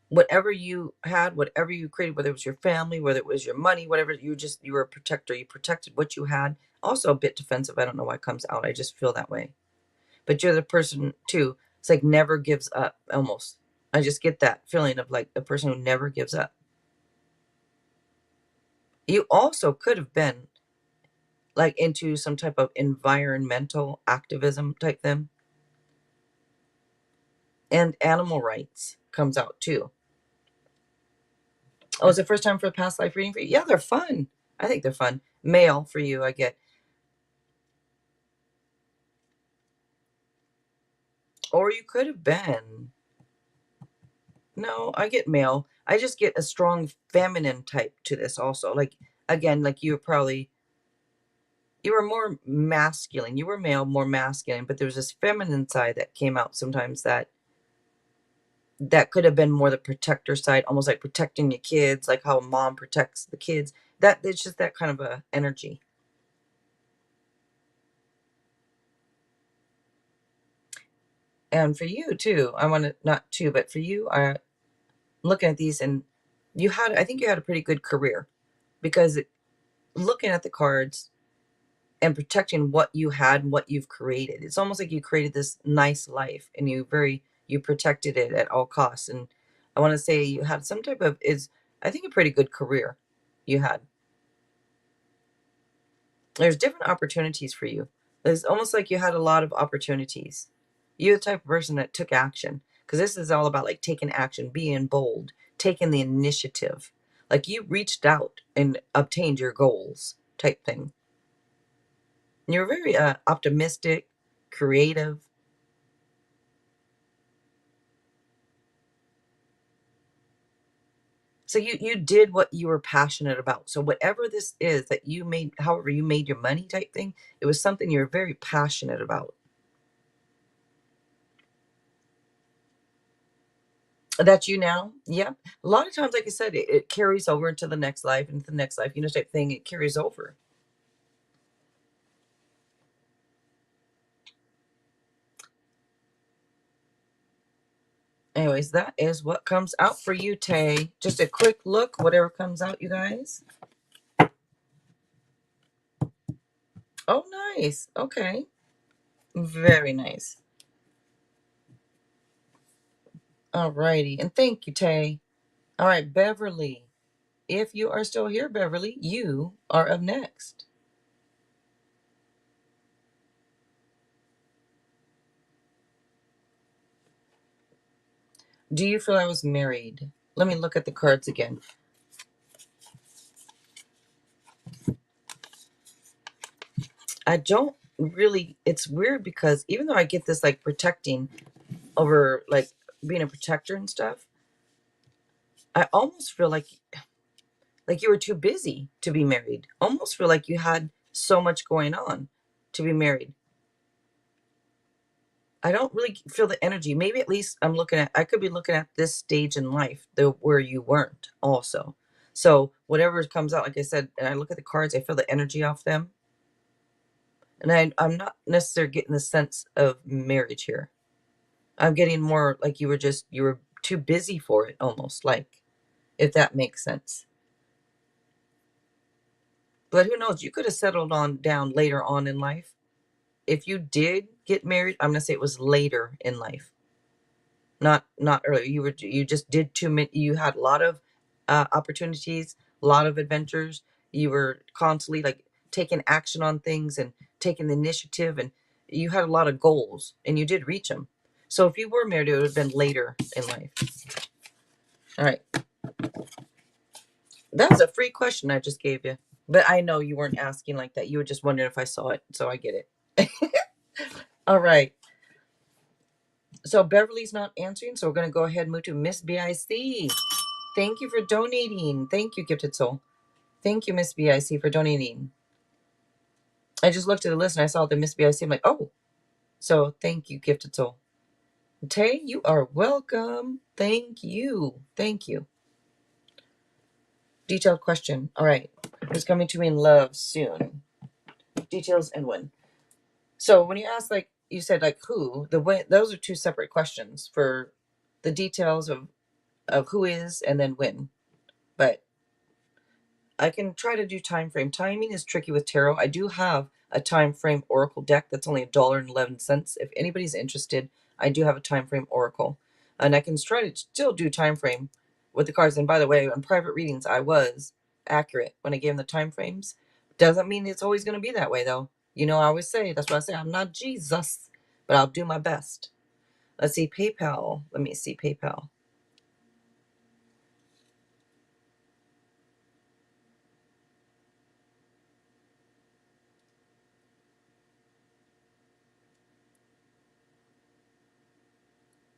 whatever you had, whatever you created, whether it was your family, whether it was your money, whatever, you were a protector. You protected what you had. Also a bit defensive. I don't know why it comes out. I just feel that way. But you're the person too. It's like never gives up almost. I just get that feeling of like a person who never gives up. You also could have been like into some type of environmental activism type thing. And animal rights comes out too. Oh, is it first time for a past life reading for you? Yeah, they're fun. I think they're fun. Male for you, I get. Or you could have been. No, I get male. I just get a strong feminine type to this also. Like, again, like you were more masculine. You were male, more masculine, but there was this feminine side that came out sometimes that could have been more the protector side, almost like protecting your kids, like how a mom protects the kids. That it's just that kind of a energy. And for you too, I want to not too, but for you, I'm looking at these and I think you had a pretty good career because looking at the cards and protecting what you had and what you've created, it's almost like you created this nice life and you protected it at all costs. And I want to say you had some type of I think a pretty good career you had. There's different opportunities for you. It's almost like you had a lot of opportunities. You're the type of person that took action because this is all about like taking action, being bold, taking the initiative. Like you reached out and obtained your goals type thing. And you're very optimistic, creative. So you did what you were passionate about. So whatever this is that you made, however you made your money type thing, it was something you were very passionate about. That's you now? Yeah. A lot of times, like I said, it carries over into the next life, into the next life, type thing. It carries over. Anyways, that is what comes out for you, Tay. Just a quick look, whatever comes out, you guys. Oh, nice. Okay. Very nice. All righty. And thank you, Tay. All right, Beverly. If you are still here, Beverly, you are up next. Do you feel I was married? Let me look at the cards again. I don't really, it's weird because even though I get this like protecting over like being a protector and stuff, I almost feel like you were too busy to be married. Almost feel like you had so much going on to be married. I don't really feel the energy. Maybe at least I could be looking at this stage in life where you weren't also. So whatever comes out, like I said, and I look at the cards, I feel the energy off them. And I'm not necessarily getting the sense of marriage here. I'm getting more like you were too busy for it almost, like, if that makes sense. But who knows? You could have settled on down later on in life. If you did get married, I'm gonna say it was later in life, not earlier. You just did too many. You had a lot of opportunities, a lot of adventures. You were constantly like taking action on things and taking the initiative, and you had a lot of goals, and you did reach them. So if you were married, it would have been later in life. All right, that was a free question I just gave you. But I know you weren't asking like that. You were just wondering if I saw it. So I get it. All right. So Beverly's not answering. So we're going to go ahead and move to Miss BIC. Thank you for donating. Thank you, Gifted Soul. Thank you, Miss BIC, for donating. I just looked at the list and I saw the Miss BIC. I'm like, oh. So thank you, Gifted Soul. Tay, you are welcome. Thank you. Thank you. Detailed question. All right. Who's coming to me in love soon? Details and when. So when you ask, like you said, like who, the when, those are two separate questions for the details of who is and then when. But I can try to do time frame. Timing is tricky with tarot. I do have a time frame oracle deck that's only $1.11. If anybody's interested, I do have a time frame oracle, and I can try to still do time frame with the cards. And by the way, on private readings, I was accurate when I gave them the time frames. Doesn't mean it's always going to be that way, though. You know, I always say that's why I say I'm not Jesus, but I'll do my best. Let's see PayPal. Let me see PayPal.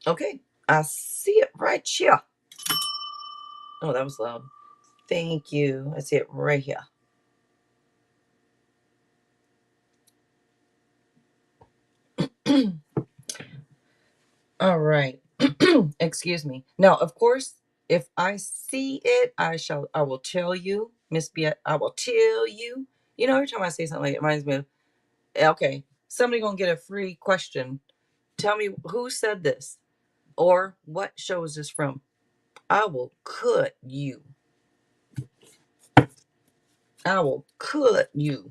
Okay, I see it right here. Oh, that was loud. Thank you. I see it right here. All right. Excuse me. Now, of course, if I see it, I will tell you, Miss Biet, I will tell you. You know, every time I say something, it reminds me of, okay, somebody gonna get a free question. Tell me who said this or what show is this from. I will cut you. I will cut you.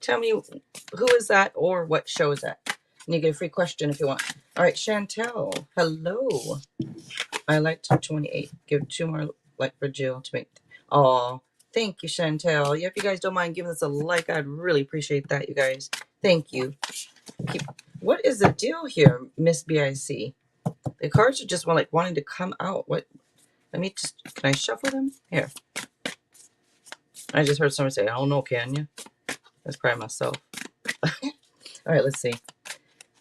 Tell me who is that or what show is that. And you get a free question if you want. All right, Chantel. Hello. I like 28. Give two more like for Jill to make. Oh, thank you, Chantel. Yeah, if you guys don't mind giving us a like, I'd really appreciate that, you guys. Thank you. Keep, what is the deal here, Miss BIC? The cards are just like wanting to come out. What? Let me just. Can I shuffle them? Here. I just heard someone say, "I don't know, can you?" That's probably myself. All right, let's see.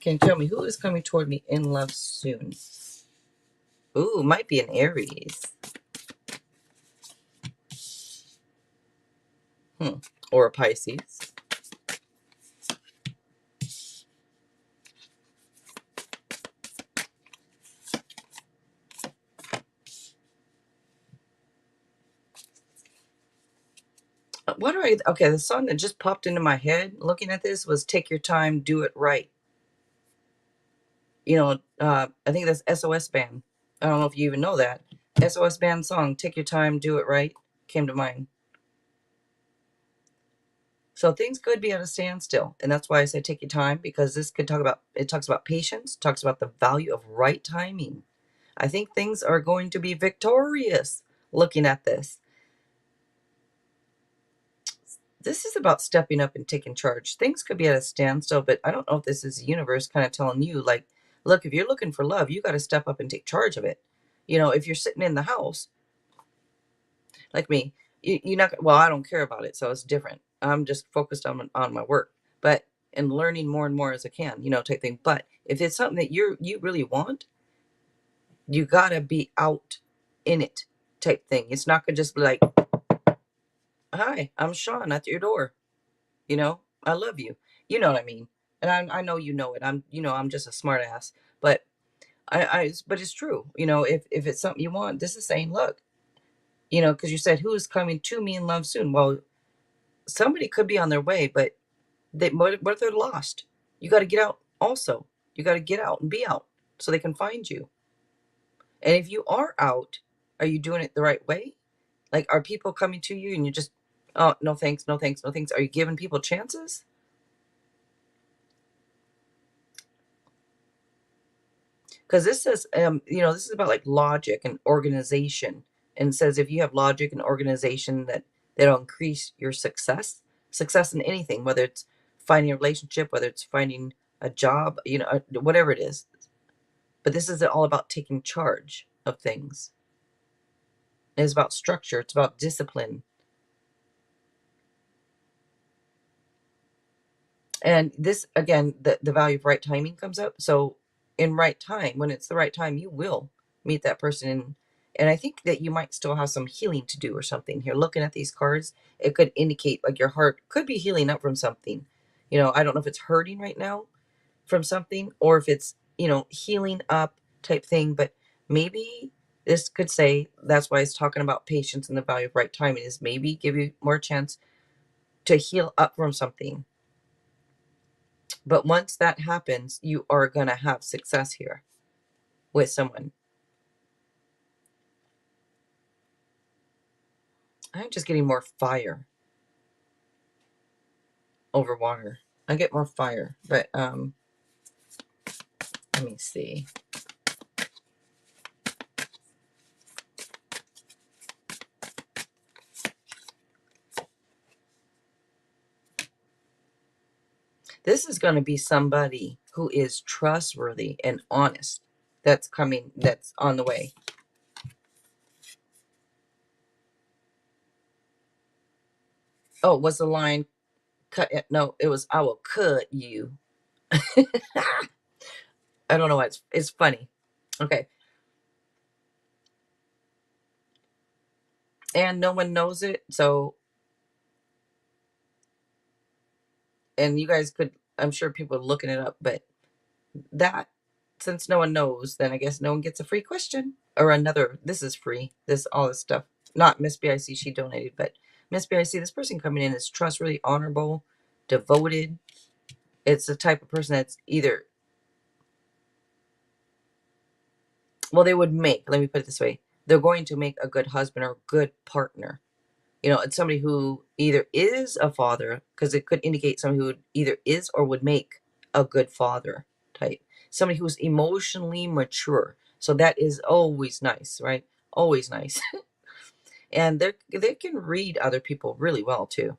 Can you tell me who is coming toward me in love soon? Ooh, might be an Aries. Or a Pisces. What do I? Okay, the song that just popped into my head looking at this was "Take Your Time, Do It Right." You know, I think that's SOS Band. I don't know if you even know that. SOS Band song, "Take Your Time, Do It Right," came to mind. So things could be at a standstill, and that's why I say take your time, because this could talk about, it talks about patience, talks about the value of right timing. I think things are going to be victorious looking at this. This is about stepping up and taking charge. Things could be at a standstill, but I don't know if this is the universe kind of telling you, like, look, if you're looking for love, you got to step up and take charge of it. You know, if you're sitting in the house, like me, you're not, well, I don't care about it, so it's different. I'm just focused on my work, but and learning more and more as I can, you know, type thing. But if it's something that you really want, you got to be out in it type thing. It's not going to just be like, hi, I'm Sean at your door. You know, I love you. You know what I mean? And I know you know it. I'm just a smart ass. But but it's true. You know, if it's something you want, this is saying, look, you know, because you said who is coming to me in love soon. Well, somebody could be on their way, but what if they're lost? You got to get out. Also, you got to get out and be out so they can find you. And if you are out, are you doing it the right way? Like, are people coming to you and you just, oh, no thanks, no thanks, no thanks? Are you giving people chances? Because this says, you know, this is about like logic and organization, and says if you have logic and organization, that'll increase your success in anything, whether it's finding a relationship, whether it's finding a job, you know, whatever it is. But this is all about taking charge of things. It's about structure. It's about discipline. And this, again, the value of right timing comes up. So in right time, when it's the right time, you will meet that person. And I think that you might still have some healing to do or something here. Looking at these cards, it could indicate like your heart could be healing up from something. You know, I don't know if it's hurting right now from something, or if it's healing up type thing. But maybe this could say, that's why it's talking about patience and the value of right timing, is maybe give you more chance to heal up from something. But once that happens, you are going to have success here with someone. I'm just getting more fire over water. I get more fire, but let me see. This is going to be somebody who is trustworthy and honest. That's coming, that's on the way. Oh, was the line cut? No, it was, I will cut you. I don't know why it's funny. Okay. And no one knows it. So, and you guys could, I'm sure people are looking it up, but that, since no one knows, then I guess no one gets a free question or another. This is free. All this stuff. Not Miss BIC, she donated, but Miss BIC, this person coming in is trustworthy, honorable, devoted. It's the type of person that's either, well, they would make, let me put it this way, they're going to make a good husband or a good partner. It's somebody who either is a father, because it could indicate somebody who either is or would make a good father type. Somebody who's emotionally mature. So that is always nice, right? Always nice. And they can read other people really well too.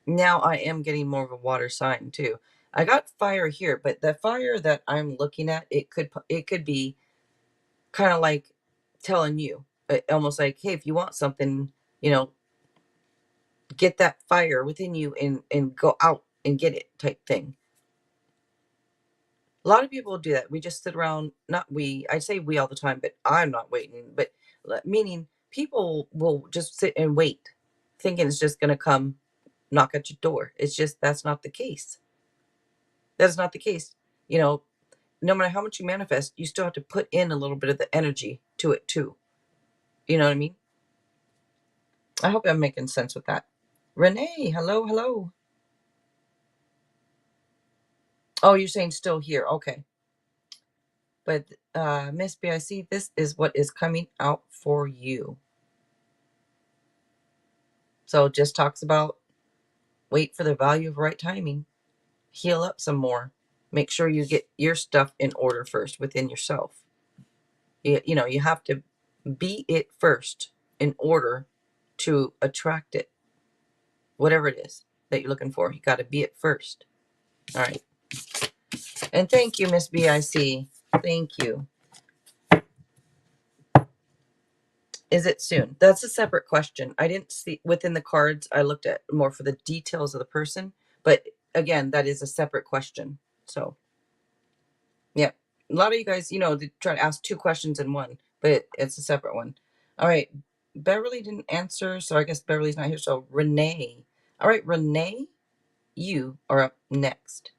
Now I am getting more of a water sign too. I got fire here, but the fire that I'm looking at, it could be kind of like telling you, almost like, hey, if you want something, get that fire within you and go out and get it type thing. A lot of people do that. We just sit around, not we, I say we all the time, but I'm not waiting, but meaning people will just sit and wait thinking it's just going to come knock at your door. It's just, that's not the case. That's not the case. No matter how much you manifest, you still have to put in a little bit of the energy to it too. You know what I mean? I hope I'm making sense with that. Renee, hello, hello. Oh, you're saying still here. Okay. But Miss BIC, this is what is coming out for you. So it just talks about wait for the value of right timing. Heal up some more. Make sure you get your stuff in order first within yourself. You have to be it first in order to attract it. Whatever it is that you're looking for, you got to be it first. All right. And thank you, Miss BIC. Thank you. Is it soon? That's a separate question. I didn't see within the cards. I looked at more for the details of the person. But again, that is a separate question. So, yeah. A lot of you guys, they try to ask two questions in one, but it's a separate one. All right. Beverly didn't answer. So I guess Beverly's not here. So, Renee. All right, Renee, you are up next.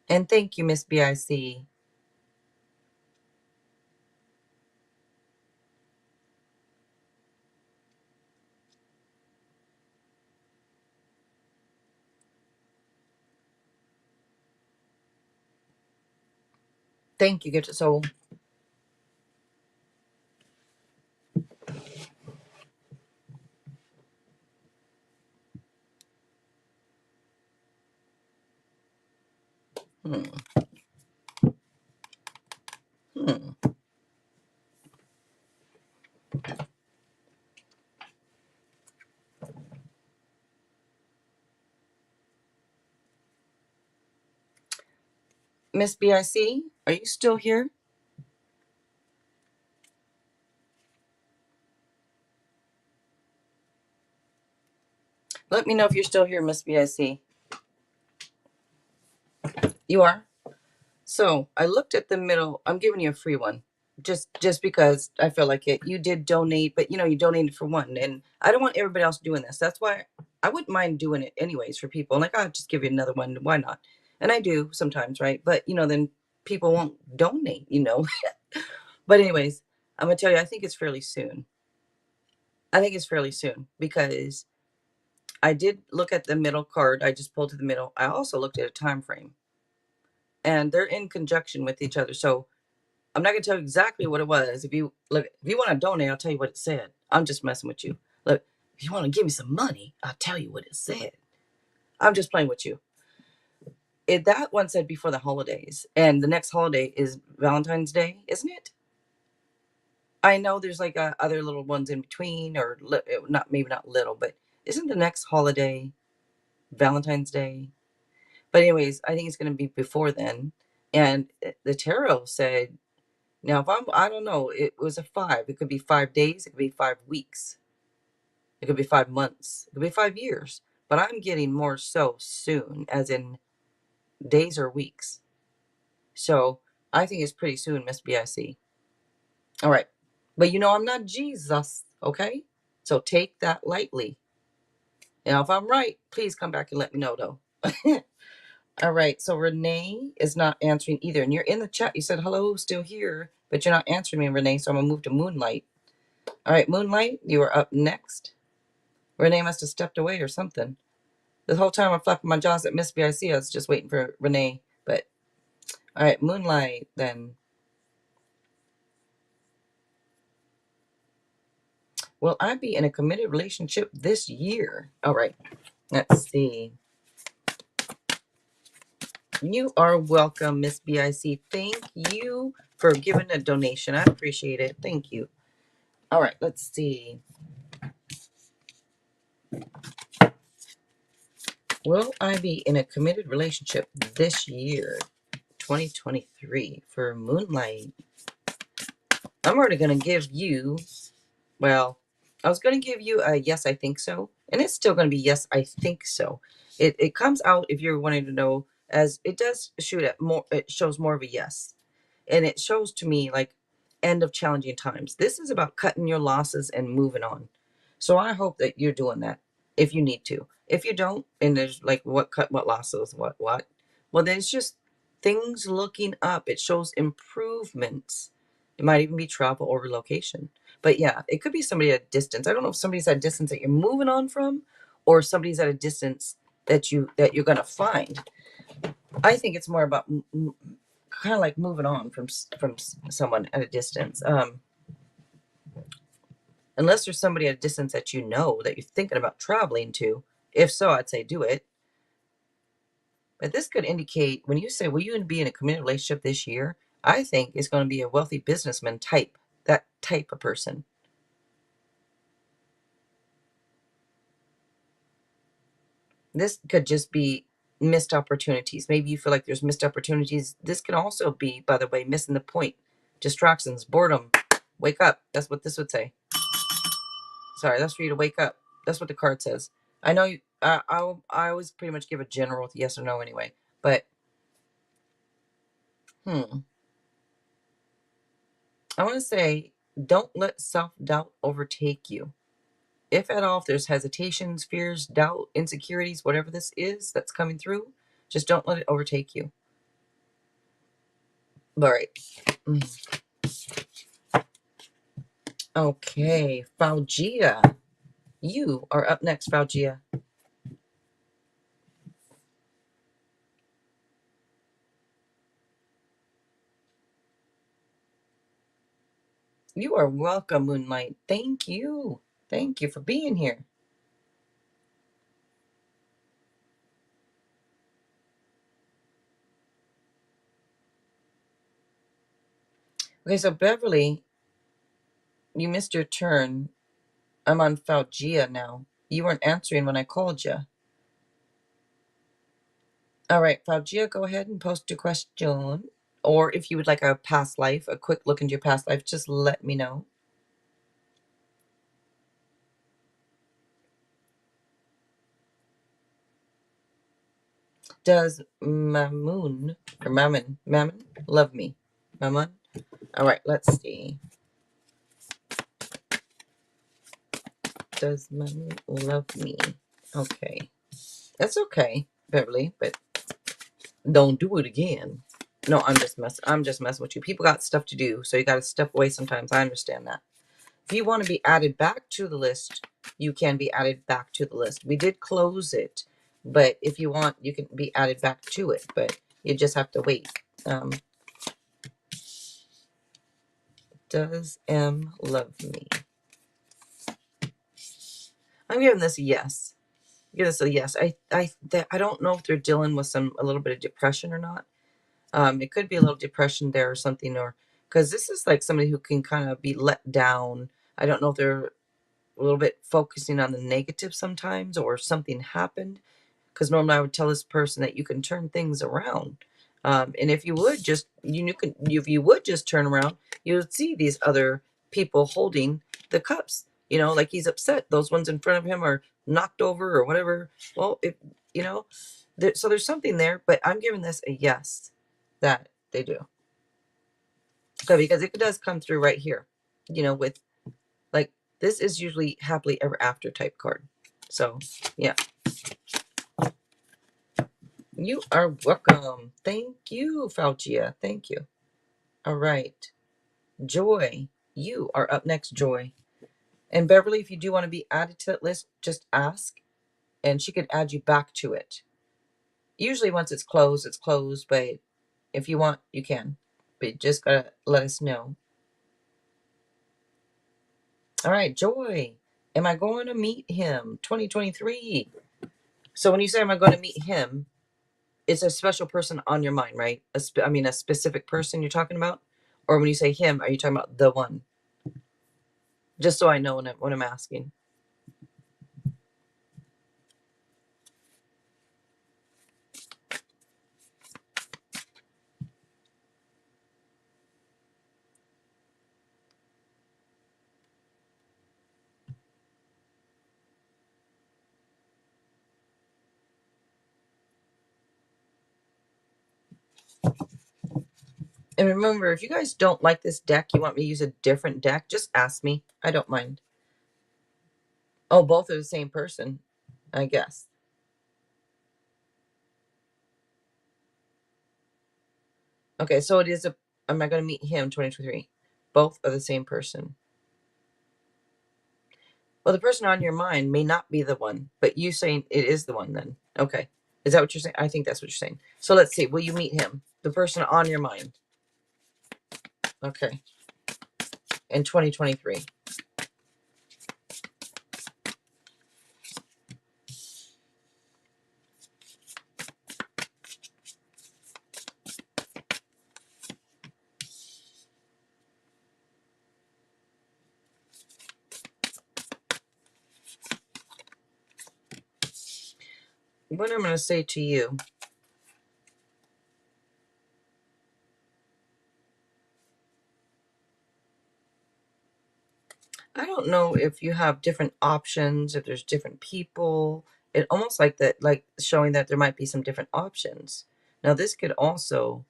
And thank you, Miss BIC. Thank you, Gift Soul. Hmm. Hmm. Miss BIC, are you still here? Let me know if you're still here, Miss BIC. You are? So I looked at the middle. I'm giving you a free one. just because I feel like it. You did donate, but you donated for one, and I don't want everybody else doing this. That's why I wouldn't mind doing it anyways for people. Like, I'll just give you another one. Why not? And I do sometimes, right? But then people won't donate. But anyways, I'm gonna tell you, I think it's fairly soon. I think it's fairly soon because I did look at the middle card. I just pulled to the middle. I also looked at a time frame, and they're in conjunction with each other. So I'm not gonna tell you exactly what it was. If you want to donate, I'll tell you what it said. I'm just messing with you. Look, if you want to give me some money, I'll tell you what it said. I'm just playing with you. That one said before the holidays, and the next holiday is Valentine's Day, isn't it? I know there's like other little ones in between, or not, maybe not little, but isn't the next holiday Valentine's Day? But anyways, I think it's going to be before then. And the tarot said, now if I don't know, it was a 5. It could be 5 days. It could be 5 weeks. It could be 5 months. It could be 5 years. But I'm getting more so soon, as in days or weeks. So I think it's pretty soon, Miss BIC. All right. But I'm not Jesus, okay? So take that lightly. Now, if I'm right, please come back and let me know, though. All right. So Renee is not answering either. And you're in the chat. You said, hello, still here. But you're not answering me, Renee. So I'm going to move to Moonlight. All right, Moonlight, you are up next. Renee must have stepped away or something. The whole time I'm flapping my jaws at Miss BIC, I was just waiting for Renee. But, all right, Moonlight, then. Will I be in a committed relationship this year? All right, let's see. You are welcome, Miss BIC. Thank you for giving a donation. I appreciate it. Thank you. All right, let's see. Will I be in a committed relationship this year, 2023, for Moonlight? I'm already going to give you, well, I was going to give you a yes, I think so. And it's still going to be yes, I think so. It comes out, if you're wanting to know, as it does shoot at more, it shows more of a yes. And it shows to me like end of challenging times. This is about cutting your losses and moving on. So I hope that you're doing that if you need to. If you don't, and there's like what cut, what losses, what, well, then it's just things looking up. It shows improvements. It might even be travel or relocation. But yeah, it could be somebody at a distance. I don't know if somebody's at a distance that you're moving on from, or somebody's at a distance that you're gonna find. I think it's more about kind of like moving on from someone at a distance. Unless there's somebody at a distance that that you're thinking about traveling to. If so, I'd say do it. But this could indicate, when you say, will you be in a committed relationship this year? I think it's going to be a wealthy businessman type, that type of person. This could just be missed opportunities. Maybe you feel like there's missed opportunities. This could also be, by the way, missing the point. Distractions, boredom. Wake up. That's what this would say. Sorry, that's for you to wake up. That's what the card says. I know you. I always pretty much give a general yes or no anyway. But I want to say, don't let self-doubt overtake you. If at all, if there's hesitations, fears, doubt, insecurities, whatever this is that's coming through, just don't let it overtake you. All right. Okay, Faugia. You are up next, Faugia. You are welcome, Moonlight. Thank you. Thank you for being here. Okay, so Beverly, you missed your turn. I'm on Faugia now. You weren't answering when I called you. All right, Faugia, go ahead and post your question. Or if you would like a past life, a quick look into your past life, just let me know. Does Mammon love me? Mammon? All right, let's see. Does money love me? Okay. That's okay, Beverly, but don't do it again. No, I'm just messing with you. People got stuff to do, so you got to step away sometimes. I understand that. If you want to be added back to the list, you can be added back to the list. We did close it, but if you want, you can be added back to it, but you just have to wait. Does M love me? I'm giving this a yes. Give this a yes. I don't know if they're dealing with a little bit of depression or not. It could be a little depression there or something, or because this is like somebody who can kind of be let down. I don't know if they're a little bit focusing on the negative sometimes, or something happened. Because normally I would tell this person that you can turn things around, and if you would just if you would just turn around, you would see these other people holding the cups. Like he's upset. Those ones in front of him are knocked over or whatever. Well, if you know, so there's something there, but I'm giving this a yes that they do. So because it does come through right here, with like this is usually happily ever after type card. So yeah. You are welcome. Thank you, Faucia. Thank you. All right. Joy, you are up next, Joy. And Beverly, if you do want to be added to that list, just ask and she could add you back to it. Usually once it's closed, but if you want, you can. But you just gotta let us know. All right, Joy. Am I going to meet him? 2023. So when you say am I going to meet him, it's a special person on your mind, right? A specific person you're talking about? Or when you say him, are you talking about the one? Just so I know when I'm asking. And remember, if you guys don't like this deck, you want me to use a different deck, just ask me. I don't mind. Oh, both are the same person, I guess. Okay, so am I going to meet him 2023? Both are the same person. Well, the person on your mind may not be the one, but you saying it is the one then. Okay. Is that what you're saying? I think that's what you're saying. So let's see. Will you meet him? The person on your mind. Okay. In 2023. What I'm going to say to you. I don't know if you have different options, if there's different people. It almost like that, like showing that there might be some different options. Now, this could also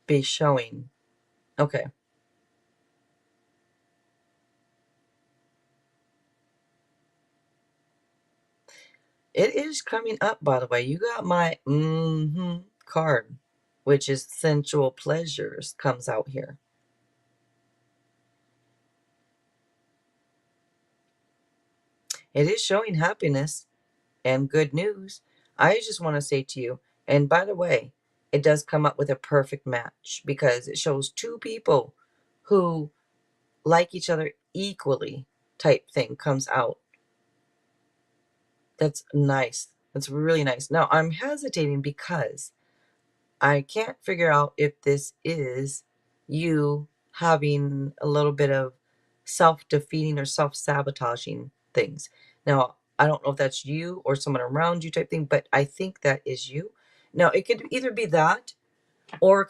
be showing. Okay. It is coming up, by the way. You got my card, which is sensual pleasures, comes out here. It is showing happiness and good news. I just want to say to you, and by the way, it does come up with a perfect match because it shows two people who like each other equally type thing comes out. That's nice. That's really nice. Now, I'm hesitating because I can't figure out if this is you having a little bit of self-defeating or self-sabotaging things. Now, I don't know if that's you or someone around you type thing, but I think that is you. Now, it could either be that, or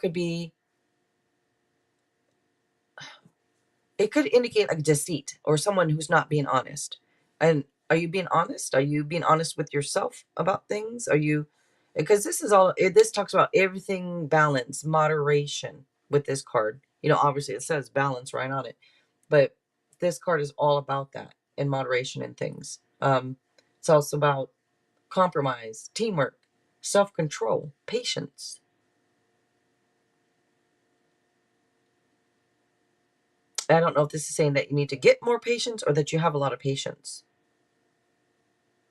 it could indicate like deceit or someone who's not being honest. And are you being honest? Are you being honest with yourself about things? Are you, because this is all, this talks about everything balance, moderation with this card. You know, obviously it says balance right on it, but this card is all about that and moderation and things. It's also about compromise, teamwork, self-control, patience. I don't know if this is saying that you need to get more patience or that you have a lot of patience.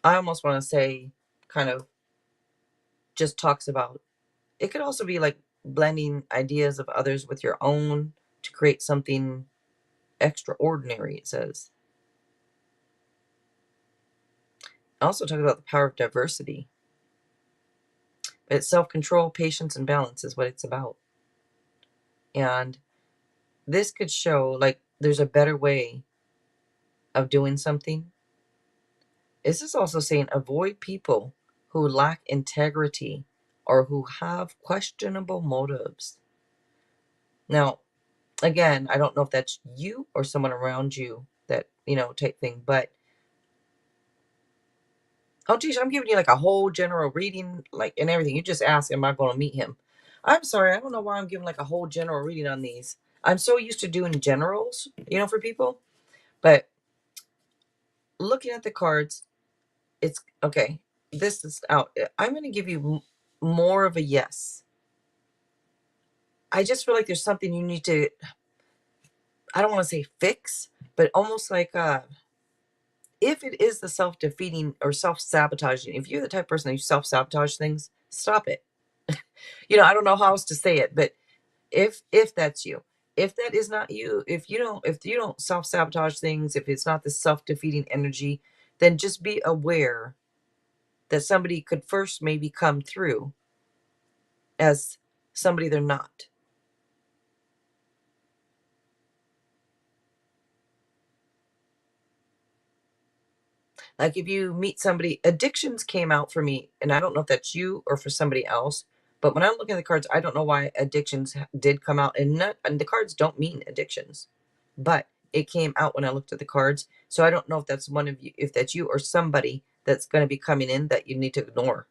I almost want to say kind of just talks about, it could also be like blending ideas of others with your own to create something extraordinary, it says. Also talk about the power of diversity. But self-control, patience, and balance is what it's about. And this could show like there's a better way of doing something. This is also saying avoid people who lack integrity or who have questionable motives. Now, again, I don't know if that's you or someone around you that, you know, type thing, but oh geez, I'm giving you like a whole general reading, like, and everything. You just ask, am I going to meet him? I'm sorry, I don't know why I'm giving like a whole general reading on these. I'm so used to doing generals, you know, for people. But looking at the cards, it's okay. This is out. I'm going to give you more of a yes. I just feel like there's something you need to, I don't want to say fix, but almost like if it is the self-defeating or self-sabotaging, if you're the type of person that you self-sabotage things, stop it. You know, I don't know how else to say it, but if that's you, if that is not you, if you don't self-sabotage things, if it's not the self-defeating energy, then just be aware that somebody could first maybe come through as somebody they're not. Like if you meet somebody, addictions came out for me, and I don't know if that's you or for somebody else, but when I'm looking at the cards, I don't know why addictions did come out, and the cards don't mean addictions, but it came out when I looked at the cards. So I don't know if that's one of you, if that's you or somebody that's going to be coming in that you need to ignore.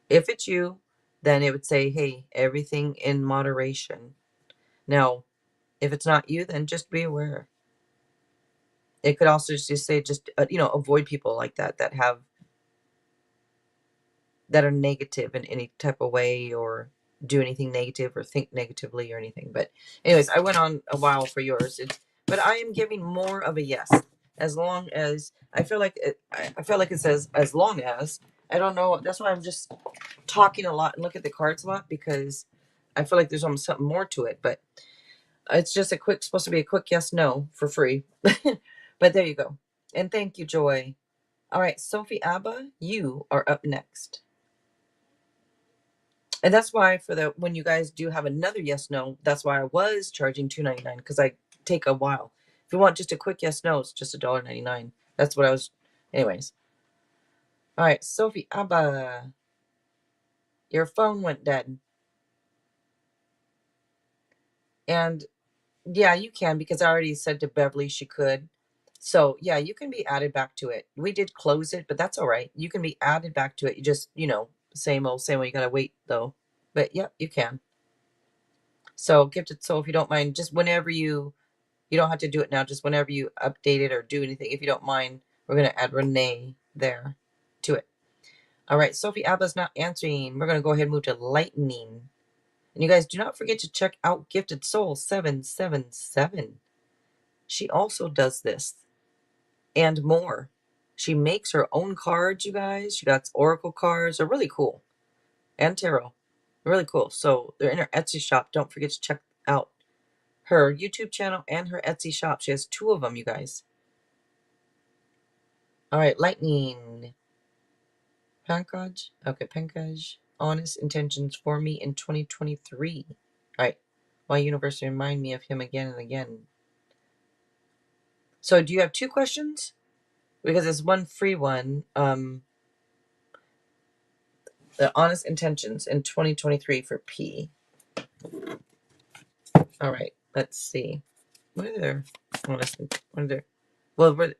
If it's you, then it would say, hey, everything in moderation. Now, if it's not you, then just be aware. It could also just say, just, avoid people like that, that are negative in any type of way or do anything negative or think negatively or anything. But anyways, I went on a while for yours. But I am giving more of a yes. As long as I feel like I feel like it says as long as. I don't know. That's why I'm just talking a lot and look at the cards a lot, because I feel like there's almost something more to it. But it's just supposed to be a quick yes no for free. But there you go. And thank you, Joy. All right, Sophie Abba, you are up next. And that's why for the when you guys do have another yes no, that's why I was charging $2.99, because I take a while. If you want just a quick yes no, it's just $1.99. That's what I was. Anyways. All right, Sophie Abba, your phone went dead. And yeah, you can, because I already said to Beverly she could. So yeah, you can be added back to it. We did close it, but that's all right. You can be added back to it. You just, same old, same way. You gotta wait though. But yeah, you can. So Gifted Soul, if you don't mind, just whenever you don't have to do it now, just whenever you update it or do anything, if you don't mind, we're gonna add Renee there to it. All right, Sophie Abba's not answering. We're gonna go ahead and move to Lightning. And you guys do not forget to check out Gifted Soul 777. She also does this and more. She makes her own cards, you guys. She got oracle cards. They're really cool. And tarot. Really cool. So they're in her Etsy shop. Don't forget to check out her YouTube channel and her Etsy shop. She has 2 of them, you guys. All right, Lightning. Pankaj. Okay, Pankaj. Honest intentions for me in 2023. All right. My universe remind me of him again and again. So do you have 2 questions? Because there's one free one. The honest intentions in 2023 for P. All right, let's see. What are their honest? What are their? Well, do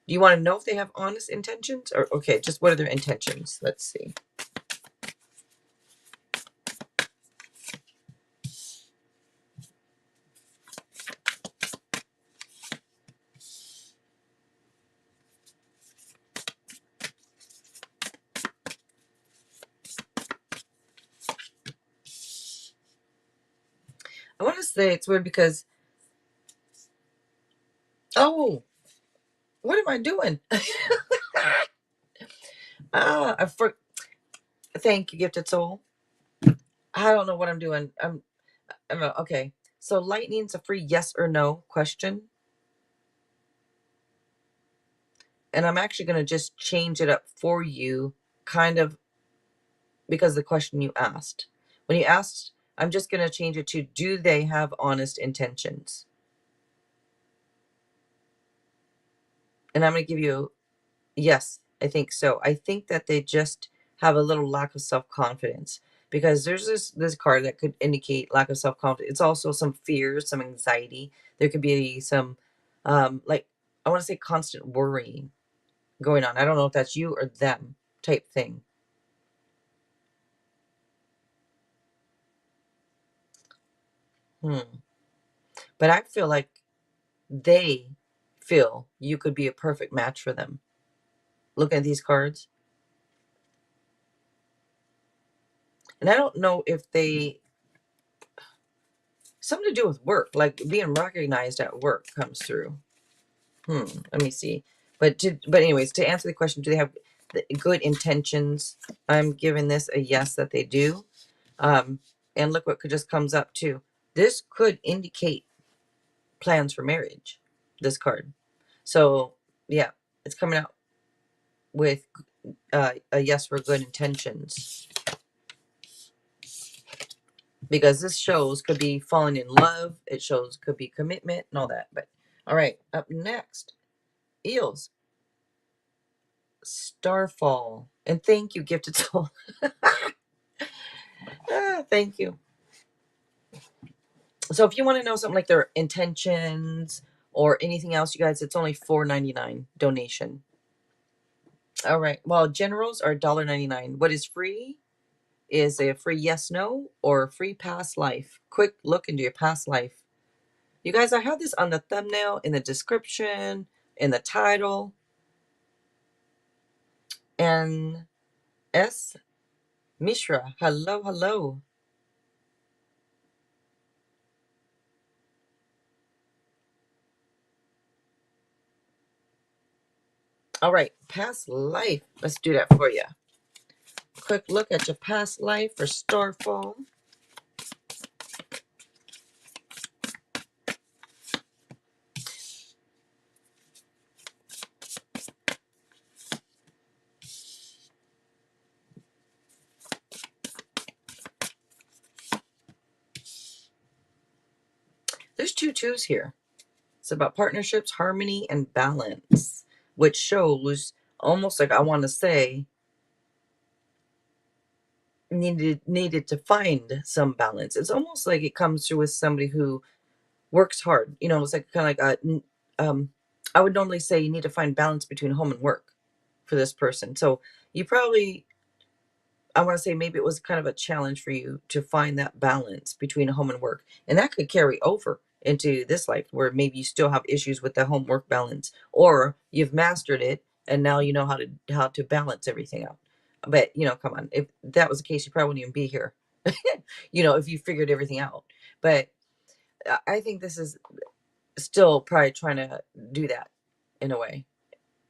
you want to know if they have honest intentions, or okay, just what are their intentions? Let's see. I want to say it's weird because, oh, what am I doing? I thank you, gifted soul. I don't know what I'm doing. Okay. So lightning's a free yes or no question. And I'm actually going to just change it up for you, kind of because of the question you asked. When you asked, I'm just going to change it to, do they have honest intentions? And I'm going to give you, yes, I think so. I think that they just have a little lack of self-confidence, because there's this card that could indicate lack of self-confidence. It's also some fears, some anxiety. There could be some, like, I want to say constant worrying going on. I don't know if that's you or them type thing. But I feel like they feel you could be a perfect match for them. Look at these cards. And I don't know if they, something to do with work, like being recognized at work comes through. Let me see. But anyways, to answer the question, do they have good intentions? I'm giving this a yes, that they do. And look what just comes up too. This could indicate plans for marriage, this card. So yeah, it's coming out with a yes for good intentions, because this shows could be falling in love. It shows could be commitment and all that. But all right, up next, eels, starfall. And thank you, gifted soul. Thank you. So if you want to know something like their intentions or anything else, you guys, it's only $4.99 donation. All right. Well, generals are $1.99. What is free is a free yes, no, or a free past life. Quick look into your past life. You guys, I have this on the thumbnail, in the description, in the title. And S. Mishra, hello, hello. All right, past life. Let's do that for you. Quick look at your past life for Starfall. There's two twos here. It's about partnerships, harmony, and balance, which shows almost like, I want to say, needed to find some balance. It's almost like it comes through with somebody who works hard. You know, it's like kind of like I would normally say you need to find balance between home and work for this person. So you probably, I want to say maybe it was kind of a challenge for you to find that balance between home and work. And that could carry over into this life, where maybe you still have issues with the home work balance, or you've mastered it and now you know how to balance everything out. But you know, come on, if that was the case, you probably wouldn't even be here. You know, if you figured everything out. But I think this is still probably trying to do that in a way.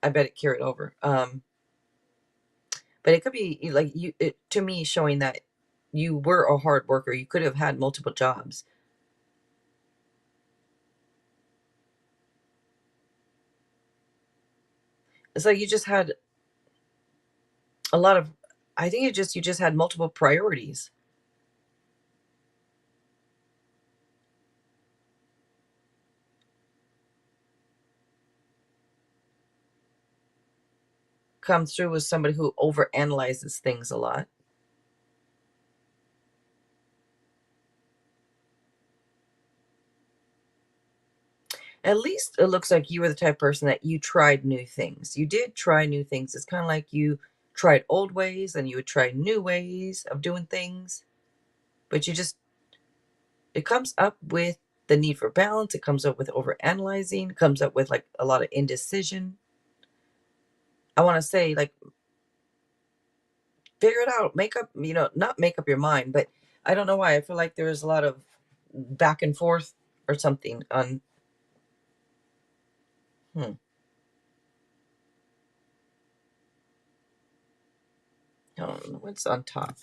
I bet it carried over. But it could be like to me, showing that you were a hard worker. You could have had multiple jobs. It's like you just had a lot of, I think you just had multiple priorities come through with somebody who overanalyzes things a lot. At least it looks like you were the type of person that you tried new things. You did try new things. It's kind of like you tried old ways and you would try new ways of doing things. But you just, it comes up with the need for balance. It comes up with overanalyzing. It comes up with like a lot of indecision. I want to say, like, figure it out. Make up, you know, not make up your mind, but I don't know why. I feel like there's a lot of back and forth or something on. Hmm. I don't know what's on top.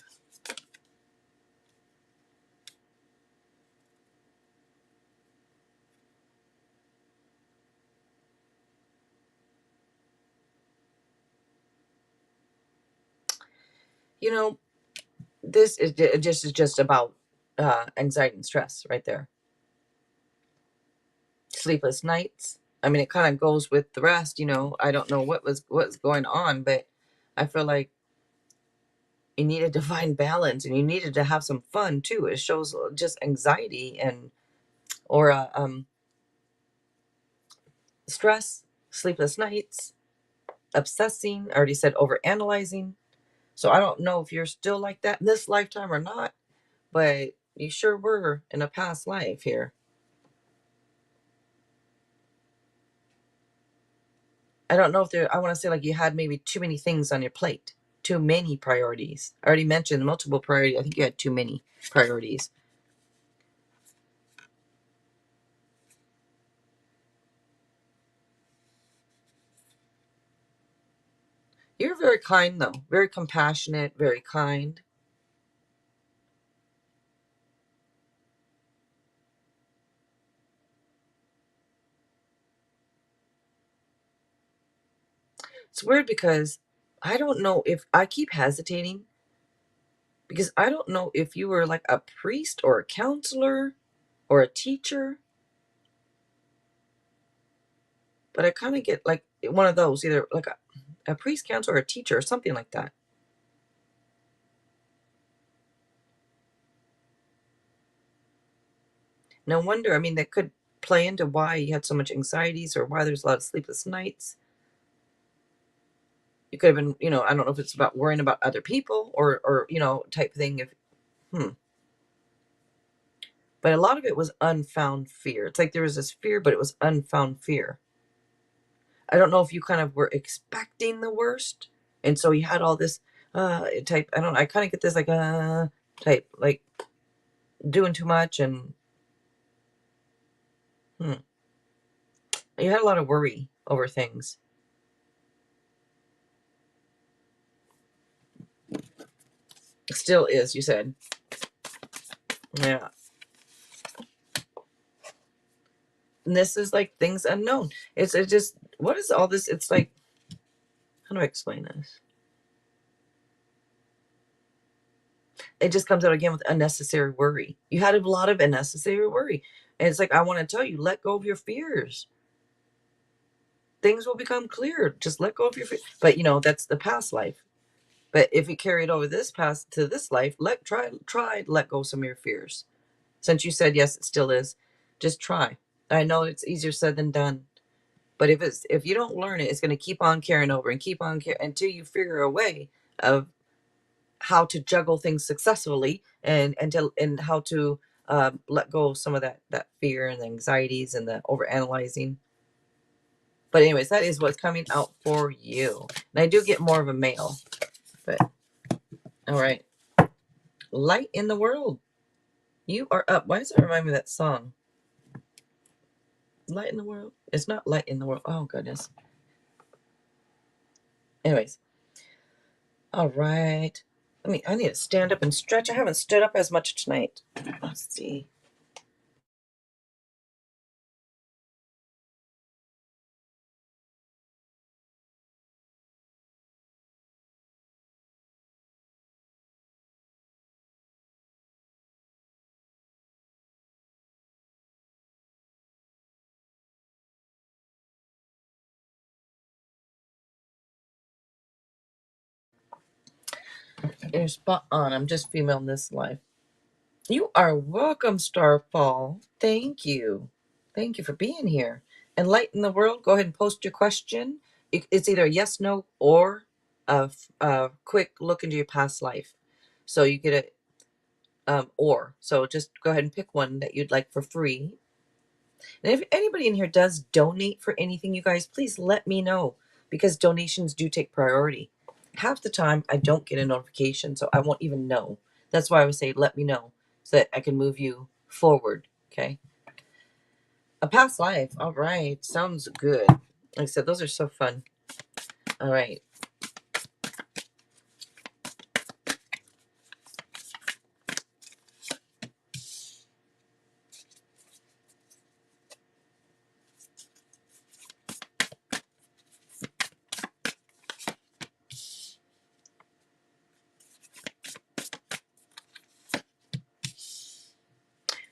You know, this is just about anxiety and stress right there. Sleepless nights. I mean, it kind of goes with the rest. I don't know what's going on, but I feel like you needed to find balance, and you needed to have some fun too. It shows just anxiety and or stress, sleepless nights, obsessing. I already said over analyzing. So I don't know if you're still like that in this lifetime or not, but you sure were in a past life here. I don't know if there, I want to say like you had maybe too many things on your plate, too many priorities. I already mentioned multiple priorities. I think you had too many priorities. You're very kind though, very compassionate, very kind. It's weird because I don't know if I keep hesitating because I don't know if you were like a priest or a counselor or a teacher, but I kind of get like one of those, either like a priest, counselor, or a teacher, or something like that. No wonder. I mean, that could play into why you had so much anxieties or why there's a lot of sleepless nights. You could have been, I don't know if it's about worrying about other people or type thing. If hmm. But a lot of it was unfound fear. It's like there was this fear, but it was unfound fear. I don't know if you kind of were expecting the worst, and so you had all this type. I don't. I kind of get this like type like doing too much, and hmm, you had a lot of worry over things. Still is, you said. Yeah. And this is like things unknown. It just, what is all this? It's like, how do I explain this? It just comes out again with unnecessary worry. You had a lot of unnecessary worry. And it's like, I want to tell you, let go of your fears. Things will become clear. Just let go of your fears. But that's the past life. But if you carry it over this past to this life, try let go of some of your fears. Since you said yes, it still is. Just try. I know it's easier said than done. But if you don't learn it, it's going to keep on carrying over and keep on until you figure a way of how to juggle things successfully and how to let go of some of that fear and the anxieties and the over analyzing. But anyways, that is what's coming out for you. And I do get more of a male, but all right. Light in the world. You are up. Why does it remind me of that song? Light in the world. It's not light in the world. Oh goodness. Anyways, all right. I need to stand up and stretch. I haven't stood up as much tonight. Let's see. You're spot on. I'm just female in this life. You are welcome, Starfall. Thank you. Thank you for being here. Enlighten the world. Go ahead and post your question. It's either a yes, no, or a quick look into your past life. So you get it, or. So just go ahead and pick one that you'd like for free. And if anybody in here does donate for anything, you guys, please let me know because donations do take priority. Half the time, I don't get a notification, so I won't even know. That's why I would say, let me know so that I can move you forward. Okay. A past life. All right. Sounds good. Like I said, those are so fun. All right.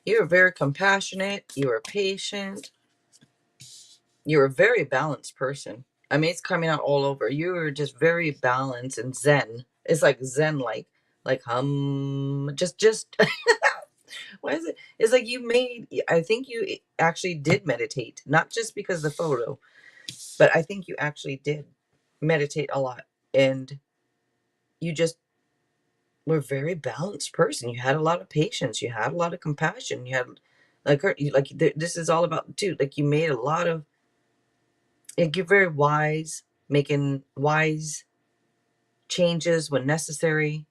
You are very compassionate. You are patient. You're a very balanced person. I mean, it's coming out all over. You're just very balanced and zen. It's like zen, like just. What is it? It's like you made. I think you actually did meditate, not just because of the photo, but I think you actually did meditate a lot, and you just were a very balanced person. You had a lot of patience. You had a lot of compassion. You had this is all about too. Like you made a lot of. You're very wise, making wise changes when necessary.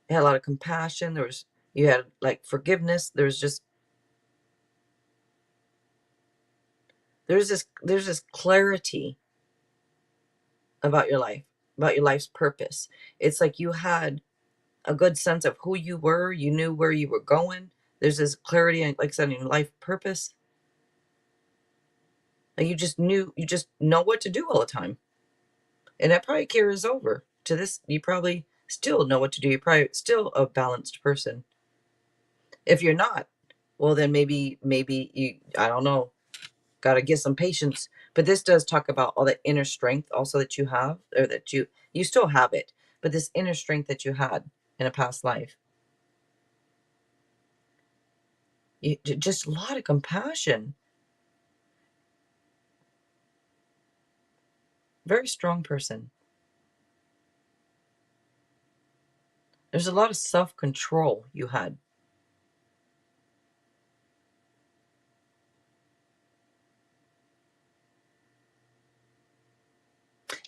You had a lot of compassion. You had like forgiveness. There's this clarity about your life, about your life's purpose. It's like you had a good sense of who you were. You knew where you were going. There's this clarity, and like I said, in your life purpose. And you just know what to do all the time. And that probably carries over to this. You probably still know what to do. You're probably still a balanced person. If you're not, well, then maybe you, I don't know, got to get some patience. But this does talk about all the inner strength also that you have, or that you still have it, but this inner strength that you had in a past life. Just a lot of compassion. Very strong person. There's a lot of self-control you had.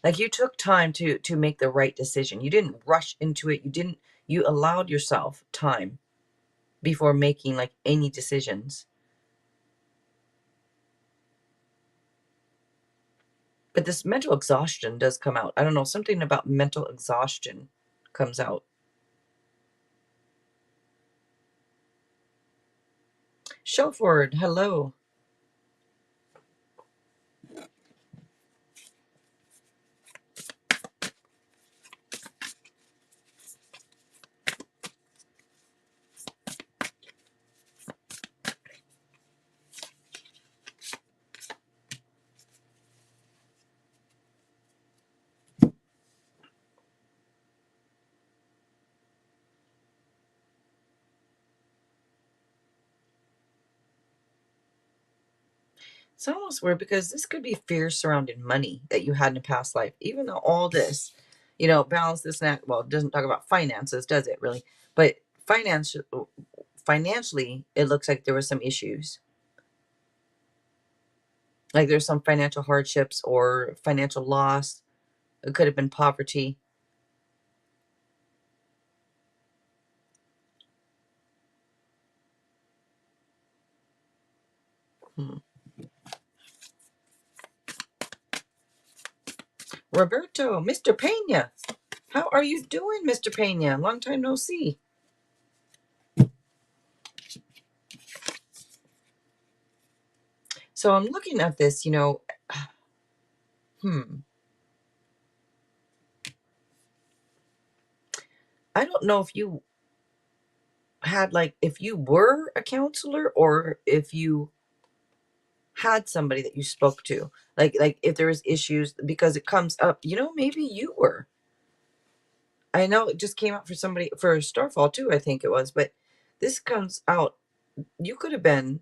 Like you took time to make the right decision. You didn't rush into it. You allowed yourself time before making like any decisions. But this mental exhaustion does come out. I don't know, something about mental exhaustion comes out. Show forward, hello. It's almost weird because this could be fear surrounding money that you had in a past life. Even though all this, balance this and that. Well, it doesn't talk about finances, does it really? But finance, financially, it looks like there were some issues. Like there's some financial hardships or financial loss. It could have been poverty. Hmm. Roberto, Mr. Pena. How are you doing, Mr. Pena? Long time no see. So I'm looking at this, hmm. I don't know if you had like if you were a counselor or if you had somebody that you spoke to. Like if there was issues because it comes up, maybe you were. I know it just came out for somebody for Starfall too, I think it was, but this comes out. You could have been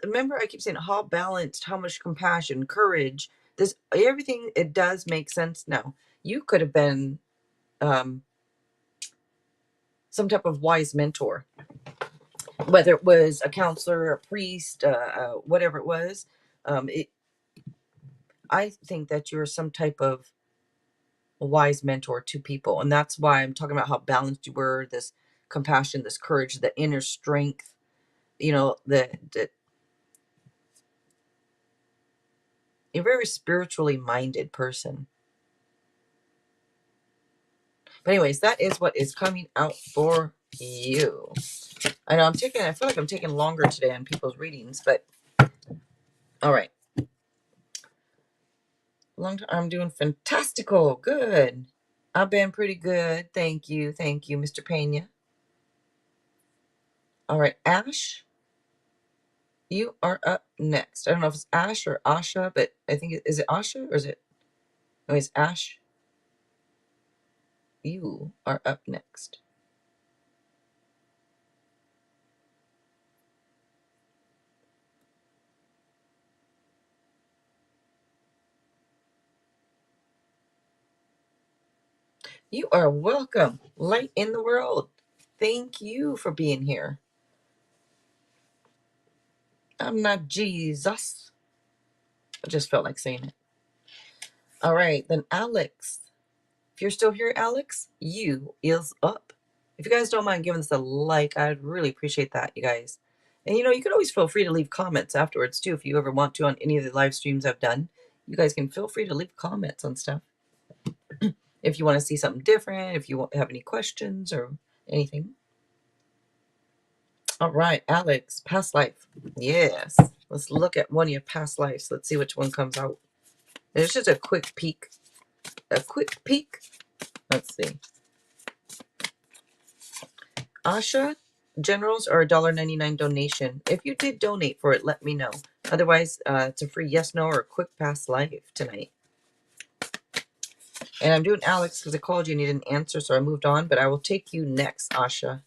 remember I keep saying how balanced, how much compassion, courage, this everything, it does make sense now. You could have been um some type of wise mentor, whether it was a counselor, a priest, whatever it was. I think that you're some type of wise mentor to people, and that's why I'm talking about how balanced you were. This compassion, this courage, the inner strength, you know, a very spiritually minded person. But anyways, that is what is coming out for you. I know I feel like I'm taking longer today on people's readings, but all right. I'm doing fantastical. Good. I've been pretty good. Thank you. Thank you, Mr. Pena. All right, Ash, you are up next. I don't know if it's Ash or Asha, but I think is it Asha or is it? No, it's Ash. You are up next. You are welcome. Light in the world. Thank you for being here. I'm not Jesus. I just felt like saying it. All right, then Alex. If you're still here, Alex, you is up. If you guys don't mind giving us a like, I'd really appreciate that, you guys. And you know, you can always feel free to leave comments afterwards too if you ever want to on any of the live streams I've done. You guys can feel free to leave comments on stuff. If you want to see something different, if you have any questions or anything. All right, Alex, past life. Yes. Let's look at one of your past lives. Let's see which one comes out. It's just a quick peek. A quick peek. Let's see. Asha, generals are $1.99 donation. If you did donate for it, let me know. Otherwise, it's a free yes, no, or a quick past life tonight. And I'm doing Alex because I called you and you didn't answer, so I moved on. But I will take you next, Asha.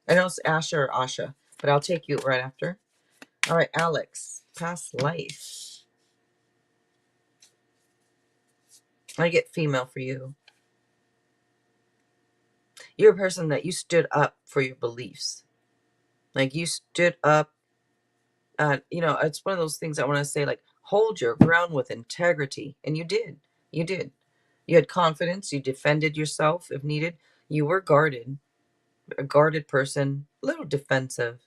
I know it's Asha or Asha, but I'll take you right after. All right, Alex, past life. I get female for you. You're a person that you stood up for your beliefs. Like you stood up. You know, it's one of those things I want to say, like, hold your ground with integrity. And you did. You did. You had confidence. You defended yourself if needed. You were guarded. A guarded person, a little defensive.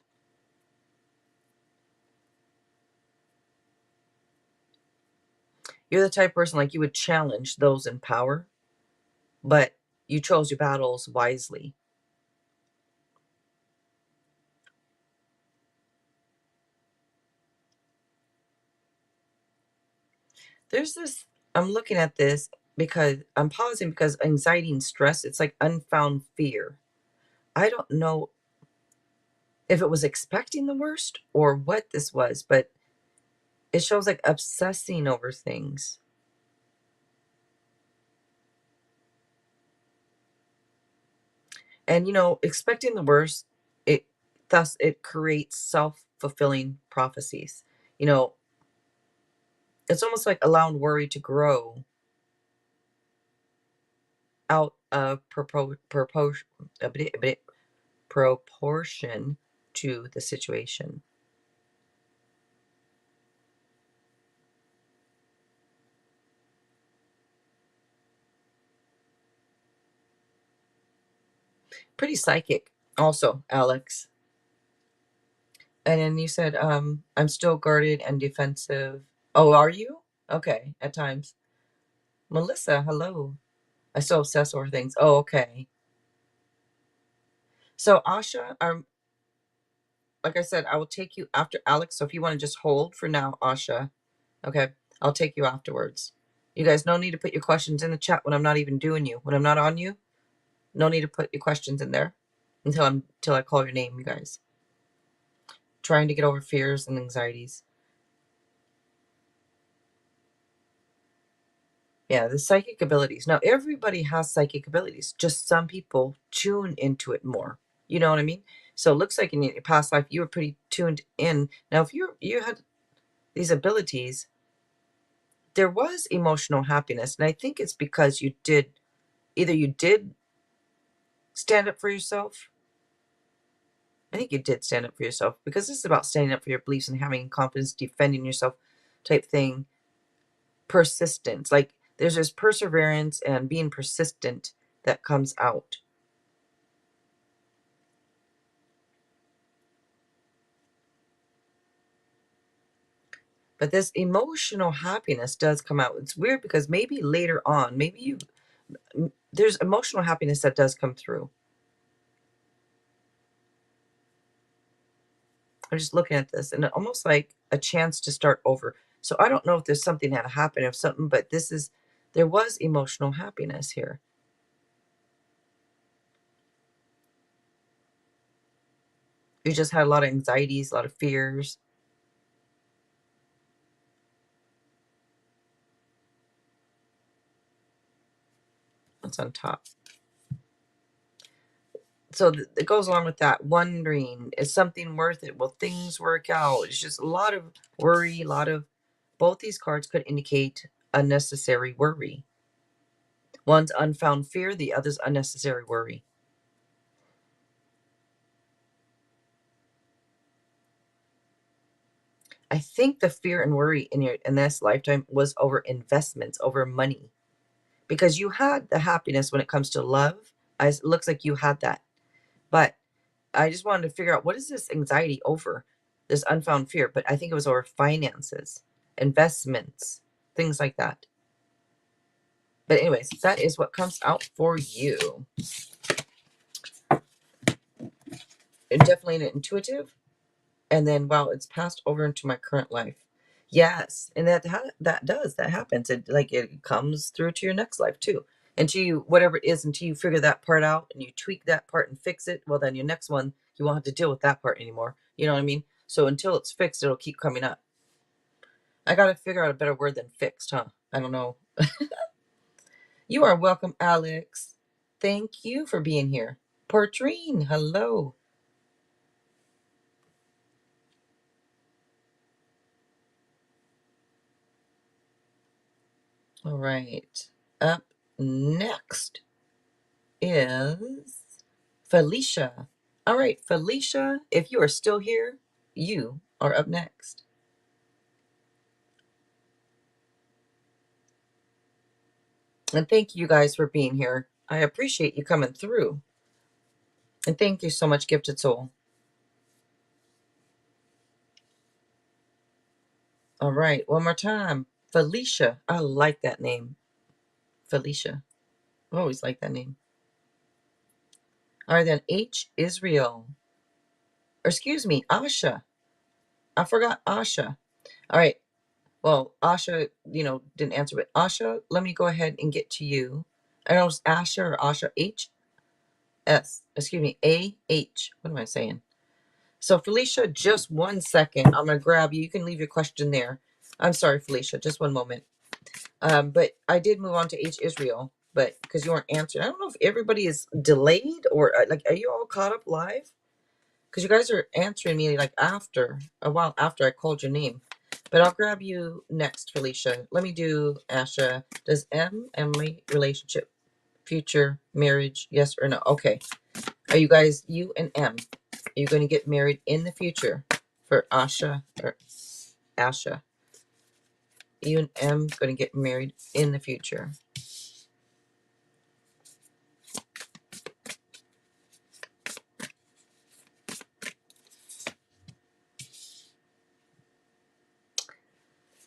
You're the type of person like you would challenge those in power, but you chose your battles wisely. There's this, I'm looking at this because I'm pausing because anxiety and stress, it's like unfound fear. I don't know if it was expecting the worst or what this was, but it shows like obsessing over things. And you know, expecting the worst, it thus it creates self-fulfilling prophecies. You know, it's almost like allowing worry to grow out of proportion to the situation. Pretty psychic also, Alex. And then you said, I'm still guarded and defensive. Oh, are you? Okay, at times. Melissa, hello. I still obsess over things. Oh, okay. So Asha, like I said, I will take you after Alex. So if you want to just hold for now, Asha, okay, I'll take you afterwards. You guys, no need to put your questions in the chat when I'm not even doing you. When I'm not on you, no need to put your questions in there until I call your name, you guys. Trying to get over fears and anxieties. Yeah, the psychic abilities. Now, everybody has psychic abilities. Just some people tune into it more. You know what I mean? So it looks like in your past life, you were pretty tuned in. Now, if you had these abilities, there was emotional happiness. And I think it's because either you did stand up for yourself. I think you did stand up for yourself because this is about standing up for your beliefs and having confidence, defending yourself type thing. Persistence. Like there's this perseverance and being persistent that comes out. But this emotional happiness does come out. It's weird because maybe later on, there's emotional happiness that does come through. I'm just looking at this and almost like a chance to start over. So I don't know if there's something that happened or something, but there was emotional happiness here. You just had a lot of anxieties, a lot of fears. What's on top? So it goes along with that. Wondering, is something worth it? Will things work out? It's just a lot of worry, both these cards could indicate unnecessary worry. One's unfound fear, the other's unnecessary worry. I think the fear and worry in this lifetime was over investments, over money. Because you had the happiness when it comes to love. It looks like you had that. But I just wanted to figure out, what is this anxiety over? This unfound fear. But I think it was over finances, investments, things like that. But anyways, that is what comes out for you. And definitely an intuitive. And then, wow, it's passed over into my current life. Yes, and that happens. It comes through to your next life too. Until you, whatever it is, until you figure that part out and you tweak that part and fix it, well, then your next one, you won't have to deal with that part anymore. You know what I mean? So until it's fixed, it'll keep coming up. I got to figure out a better word than fixed, huh? I don't know. You are welcome, Alex. Thank you for being here. Portrine, hello. All right. Up next is Felicia. All right, Felicia, if you are still here, you are up next. And thank you guys for being here. I appreciate you coming through. And thank you so much, Gifted Soul. All right, one more time. Felicia. I like that name. Felicia. I always like that name. All right, then H. Israel. Or excuse me, Asha. I forgot Asha. All right. Well, Asha, didn't answer, but Asha, let me go ahead and get to you. I don't know if it's Asha or Asha. A-H. What am I saying? So, Felicia, just 1 second. I'm going to grab you. You can leave your question there. I'm sorry, Felicia. Just one moment. But I did move on to H. Israel, but because you weren't answering. I don't know if everybody is delayed or are you all caught up live? Because you guys are answering me like a while after I called your name. But I'll grab you next, Felicia. Let me do Asha. Does Emily relationship, future, marriage, yes or no? Okay. Are you guys, you and M, are you going to get married in the future for Asha or Asha? You and M going to get married in the future.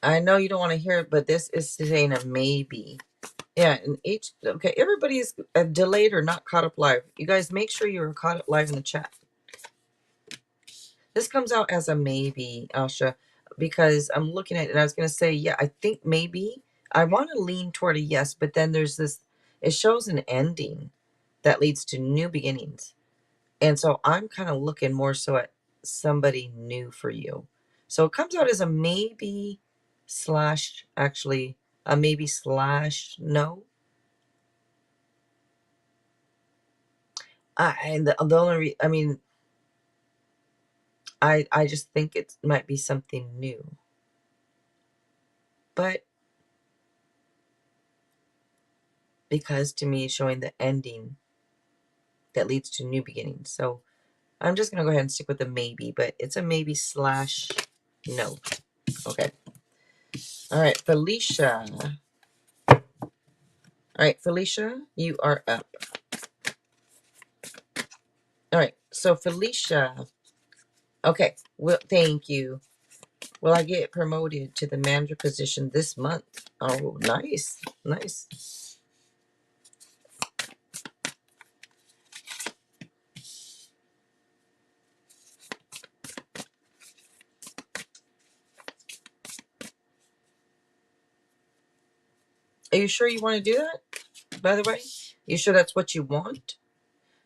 I know you don't want to hear it, but this is saying a maybe. Yeah, and okay, everybody's delayed or not caught up live. You guys make sure you're caught up live in the chat. This comes out as a maybe, Asha, because I'm looking at it and I was going to say, yeah, I think maybe. I want to lean toward a yes, but then there's this, it shows an ending that leads to new beginnings. And so I'm kind of looking more so at somebody new for you. So it comes out as a maybe slash, actually, a maybe slash no. And the only, I just think it might be something new. But because to me, showing the ending that leads to new beginnings. So I'm just going to go ahead and stick with the maybe, but it's a maybe slash no. Okay. All right, Felicia. All right, Felicia, you are up. All right, so Felicia. Okay, well, thank you. Will I get promoted to the manager position this month? Oh, nice. Nice. Are you sure you want to do that, by the way? You sure that's what you want?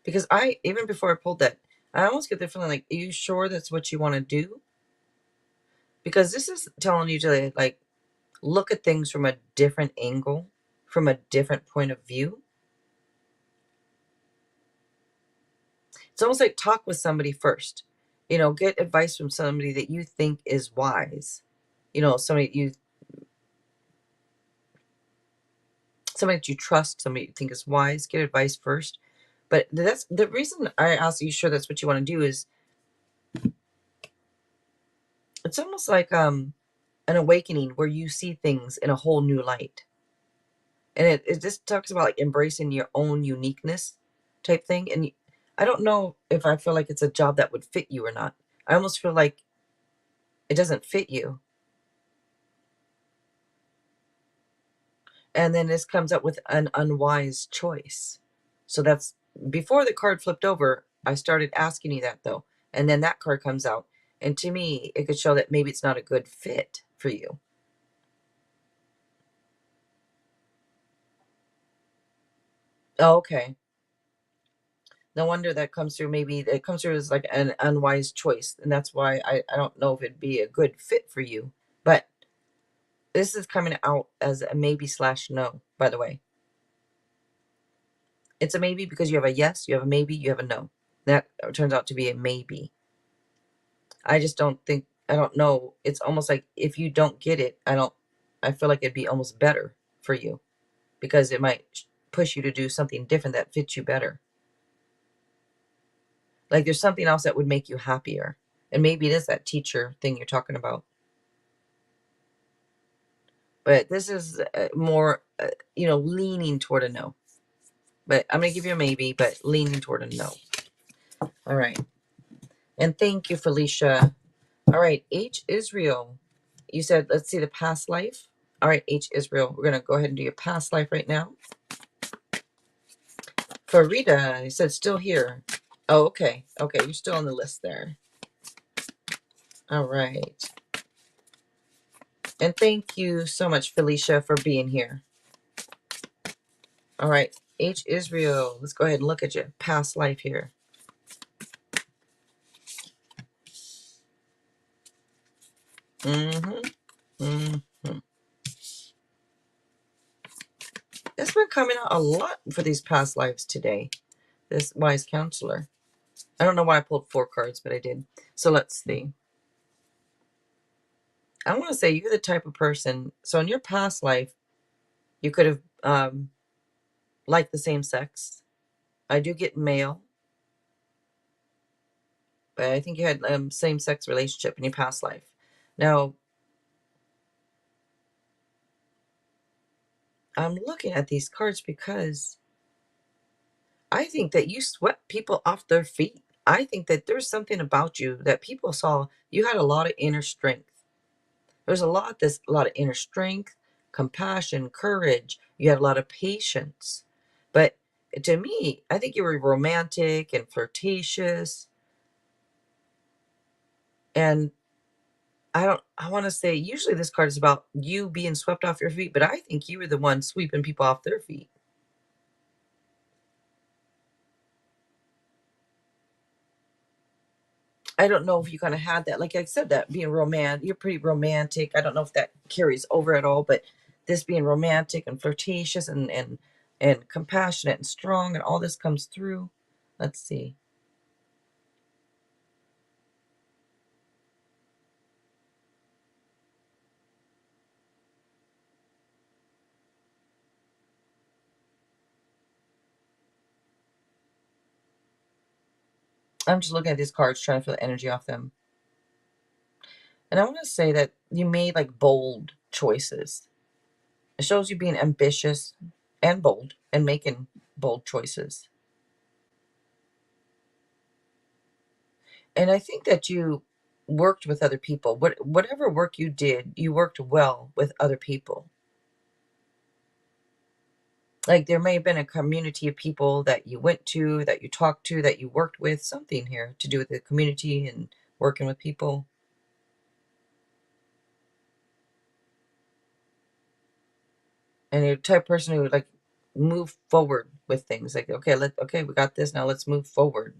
Because even before I pulled that, I almost get the feeling like, are you sure that's what you want to do? Because this is telling you to like look at things from a different angle, from a different point of view. It's almost like talk with somebody first. Get advice from somebody that you think is wise. Somebody that you trust, somebody you think is wise. Get advice first. But that's the reason I asked, you sure that's what you want to do, is it's almost like an awakening where you see things in a whole new light. And it just talks about like embracing your own uniqueness type thing. And I don't know if I feel like it's a job that would fit you or not. I almost feel like it doesn't fit you. And then this comes up with an unwise choice. So that's before the card flipped over. I started asking you that though. And then that card comes out. And to me, it could show that maybe it's not a good fit for you. Oh, okay. No wonder that comes through. Maybe it comes through as like an unwise choice. And that's why I don't know if it'd be a good fit for you. But this is coming out as a maybe / no, by the way. It's a maybe because you have a yes, you have a maybe, you have a no. That turns out to be a maybe. I just I don't know. It's almost like if you don't get it, I feel like it'd be almost better for you because it might push you to do something different that fits you better. Like there's something else that would make you happier. And maybe it is that teacher thing you're talking about. But this is more, leaning toward a no. But I'm going to give you a maybe, but leaning toward a no. All right. And thank you, Felicia. All right. H. Israel. You said, let's see the past life. All right, H. Israel. We're going to go ahead and do your past life right now. Farida, you said still here. Oh, okay. Okay, you're still on the list there. All right. And thank you so much, Felicia, for being here. All right, H. Israel. Let's go ahead and look at your past life here. It's been coming out a lot for these past lives today. This wise counselor. I don't know why I pulled 4 cards, but I did. So let's see. I want to say you're the type of person. So in your past life, you could have liked the same sex. I do get male, but I think you had same sex relationship in your past life. Now, I'm looking at these cards because I think that you swept people off their feet. I think that there's something about you that people saw. You had a lot of inner strength. There's a lot of inner strength, compassion, courage. You had a lot of patience. But to me, I think you were romantic and flirtatious. And I want to say, usually this card is about you being swept off your feet, but I think you were the one sweeping people off their feet. I don't know if you kind of had that. Like I said, that being romantic, you're pretty romantic. I don't know if that carries over at all, but this being romantic and flirtatious and compassionate and strong and all this comes through. Let's see. I'm just looking at these cards, trying to feel the energy off them. And I want to say that you made like bold choices. It shows you being ambitious and bold and making bold choices. And I think that you worked with other people. Whatever work you did, you worked well with other people. Like there may have been a community of people that you went to, that you talked to, that you worked with, something here to do with the community and working with people. And you're the type of person who would like move forward with things. Like, okay, we got this, now let's move forward.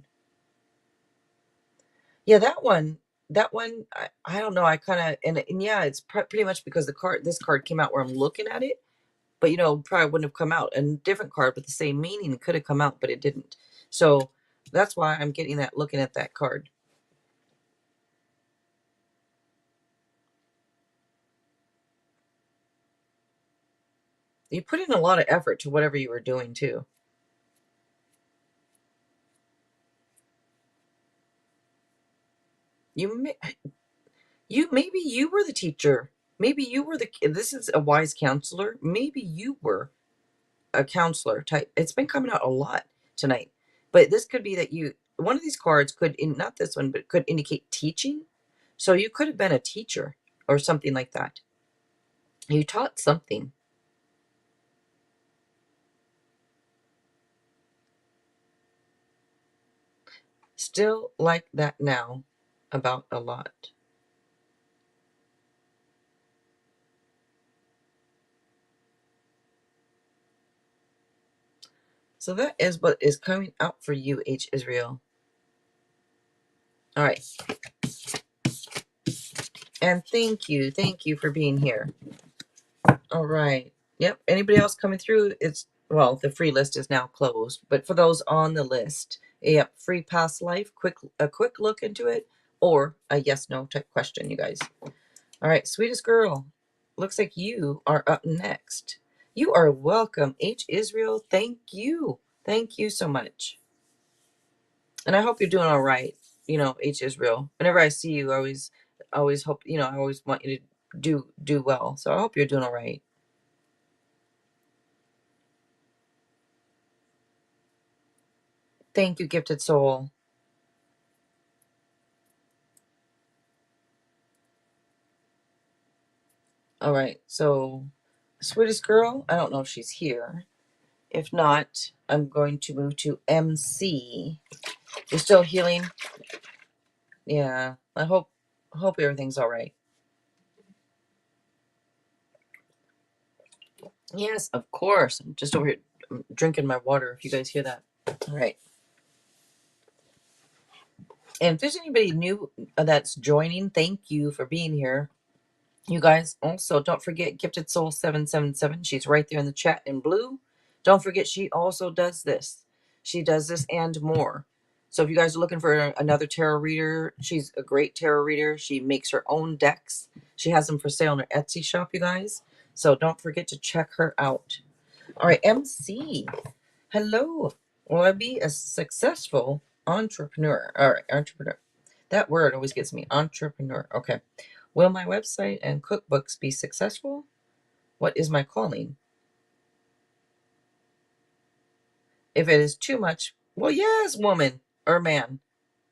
Yeah, that one, I don't know. I kind of, and yeah, it's pretty much because this card came out where I'm looking at it, but probably wouldn't have come out. A different card with the same meaning could have come out, but it didn't. So that's why I'm getting that, looking at that card. You put in a lot of effort to whatever you were doing too. You maybe you were the teacher. Maybe you were this is a wise counselor. Maybe you were a counselor type. It's been coming out a lot tonight. But this could be that one of these cards could, not this one, but could indicate teaching. So you could have been a teacher or something like that. You taught something. Still like that now about a lot. So that is what is coming out for you, H. Israel. All right. And thank you for being here. All right. Yep. Anybody else coming through? The free list is now closed, but for those on the list, yep, free past life, a quick look into it, or a yes no type question, you guys. All right, sweetest girl. Looks like you are up next. You are welcome, H. Israel. Thank you. Thank you so much. And I hope you're doing all right, H. Israel. Whenever I see you, I always hope, I always want you to do well. So I hope you're doing all right. Thank you, gifted soul. All right, so sweetest girl, I don't know if she's here. If not, I'm going to move to MC. You're still healing? Yeah, I hope everything's all right. Yes, of course. I'm just over here drinking my water, if you guys hear that. All right. And if there's anybody new that's joining, thank you for being here. You guys also don't forget Gifted Soul 777. She's right there in the chat in blue. Don't forget she also does this. She does this and more. So if you guys are looking for another tarot reader, she's a great tarot reader. She makes her own decks. She has them for sale on her Etsy shop, you guys. So don't forget to check her out. All right, MC. Hello. Will I be a successful entrepreneur? All right, entrepreneur. That word always gets me. Entrepreneur. Okay. Will my website and cookbooks be successful? What is my calling? If it is too much, well, yes, woman or man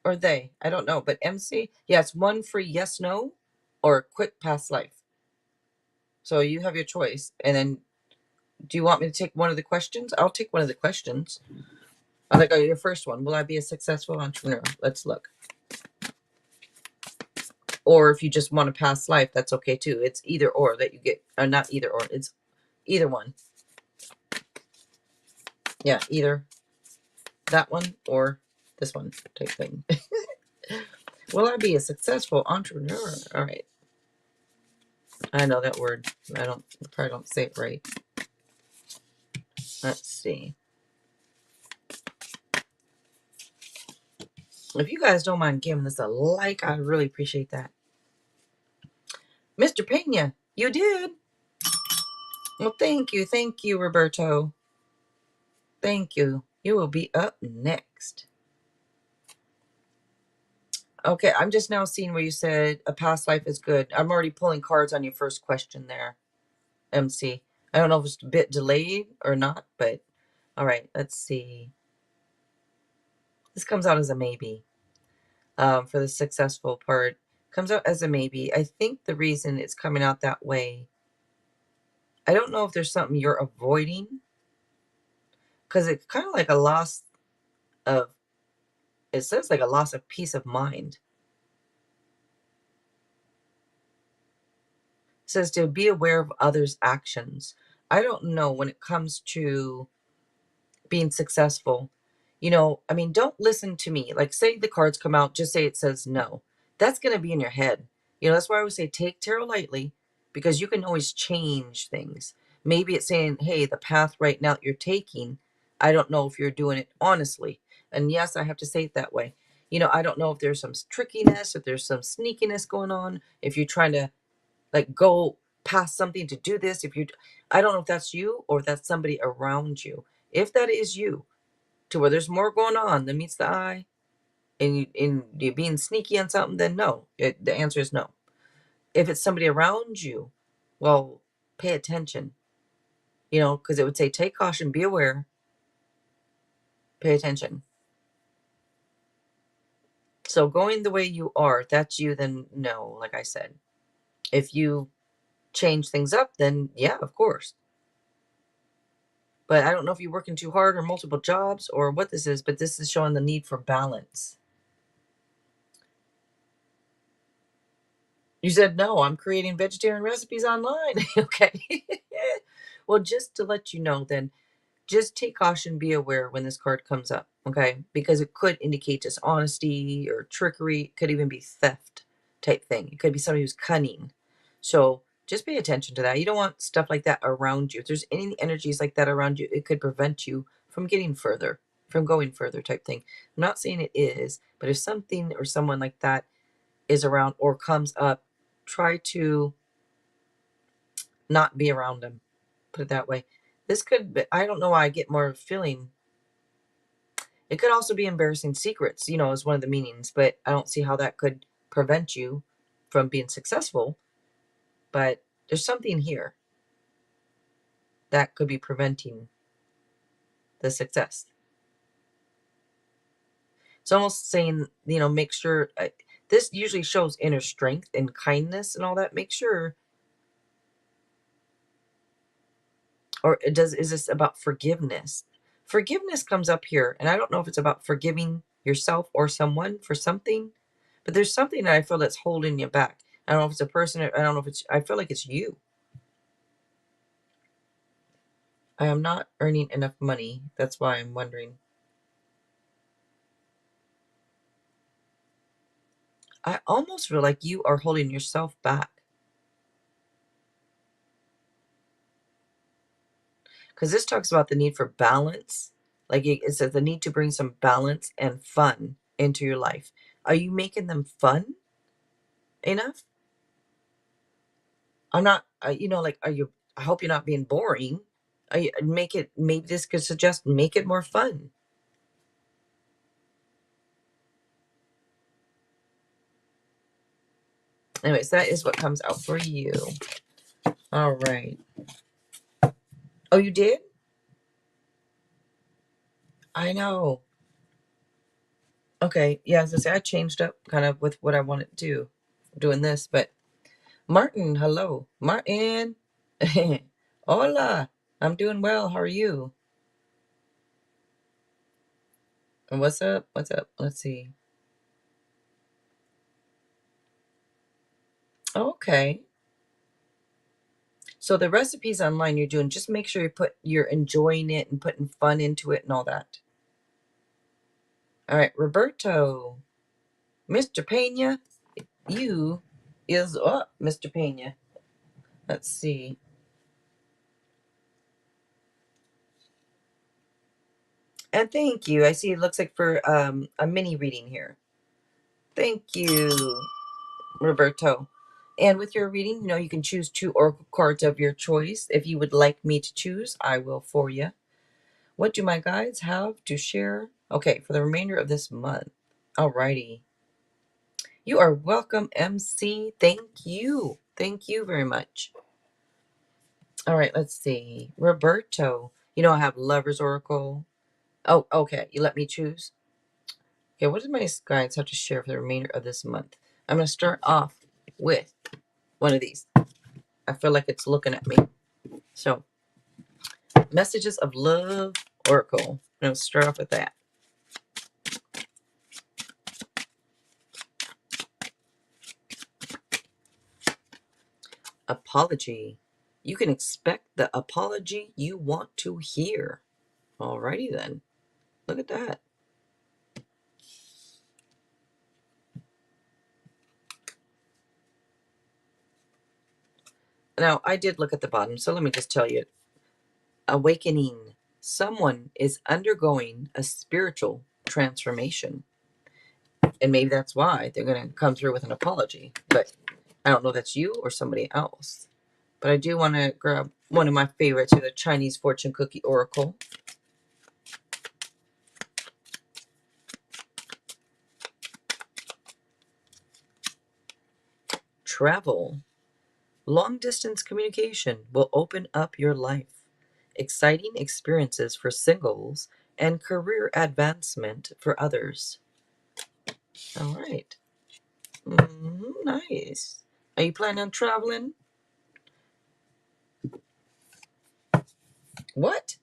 or they. I don't know. But MC, yeah, it's one free yes, no, or quick past life. So you have your choice. And then do you want me to take one of the questions? I'll take one of the questions. I think your first one. Will I be a successful entrepreneur? Let's look. Or if you just want a past life, that's okay too. It's either or that you get, or not either or. It's either one. Yeah, either that one or this one type thing. Will I be a successful entrepreneur? All right. I know that word. Probably don't say it right. Let's see. If you guys don't mind giving this a like, I really appreciate that. Mr. Pena, you did. Well, thank you, Roberto. Thank you. You will be up next. Okay, I'm just now seeing where you said a past life is good. I'm already pulling cards on your first question there, MC. I don't know if it's a bit delayed or not, but all right, let's see. This comes out as a maybe for the successful part. Comes out as a maybe. I think the reason it's coming out that way, I don't know if there's something you're avoiding, because it's kind of like a loss of, it says like a loss of peace of mind. It says to be aware of others' actions. I don't know when it comes to being successful. I mean, don't listen to me. Like, say the cards come out, just say it says no. That's going to be in your head. That's why I would say take tarot lightly, because you can always change things. Maybe it's saying, hey, the path right now that you're taking, I don't know if you're doing it honestly. And yes, I have to say it that way. I don't know if there's some trickiness, if there's some sneakiness going on, if you're trying to like go past something to do this. I don't know if that's you or if that's somebody around you. If that is you, to where there's more going on than meets the eye, and you're being sneaky on something, then no. The answer is no. If it's somebody around you, well, pay attention. Because it would say take caution, be aware, pay attention. So going the way you are, if that's you, then no, like I said. If you change things up, then yeah, of course. But I don't know if you're working too hard or multiple jobs or what this is, but this is showing the need for balance. You said, no, I'm creating vegetarian recipes online. Okay. Well, just to let you know, then, just take caution, be aware when this card comes up, okay? Because it could indicate dishonesty or trickery. It could even be theft type thing. It could be somebody who's cunning. So just pay attention to that. You don't want stuff like that around you. If there's any energies like that around you, it could prevent you from getting further, from going further type thing. I'm not saying it is, but if something or someone like that is around or comes up, try to not be around them. Put it that way. This could be, I don't know why I get more feeling. It could also be embarrassing secrets, is one of the meanings, but I don't see how that could prevent you from being successful. But there's something here that could be preventing the success. It's almost saying, make sure, this usually shows inner strength and kindness and all that. Make sure, or is this about forgiveness? Forgiveness comes up here, and I don't know if it's about forgiving yourself or someone for something, but there's something that I feel that's holding you back. I don't know if it's a person, I don't know if I feel like it's you. I am not earning enough money. That's why I'm wondering. I almost feel like you are holding yourself back. Because this talks about the need for balance. Like it says the need to bring some balance and fun into your life. Are you making them fun enough? I'm not, like, I hope you're not being boring. Maybe this could suggest make it more fun. Anyways, that is what comes out for you. All right. Oh, you did? I know. Okay. Yeah, as I say, I changed up kind of with what I wanted to do doing this, but Martin, hello. Martin. Hola. I'm doing well. How are you? And what's up? What's up? Let's see. Okay. So the recipes online you're doing, just make sure you're enjoying it and putting fun into it and all that. All right, Roberto. Mr. Pena, you is up, Mr. Pena. Let's see. And thank you. I see it looks like for a mini reading here. Thank you, Roberto. And with your reading, you can choose 2 oracle cards of your choice. If you would like me to choose, I will for you. What do my guides have to share? Okay, for the remainder of this month. Alrighty. You are welcome, MC. Thank you. Thank you very much. All right, let's see. Roberto. I have Lover's Oracle. Oh, okay. You let me choose? Okay, what do my guides have to share for the remainder of this month? I'm going to start off with one of these. I feel like it's looking at me. So, Messages of Love Oracle. I'm going to start off with that. Apology. You can expect the apology you want to hear. Alrighty then. Look at that. Now, I did look at the bottom, so let me just tell you. Awakening. Someone is undergoing a spiritual transformation. And maybe that's why they're going to come through with an apology. But I don't know if that's you or somebody else. But I do want to grab one of my favorites here, the Chinese Fortune Cookie Oracle. Travel. Long distance communication will open up your life. Exciting experiences for singles and career advancement for others. All right. Nice. Are you planning on traveling? What?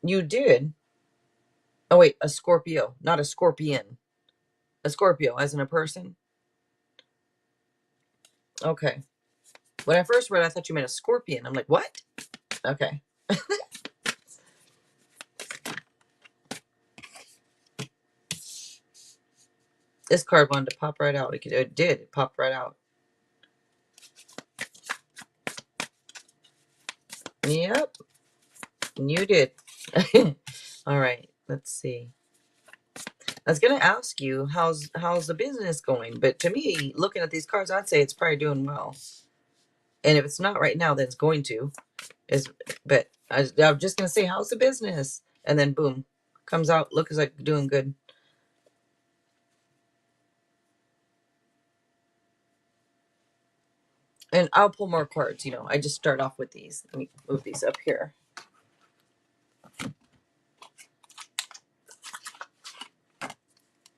You did? Oh, wait, a Scorpio, not a scorpion. A Scorpio, as in a person? Okay. When I first read, I thought you meant a scorpion. I'm like, what? Okay. This card wanted to pop right out. It did. It popped right out. Yep. You did. All right. Let's see. I was gonna ask you how's the business going, but to me, looking at these cards, I'd say it's probably doing well. And if it's not right now, then it's going to. But I'm just gonna say, how's the business? And then boom, comes out, looks like doing good. And I'll pull more cards. I just start off with these. Let me move these up here.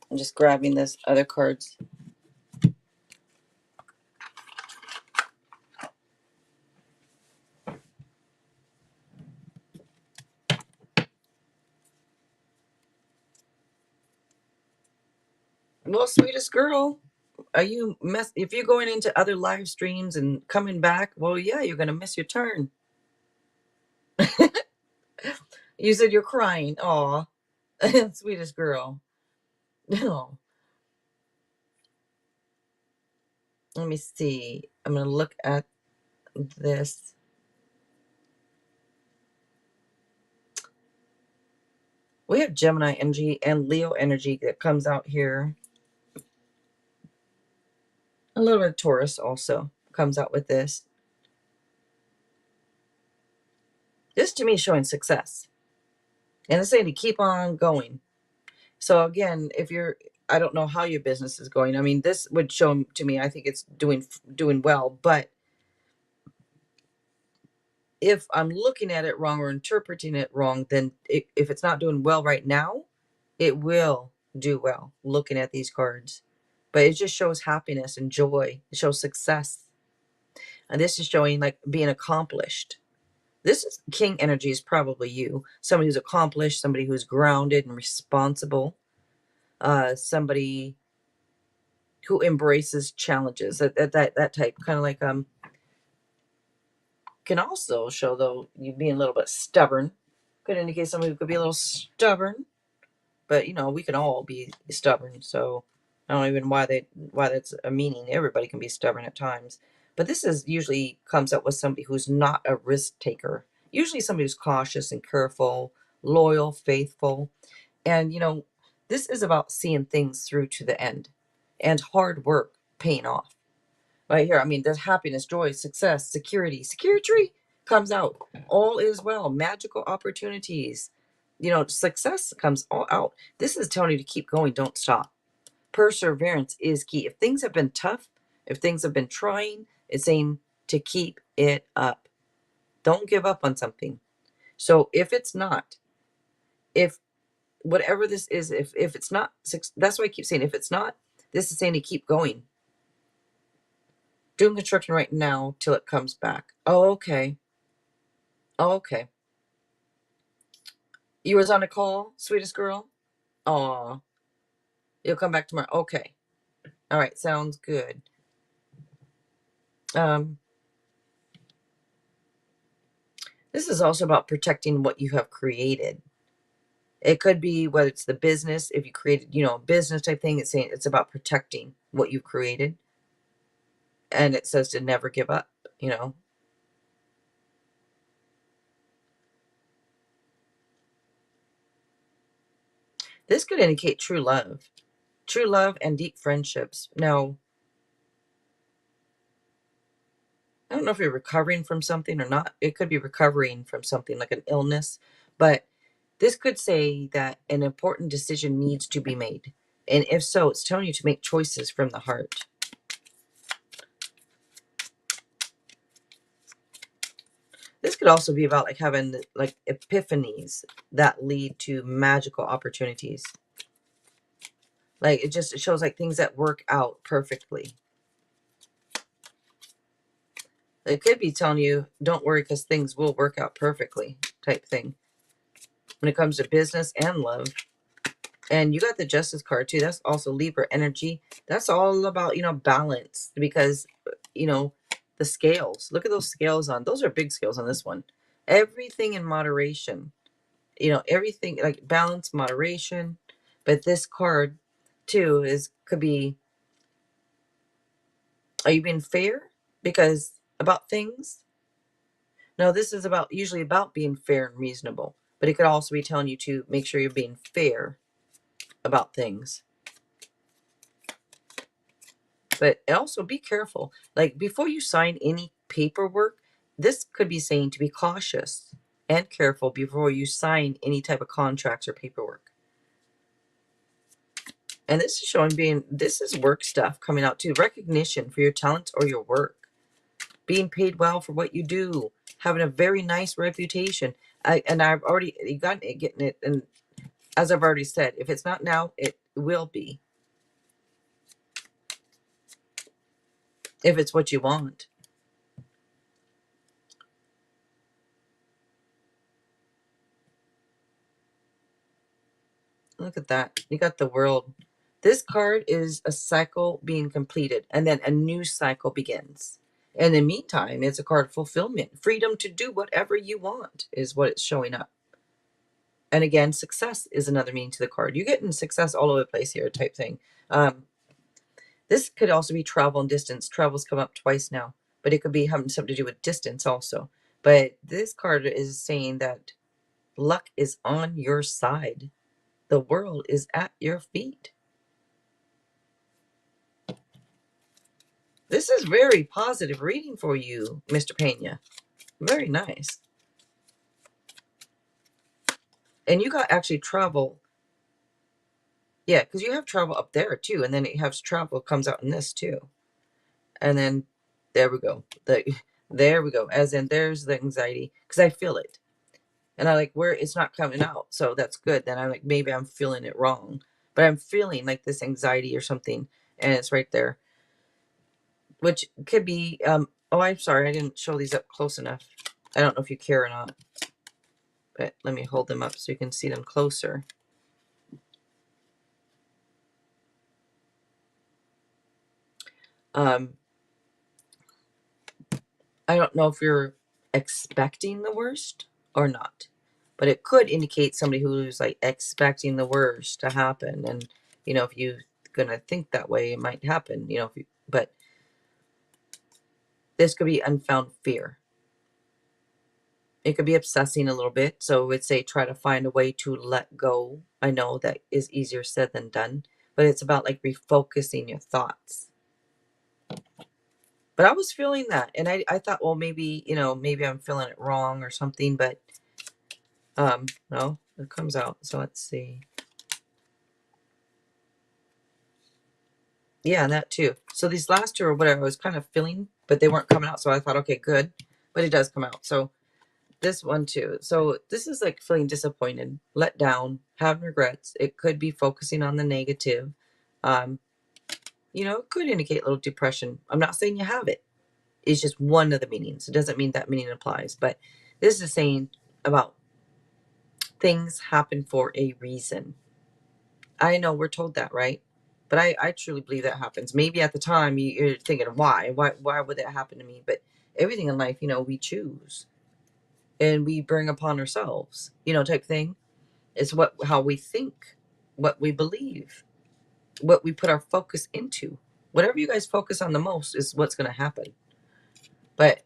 I'm just grabbing this other cards. Well, sweetest girl, if you're going into other live streams and coming back, well, yeah, you're gonna miss your turn. You said you're crying. Aw. Sweetest girl. Oh. Let me see. I'm gonna look at this. We have Gemini energy and Leo energy that comes out here. A little bit of Taurus also comes out with this. This to me is showing success. And it's saying to keep on going. So again, I don't know how your business is going. I mean, this would show to me, I think it's doing well. But if I'm looking at it wrong or interpreting it wrong, then if it's not doing well right now, it will do well looking at these cards. But it just shows happiness and joy. It shows success. And this is showing like being accomplished. This is King energy is probably you. Somebody who's accomplished, somebody who's grounded and responsible. Somebody who embraces challenges. That type. Kind of like can also show though you being a little bit stubborn. Could indicate somebody who could be a little stubborn. But we can all be stubborn, so I don't even why that's a meaning. Everybody can be stubborn at times. But this is usually comes up with somebody who's not a risk taker. Usually somebody who's cautious and careful, loyal, faithful. And this is about seeing things through to the end and hard work paying off. Right here, I mean, there's happiness, joy, success, security. Security comes out. All is well. Magical opportunities. Success comes all out. This is telling you to keep going. Don't stop. Perseverance is key. If things have been tough, if things have been trying, it's saying to keep it up. Don't give up on something. So if it's not, if whatever this is, if it's not, that's why I keep saying, if it's not, this is saying to keep going. Doing construction right now till it comes back. Oh, okay. Oh, okay. You was on a call, sweetest girl? Aw. You'll come back tomorrow. Okay. All right. Sounds good. Um, this is also about protecting what you have created. It could be whether it's the business, if you created, a business type thing, it's saying it's about protecting what you've created. And it says to never give up. This could indicate true love. True love and deep friendships. Now, I don't know if you're recovering from something or not. It could be recovering from something like an illness, but this could say that an important decision needs to be made. And if so, it's telling you to make choices from the heart. This could also be about like having like epiphanies that lead to magical opportunities. Like it shows like things that work out perfectly. It could be telling you, don't worry because things will work out perfectly type thing. When it comes to business and love. And you got the Justice card too. That's also Libra energy. That's all about, balance, because, the scales. Look at those scales on. Those are big scales on this one. Everything in moderation. Everything like balance, moderation. But this card too could be, are you being fair? Because about things. No, this is usually about being fair and reasonable. But it could also be telling you to make sure you're being fair about things. But also be careful. Like before you sign any paperwork, this could be saying to be cautious and careful before you sign any type of contracts or paperwork. And this is showing this is work stuff coming out too. Recognition for your talents or your work. Being paid well for what you do. Having a very nice reputation. I've already getting it. And as I've already said, if it's not now, it will be. If it's what you want. Look at that. You got the World. This card is a cycle being completed, and then a new cycle begins. In the meantime, it's a card of fulfillment. Freedom to do whatever you want is what it's showing up. And again, success is another meaning to the card. You're getting success all over the place here type thing. This could also be travel and distance. Travel's come up twice now, but it could be having something to do with distance also. But this card is saying that luck is on your side. The world is at your feet. This is very positive reading for you, Mr. Pena. Very nice. And you got actually travel. Yeah, because you have travel up there too. And then it has travel comes out in this too. And then there we go. There we go. As in there's the anxiety. Because I feel it. And I like where it's not coming out. So that's good. Then I'm like, maybe I'm feeling it wrong. But I'm feeling like this anxiety or something. And it's right there. Which could be, oh, I'm sorry. I didn't show these up close enough. I don't know if you care or not. But let me hold them up so you can see them closer. I don't know if you're expecting the worst or not. But it could indicate somebody who's like expecting the worst to happen. And, if you're going to think that way, it might happen, but this could be unfound fear. It could be obsessing a little bit. So I would say try to find a way to let go. I know that is easier said than done, but it's about like refocusing your thoughts. But I was feeling that. And I thought, well, maybe, maybe I'm feeling it wrong or something, but no, it comes out. So let's see. Yeah, that too. So these last two are what I was kind of feeling, but they weren't coming out. So I thought, okay, good. But it does come out. So This one too. So this is like feeling disappointed, let down, having regrets. It could be focusing on the negative. Um, it could indicate a little depression. I'm not saying you have it. It's just one of the meanings. It doesn't mean that meaning applies. But this is saying about things happen for a reason. I know we're told that, right? But I truly believe that happens. Maybe at the time you're thinking, why would that happen to me? But everything in life, we choose and we bring upon ourselves, type thing. It's how we think, what we believe, what we put our focus into. Whatever you guys focus on the most is what's going to happen. But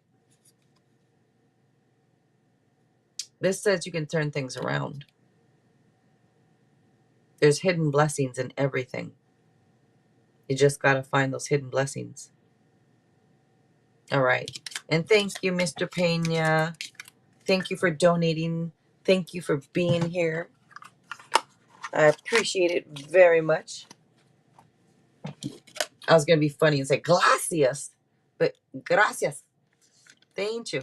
this says you can turn things around. There's hidden blessings in everything. You just got to find those hidden blessings. All right. And thank you, Mr. Pena. Thank you for donating. Thank you for being here. I appreciate it very much. I was going to be funny and say gracias, but gracias. Thank you.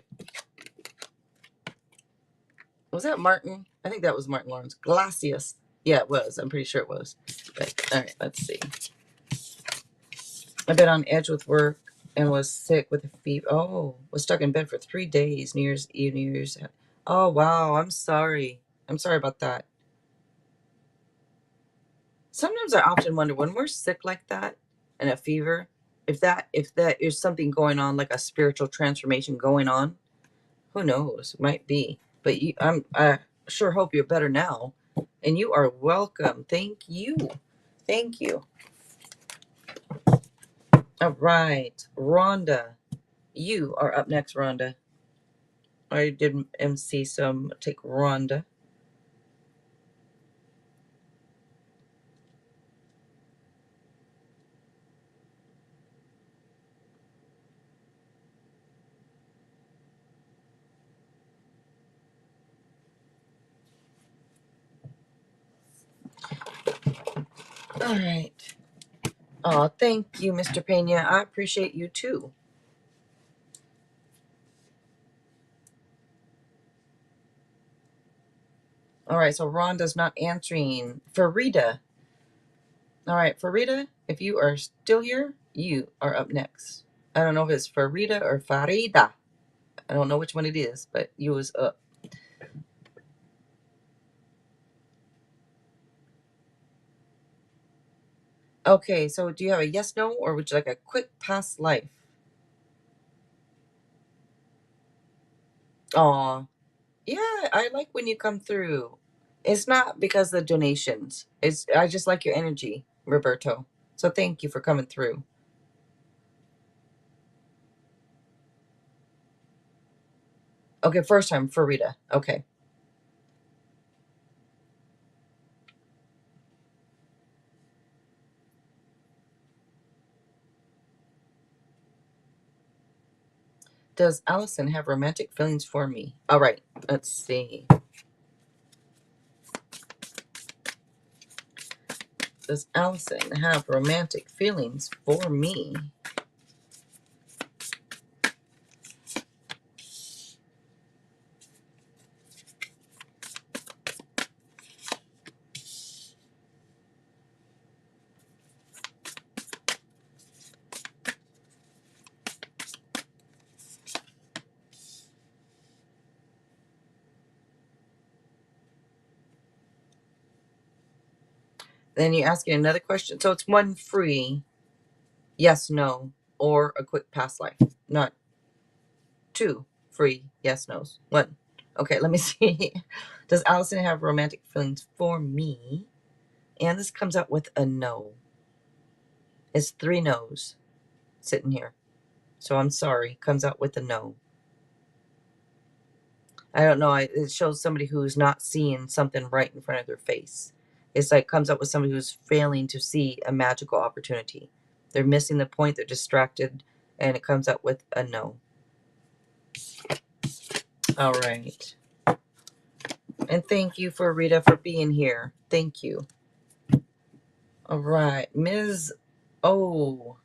Was that Martin? I think that was Martin Lawrence. Gracias. Yeah, it was. I'm pretty sure it was. But, all right, let's see. I've been on edge with work and was sick with a fever. Oh, was stuck in bed for 3 days. New Year's Eve, New Year's. Oh, wow. I'm sorry. I'm sorry about that. Sometimes I often wonder when we're sick like that and a fever, if that is something going on, like a spiritual transformation going on. Who knows? Might be. But I sure hope you're better now. And you are welcome. Thank you. Thank you. All right. Rhonda. You are up next, Rhonda. I did MC, so I'm take Rhonda. All right. Oh, thank you, Mr. Pena. I appreciate you too. All right, so Rhonda's not answering. Farida. All right, Farida, if you are still here, you are up next. I don't know if it's Farida or Farida. I don't know which one it is, but you was up. Okay, so do you have a yes, no, or would you like a quick past life? Aw, yeah, I like when you come through. It's not because of the donations. I just like your energy, Roberto. So thank you for coming through. Okay, first time, Farida. Okay. Does Allison have romantic feelings for me? All right, let's see. Does Allison have romantic feelings for me? Then you ask you another question. So it's one free, yes, no, or a quick past life. Not two free, yes, no's. One. Okay, let me see. Does Allison have romantic feelings for me? And this comes out with a no. It's 3 no's sitting here. So I'm sorry. Comes out with a no. I don't know. It shows somebody who's not seeing something right in front of their face. It's like comes up with somebody who's failing to see a magical opportunity. They're missing the point. They're distracted, and it comes up with a no. All right. And thank you for Rita for being here. Thank you. All right, Ms. O,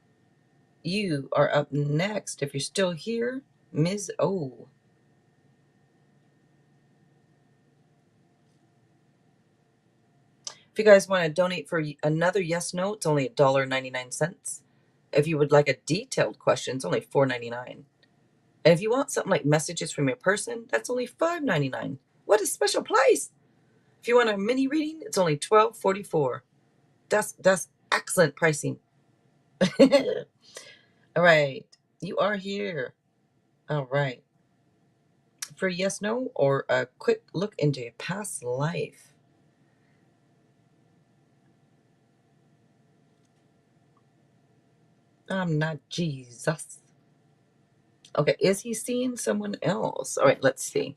you are up next. If you're still here, Ms. O. If you guys want to donate for another yes no, it's only $1.99. If you would like a detailed question, it's only $4.99. And if you want something like messages from your person, that's only $5.99. What a special price! If you want a mini reading, it's only $12.44. That's excellent pricing. All right, you are here. All right, for yes no or a quick look into your past life. I'm not Jesus. Okay, is he seeing someone else? All right, let's see.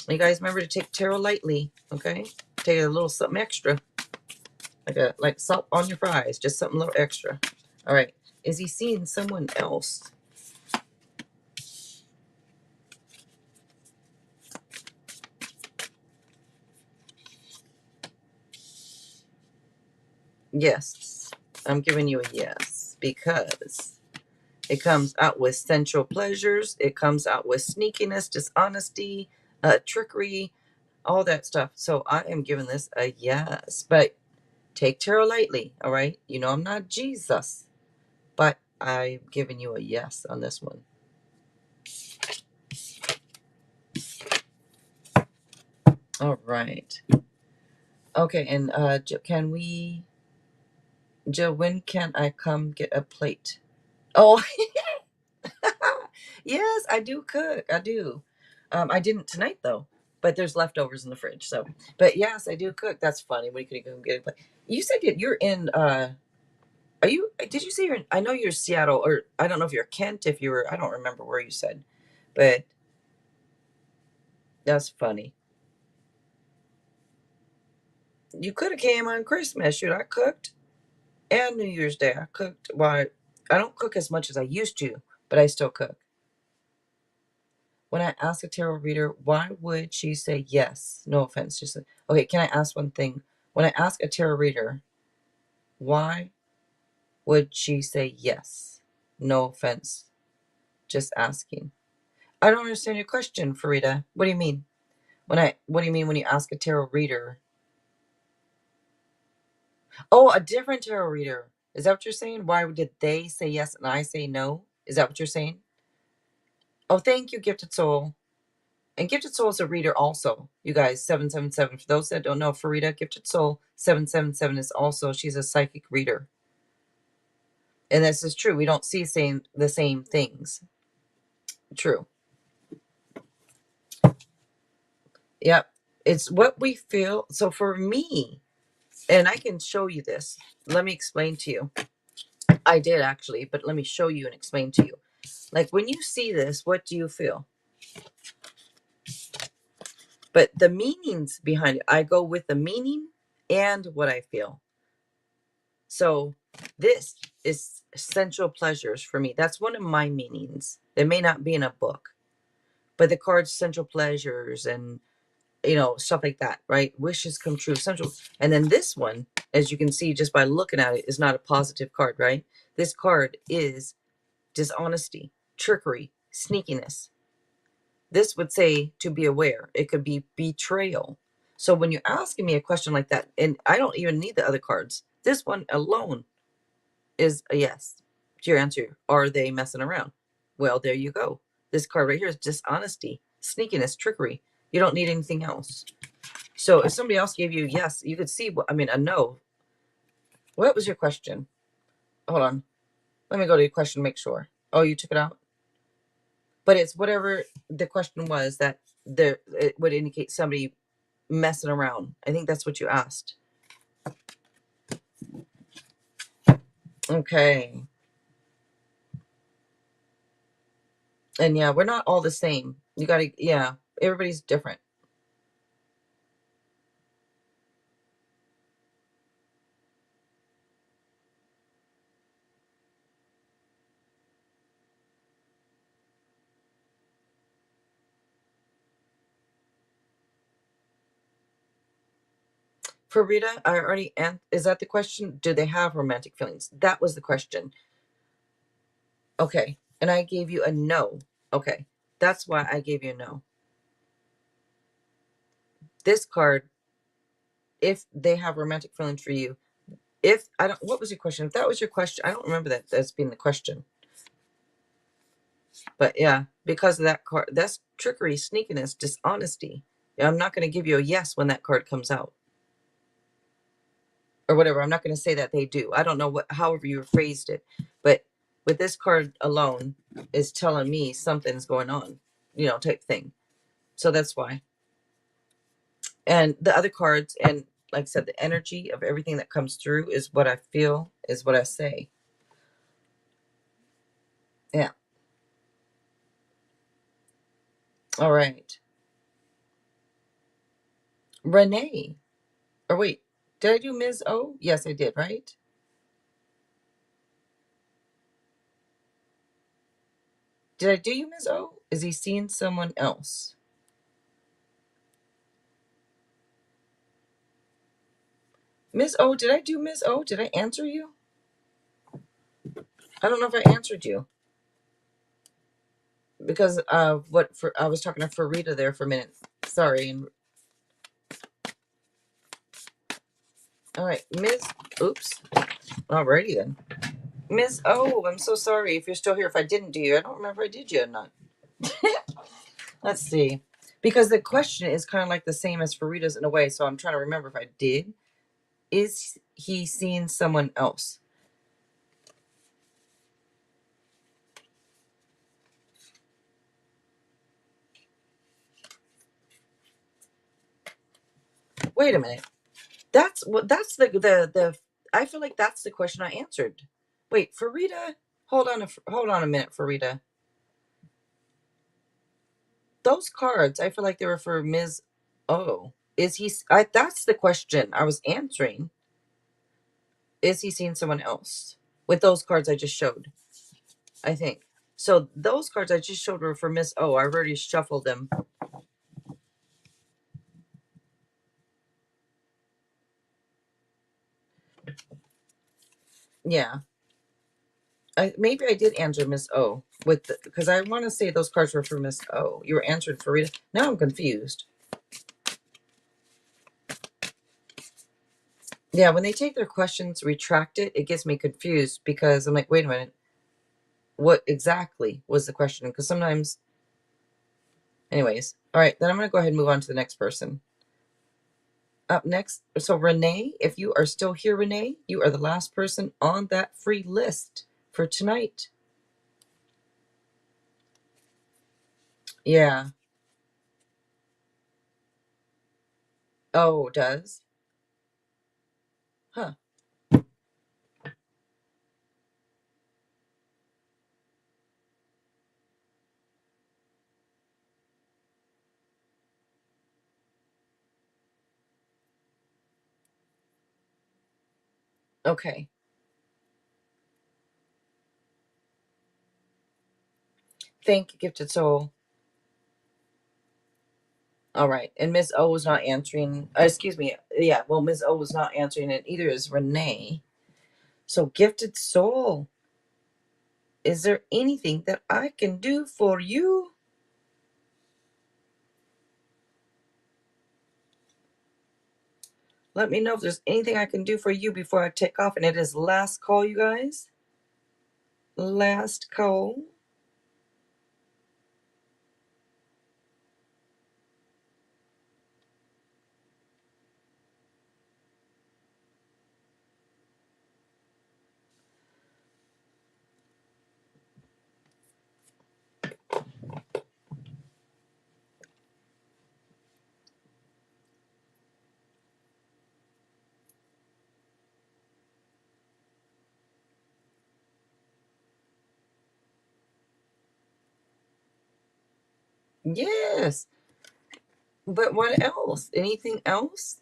You guys remember to take tarot lightly, okay? Take a little something extra, like salt on your fries, just something a little extra. All right, is he seeing someone else? Yes, I'm giving you a yes because it comes out with sensual pleasures. It comes out with sneakiness, dishonesty, trickery, all that stuff. So I am giving this a yes, but take tarot lightly, all right? You know I'm not Jesus, but I'm giving you a yes on this one. All right. Okay, and can we, Joe, when can I come get a plate? Oh, yes, I do cook. I do. I didn't tonight though, but there's leftovers in the fridge. So, but yes, I do cook. That's funny. When you could go get a plate? You said you're in. Are you? Did you say you're in? I know you're Seattle, or I don't know if you're Kent. If you were, I don't remember where you said, but that's funny. You could have came on Christmas. Shoot, I cooked, and New Year's Day I cooked. Well, I don't cook as much as I used to, but I still cook. When I ask a tarot reader, why would she say yes? No offense, just okay. Can I ask one thing? When I ask a tarot reader, why would she say yes? No offense, just asking. I don't understand your question, Farida. What do you mean? What do you mean when you ask a tarot reader? Oh, a different tarot reader. Is that what you're saying? Why did they say yes and I say no? Is that what you're saying? Oh, thank you, Gifted Soul. And Gifted Soul is a reader also. You guys, 777. For those that don't know, Farida, Gifted Soul, 777 is also, she's a psychic reader. And this is true. We don't see the same things. True. Yep. It's what we feel. So for me, and I can show you this. Let me explain to you. I did actually, but let me show you and explain to you. Like when you see this, what do you feel? But the meanings behind it, I go with the meaning and what I feel. So this is sensual pleasures for me. That's one of my meanings. It may not be in a book, but the cards sensual pleasures and stuff like that, right? Wishes come true, sensual. And then this one, as you can see just by looking at it, is not a positive card, right? This card is dishonesty, trickery, sneakiness. This would say to be aware. It could be betrayal. So when you're asking me a question like that, and I don't even need the other cards, this one alone is a yes to your answer. Are they messing around? Well, there you go. This card right here is dishonesty, sneakiness, trickery. You don't need anything else. So if somebody else gave you a yes, you could see a no. What was your question? Hold on. Let me go to your question, make sure. Oh, you took it out? But it's whatever the question was that it would indicate somebody messing around. I think that's what you asked. Okay. And yeah, we're not all the same. You gotta, yeah, everybody's different. For Rita, I already is that the question? Do they have romantic feelings? That was the question. Okay. And I gave you a no. Okay. That's why I gave you a no. This card if they have romantic feelings for you. If I don't, what was your question? If that was your question, I don't remember that as being the question. But yeah, because of that card, that's trickery, sneakiness, dishonesty. I'm not going to give you a yes when that card comes out. Or whatever. I'm not going to say that they do. I don't know what, however you phrased it. But with this card alone is telling me something's going on, type thing. So that's why. And the other cards, and like I said, the energy of everything that comes through is what I feel, is what I say. Yeah. All right. Renee. Or wait, did I do Ms. O? Yes, I did, right? Did I do you, Ms. O? Is he seeing someone else? Ms. O, did I do Ms. O? Did I answer you? I don't know if I answered you. Because I was talking to Farida there for a minute. Sorry. All right, Ms. Oops. Alrighty then. Ms. O, I'm so sorry if you're still here. If I didn't do you, I don't remember if I did you or not. Let's see. Because the question is kind of like the same as Farida's in a way, so I'm trying to remember if I did. Is he seeing someone else? Wait a minute. That's the I feel like that's the question I answered. Wait, Farida, hold on a minute, Farida. Those cards, I feel like they were for Ms. O. Is he that's the question I was answering. Is he seeing someone else? With those cards I just showed, I think. So those cards I just showed were for Miss O. I've already shuffled them. Yeah. Maybe I did answer Miss O with because I want to say those cards were for Miss O. You were answering for Rita. Now I'm confused. Yeah, when they take their questions, retract it, it gets me confused because I'm like, wait a minute, what exactly was the question? Because sometimes, anyways, all right, then I'm going to go ahead and move on to the next person. Up next, so Renee, if you are still here, Renee, you are the last person on that free list for tonight. Yeah. Oh, does? Huh. Okay. Thank you, Gifted Soul. All right. And Miss O was not answering. Excuse me. Yeah. Well, Miss O was not answering it either, is Renee. So, Gifted Soul, is there anything that I can do for you? Let me know if there's anything I can do for you before I take off. And it is last call, you guys. Last call. Yes. But what else? Anything else?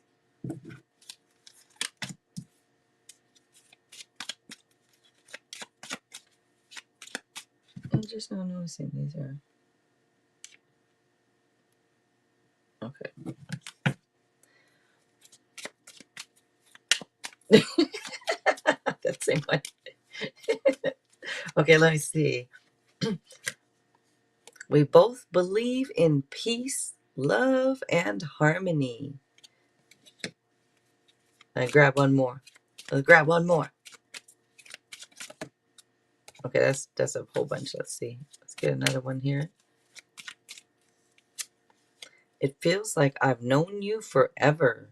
I'm just not noticing these are. Okay. That same one. Okay, let me see. We both believe in peace, love, and harmony. I grab one more. Let's grab one more. Okay, that's a whole bunch. Let's see. Let's get another one here. It feels like I've known you forever.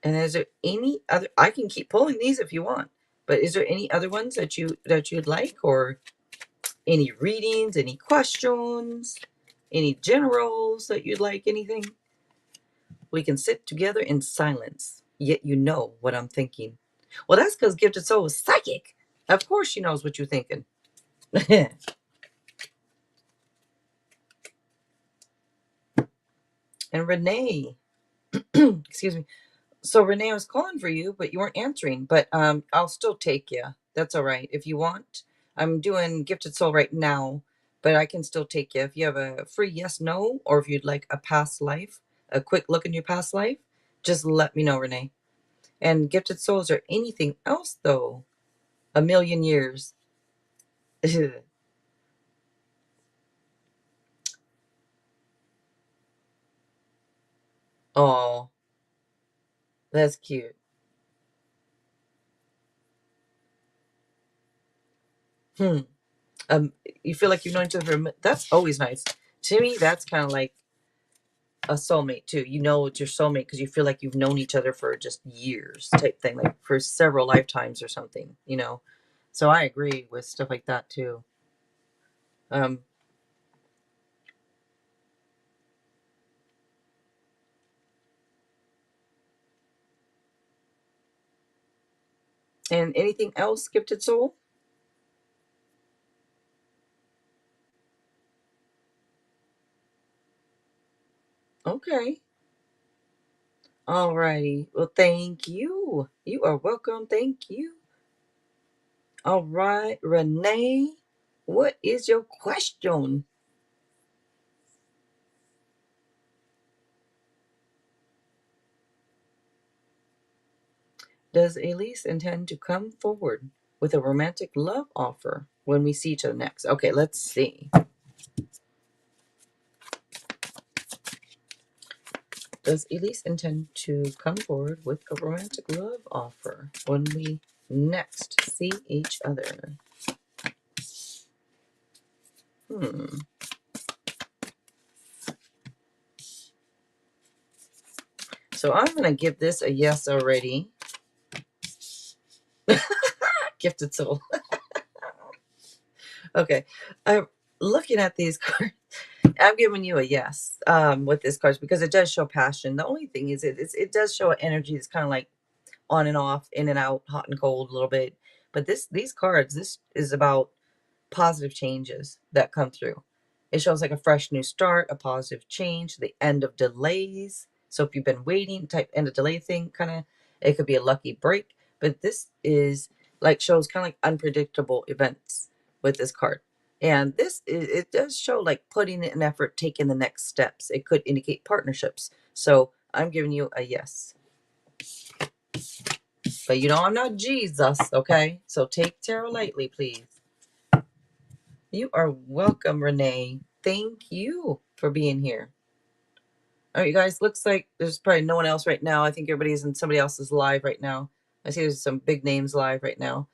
And is there any other? I can keep pulling these if you want. But is there any other ones that you'd like, or any readings, any questions, any generals that you'd like? Anything? We can sit together in silence. Yet you know what I'm thinking. Well, that's because Gifted Soul is psychic. Of course, she knows what you're thinking. And Renee, excuse me. So Renee, I was calling for you, but you weren't answering. But I'll still take you. That's all right if you want. I'm doing Gifted Soul right now, but I can still take you if you have a free yes no, or if you'd like a past life, a quick look in your past life. Just let me know, Renee. And Gifted Souls or anything else though. A million years. Oh, that's cute. Hmm. Um, you feel like you've known each other for that's always nice. To me, that's kind of like a soulmate too. You know it's your soulmate because you feel like you've known each other for just years type thing, like for several lifetimes or something. So I agree with stuff like that too. Um, and anything else, Gifted Soul? Okay. Alrighty. Well, thank you. You are welcome. Thank you. All right, Renee, what is your question? Does Elise intend to come forward with a romantic love offer when we see each other next? Okay, let's see. Does Elise intend to come forward with a romantic love offer when we next see each other? Hmm. So I'm going to give this a yes already. Gifted soul. Okay. I'm looking at these cards. I'm giving you a yes with this cards because it does show passion. The only thing is it does show an energy that's kind of like on and off, in and out, hot and cold a little bit. But these cards, this is about positive changes that come through. It shows like a fresh new start, a positive change, the end of delays. So if you've been waiting, type end of delay thing, kind of, it could be a lucky break. But this is like shows kind of like unpredictable events with this card. And this it does show like putting in an effort, taking the next steps. It could indicate partnerships. So I'm giving you a yes. But I'm not Jesus, okay? So take tarot lightly, please. You are welcome, Renee. Thank you for being here. All right, you guys, looks like there's probably no one else right now. I think everybody's in somebody else's live right now. I see there's some big names live right now.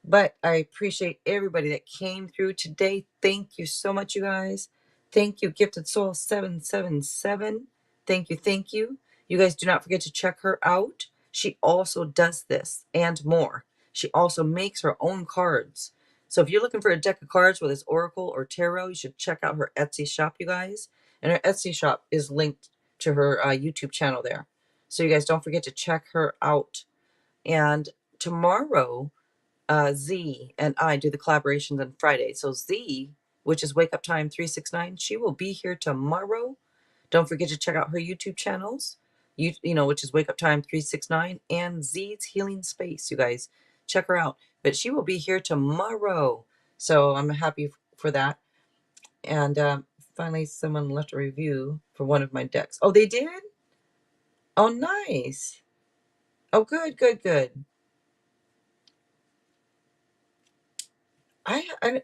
But I appreciate everybody that came through today. Thank you so much, you guys. Thank you, Gifted Soul 777. Thank you, thank you. You guys do not forget to check her out. She also does this and more. She also makes her own cards. So if you're looking for a deck of cards, whether it's Oracle or Tarot, you should check out her Etsy shop, you guys. And her Etsy shop is linked to her YouTube channel there. So you guys don't forget to check her out. And tomorrow, Z and I do the collaborations on Friday. So Z, which is Wake Up Time 369, she will be here tomorrow. Don't forget to check out her YouTube channels, which is Wake Up Time 369 and Z's Healing Space. You guys check her out. But she will be here tomorrow. So I'm happy for that. And finally, someone left a review for one of my decks. Oh, they did? Oh, nice. Oh, good, good, good.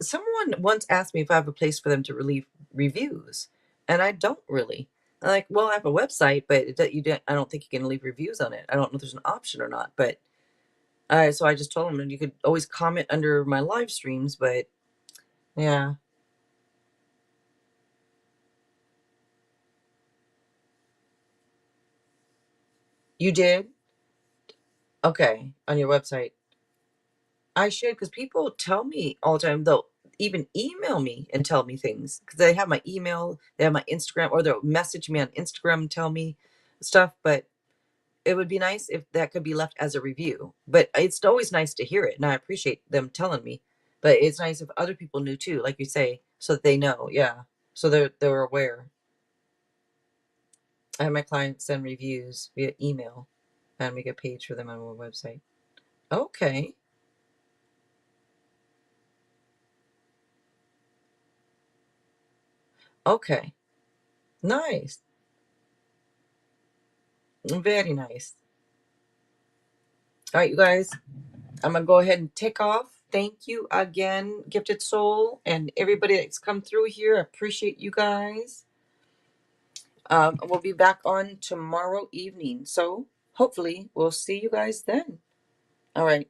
Someone once asked me if I have a place for them to relieve reviews, and I don't really. I'm like, well, I have a website, but I don't think you can leave reviews on it. I don't know if there's an option or not, but so I just told him, and you could always comment under my live streams, but yeah, you did. Okay, on your website. I should, because people tell me all the time. They'll even email me and tell me things because they have my email, they have my Instagram, or they'll message me on Instagram and tell me stuff. But it would be nice if that could be left as a review. But it's always nice to hear it, and I appreciate them telling me. But it's nice if other people knew too, like you say, so that they know. Yeah, so they're aware. I have my clients send reviews via email, and make a page for them on my website. Okay, okay, nice, very nice. All right, you guys, I'm gonna go ahead and take off. Thank you again, Gifted Soul, and everybody that's come through here. I appreciate you guys. We'll be back on tomorrow evening, so hopefully we'll see you guys then. All right.